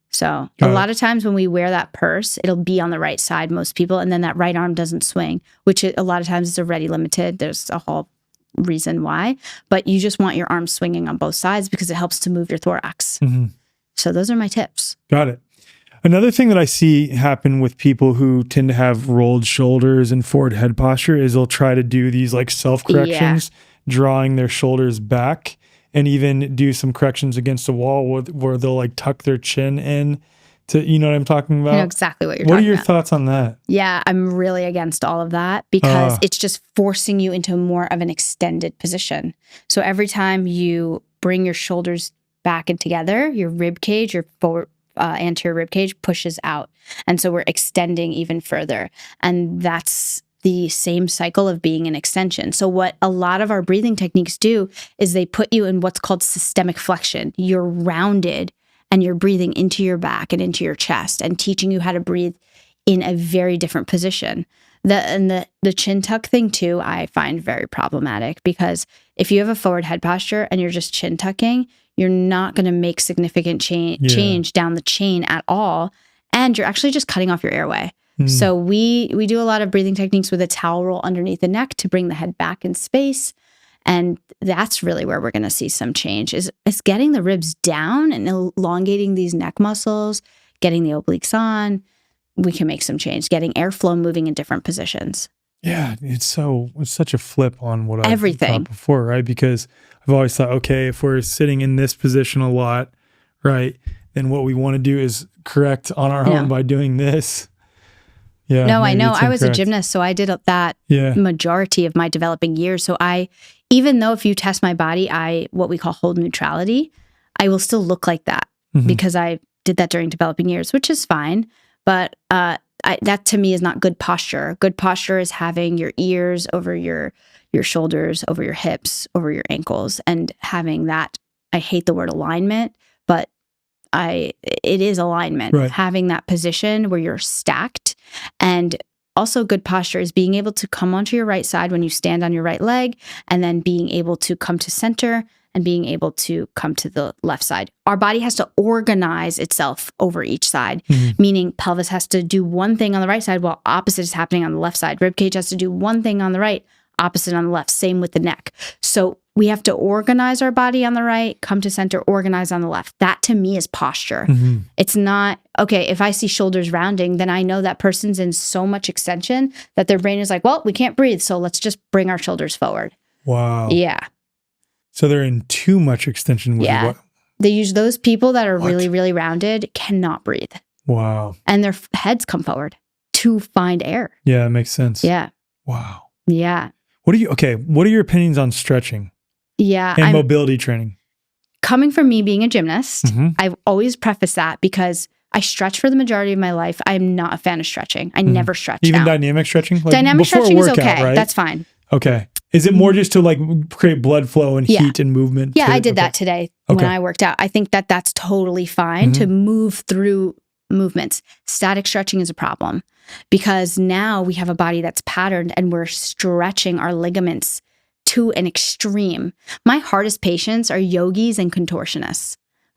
So a lot of times when we wear that purse, it'll be on the right side, most people, and then that right arm doesn't swing, which a lot of times is already limited. There's a whole reason why, but you just want your arms swinging on both sides because it helps to move your thorax. Mm-hmm. So those are my tips. Got it. Another thing that I see happen with people who tend to have rolled shoulders and forward head posture is they'll try to do these like self-corrections, drawing their shoulders back, and even do some corrections against the wall where they'll like tuck their chin in to, you know what I'm talking about? I know exactly what you're talking about. What are your thoughts on that? Yeah, I'm really against all of that because it's just forcing you into more of an extended position. So every time you bring your shoulders back and together, your rib cage, your forward anterior rib cage pushes out. And so we're extending even further. And that's the same cycle of being an extension. So what a lot of our breathing techniques do is they put you in what's called systemic flexion. You're rounded and you're breathing into your back and into your chest and teaching you how to breathe in a very different position. The chin tuck thing too, I find very problematic because if you have a forward head posture and you're just chin tucking, you're not going to make significant change down the chain at all. And you're actually just cutting off your airway. So we do a lot of breathing techniques with a towel roll underneath the neck to bring the head back in space. And that's really where we're going to see some change is getting the ribs down and elongating these neck muscles, getting the obliques on. We can make some change, getting airflow moving in different positions. Yeah, it's such a flip on what I've thought before, right? Because I've always thought, okay, if we're sitting in this position a lot, right, then what we want to do is correct on our own by doing this. Yeah. No, I know. I was a gymnast, so I did that majority of my developing years. So even though if you test my body, what we call hold neutrality, I will still look like that because I did that during developing years, which is fine. But that to me is not good posture. Good posture is having your ears over your shoulders, over your hips, over your ankles, and having that. I hate the word alignment, but it is alignment. Right. Having that position where you're stacked, and also good posture is being able to come onto your right side when you stand on your right leg, and then being able to come to center and being able to come to the left side. Our body has to organize itself over each side, meaning pelvis has to do one thing on the right side while opposite is happening on the left side. Rib cage has to do one thing on the right, opposite on the left. Same with the neck. So we have to organize our body on the right, come to center, organize on the left. That to me is posture. It's not, okay, if I see shoulders rounding, then I know that person's in so much extension that their brain is like, well, we can't breathe, so let's just bring our shoulders forward. Wow. Yeah. So they're in too much extension. With Yeah. what? They use those people that are really, really rounded cannot breathe. Wow. And their heads come forward to find air. Yeah, it makes sense. Yeah. Wow. Yeah. What are your opinions on stretching Yeah. and mobility training? Coming from me being a gymnast, I've always prefaced that because I stretch for the majority of my life. I'm not a fan of stretching. I never stretch. Even now. dynamic stretching? Like Dynamic stretching workout, is okay. Right? That's fine. Okay. Is it more just to like create blood flow and heat and movement? Yeah, I did that today when I worked out. I think that that's totally fine to move through movements. Static stretching is a problem because now we have a body that's patterned and we're stretching our ligaments to an extreme. My hardest patients are yogis and contortionists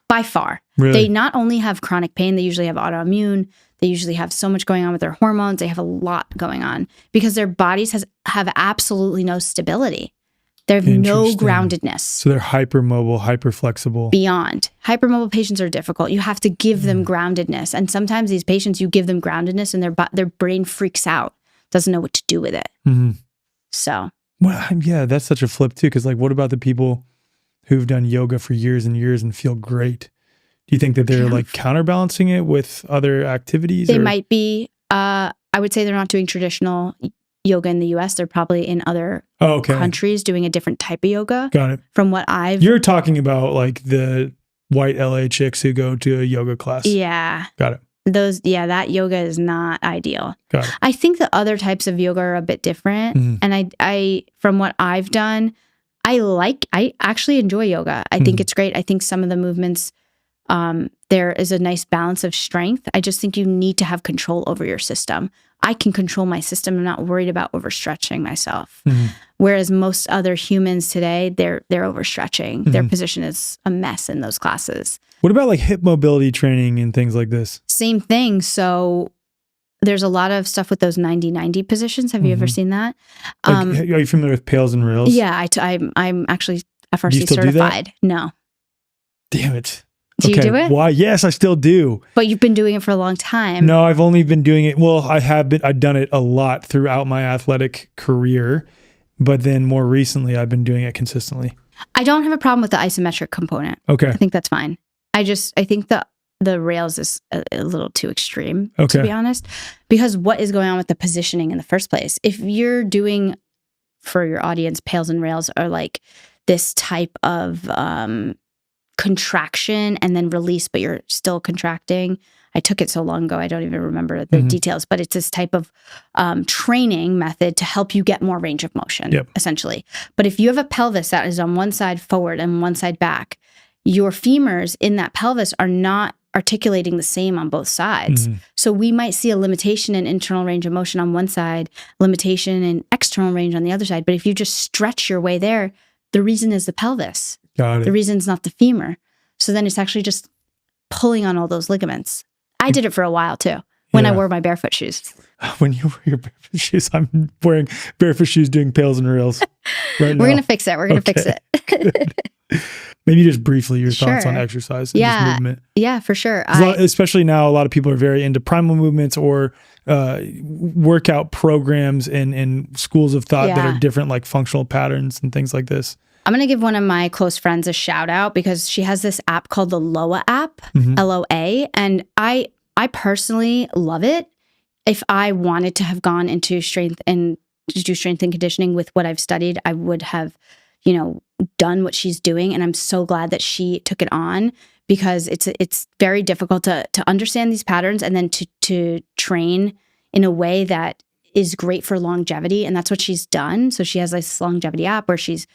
by far. Really? They not only have chronic pain, they usually have autoimmune. They usually have so much going on with their hormones. They have a lot going on because their bodies have absolutely no stability. They have no groundedness. So they're hypermobile, hyperflexible. Beyond. Hypermobile patients are difficult. You have to give them groundedness. And sometimes these patients, you give them groundedness and their brain freaks out, doesn't know what to do with it. So. Well, yeah, that's such a flip too. Because like, what about the people who've done yoga for years and years and feel great? Do you think that they're like counterbalancing it with other activities? They might be. I would say they're not doing traditional yoga in the US. They're probably in other countries doing a different type of yoga. Got it. From what You're talking about like the white LA chicks who go to a yoga class. Yeah. Got it. That yoga is not ideal. Got it. I think the other types of yoga are a bit different. And I from what I've done, I actually enjoy yoga. I think it's great. I think some of the movements, there is a nice balance of strength. I just think you need to have control over your system. I can control my system. I'm not worried about overstretching myself. Whereas most other humans today, they're overstretching. Their position is a mess in those classes. What about like hip mobility training and things like this? Same thing. So there's a lot of stuff with those 90-90 positions. Have you ever seen that? Like, are you familiar with pails and rails? Yeah, I'm actually FRC certified. No. Damn it. Do you do it? Why? Yes, I still do. But you've been doing it for a long time. No, I've only been doing it. Well, I've done it a lot throughout my athletic career, but then more recently I've been doing it consistently. I don't have a problem with the isometric component. Okay. I think that's fine. I think the rails is a little too extreme, to be honest, because what is going on with the positioning in the first place? If you're doing, for your audience, pails and rails are like this type of contraction and then release, but you're still contracting. I took it so long ago, I don't even remember the details, but it's this type of training method to help you get more range of motion, essentially. But if you have a pelvis that is on one side forward and one side back, your femurs in that pelvis are not articulating the same on both sides. So we might see a limitation in internal range of motion on one side, limitation in external range on the other side. But if you just stretch your way there, the reason is the pelvis. Got it. The reason's not the femur. So then it's actually just pulling on all those ligaments. I did it for a while too, when I wore my barefoot shoes. When you wear your barefoot shoes, I'm wearing barefoot shoes doing pails and rails right now. We're going to fix it. We're going to fix it. Maybe just briefly your thoughts on exercise and just movement. Yeah, for sure. Especially now, a lot of people are very into primal movements or workout programs and schools of thought that are different, like functional patterns and things like this. I'm going to give one of my close friends a shout out because she has this app called the LOA app, LOA. And I personally love it. If I wanted to have gone into strength and to do strength and conditioning with what I've studied, I would have, done what she's doing. And I'm so glad that she took it on because it's very difficult to understand these patterns and then to train in a way that is great for longevity. And that's what she's done. So she has this longevity app where she's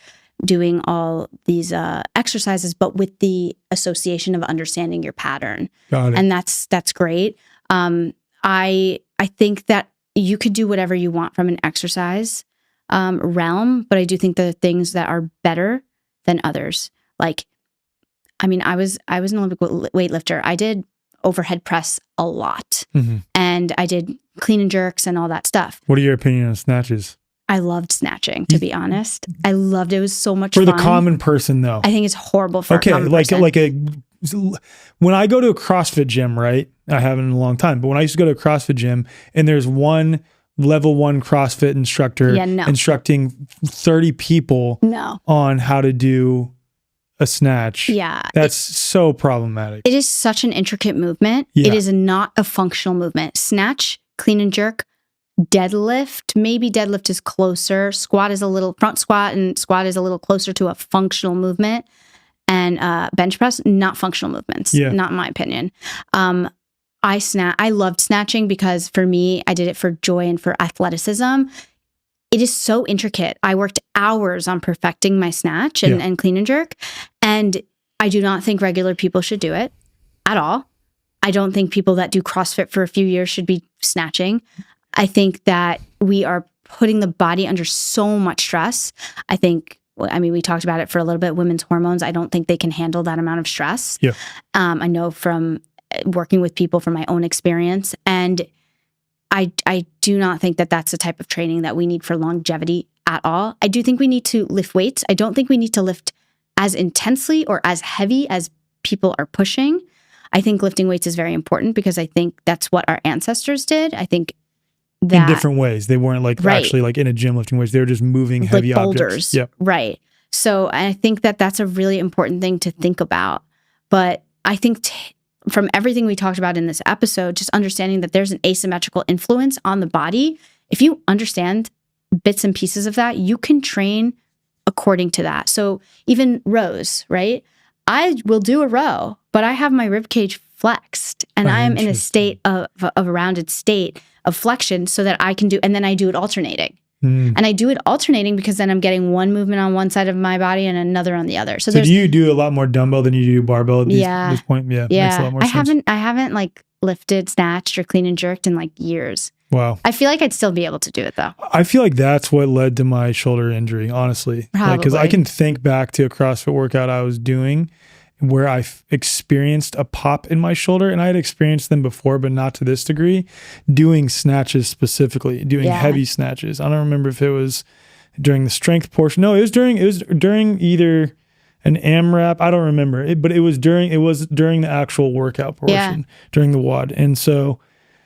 doing all these exercises, but with the association of understanding your pattern. Got it. And that's great. I think that you could do whatever you want from an exercise realm, but I do think there are things that are better than others. Like, I was an Olympic weightlifter. I did overhead press a lot, and I did clean and jerks and all that stuff. What are your opinion on snatches? I loved snatching, to be honest. I loved it. It was so much For fun. the common person, though. I think it's horrible for a common person. When I go to a CrossFit gym, right? I haven't in a long time, but when I used to go to a CrossFit gym and there's one level 1 CrossFit instructor instructing 30 people on how to do a snatch. Yeah. That's so problematic. It is such an intricate movement. Yeah. It is not a functional movement. Snatch, clean and jerk, deadlift, maybe deadlift is closer. Front squat and squat is a little closer to a functional movement. And bench press, not functional movements, not in my opinion. I loved snatching because for me, I did it for joy and for athleticism. It is so intricate. I worked hours on perfecting my snatch and clean and jerk. And I do not think regular people should do it at all. I don't think people that do CrossFit for a few years should be snatching. I think that we are putting the body under so much stress. We talked about it for a little bit, women's hormones. I don't think they can handle that amount of stress. Yeah. I know from working with people from my own experience. And I do not think that that's the type of training that we need for longevity at all. I do think we need to lift weights. I don't think we need to lift as intensely or as heavy as people are pushing. I think lifting weights is very important because I think that's what our ancestors did. I think that in different ways. They weren't actually in a gym lifting weights. They were just moving heavy boulders. Objects. Yep. Right. So I think that that's a really important thing to think about. But I think from everything we talked about in this episode, just understanding that there's an asymmetrical influence on the body. If you understand bits and pieces of that, you can train according to that. So even rows, right? I will do a row, but I have my rib cage flexed and I am in a state of a rounded state of flexion so that I can do, and then I do it alternating. And I do it alternating because then I'm getting one movement on one side of my body and another on the other. So do you do a lot more dumbbell than you do barbell at this point? Yeah. Makes a lot more sense. I haven't lifted, snatched, or clean and jerked in years. Wow. I feel like I'd still be able to do it though. I feel like that's what led to my shoulder injury, honestly. Because I can think back to a CrossFit workout I was doing where I experienced a pop in my shoulder, and I had experienced them before, but not to this degree, doing snatches specifically, doing heavy snatches. I don't remember if it was during the strength portion. No, it was during either an AMRAP. I don't remember it, but it was during the actual workout portion, during the WOD. And so,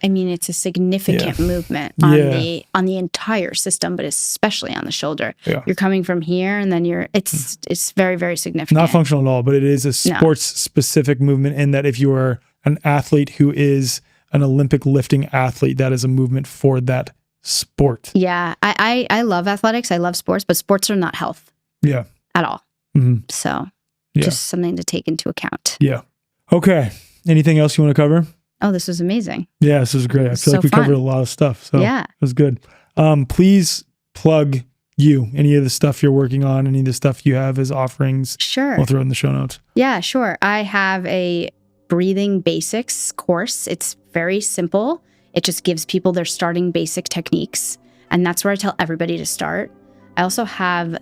I mean, it's a significant movement on the entire system, but especially on the shoulder. Yeah. You're coming from here, and then it's very, very significant. Not functional at all, but it is a sports-specific movement in that if you are an athlete who is an Olympic lifting athlete, that is a movement for that sport. Yeah, I love athletics. I love sports, but sports are not health. Yeah. At all. Mm-hmm. So just something to take into account. Yeah. Okay. Anything else you want to cover? Oh, this was amazing. Yeah, this was great. I feel like we covered a lot of stuff. So it was good. Please plug any of the stuff you're working on, any of the stuff you have as offerings. Sure. We'll throw it in the show notes. Yeah, sure. I have a breathing basics course. It's very simple. It just gives people their starting basic techniques. And that's where I tell everybody to start. I also have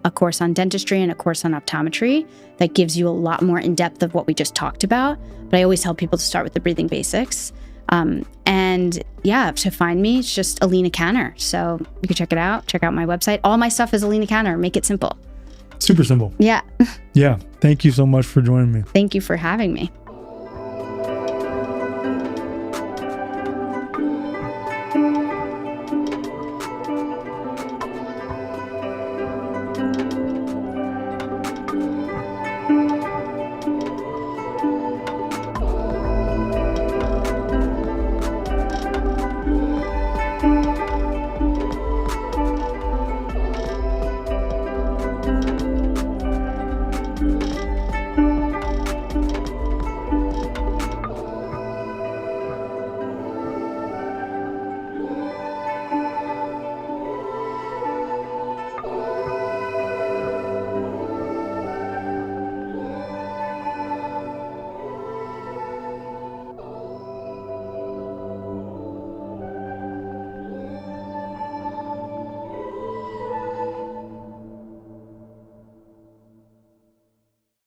a course on dentistry and a course on optometry that gives you a lot more in depth of what we just talked about. But I always tell people to start with the breathing basics. To find me, it's just Aleena Kanner. So you can check it out. Check out my website. All my stuff is Aleena Kanner. Make it simple. Super simple. Yeah. Yeah. Thank you so much for joining me. Thank you for having me.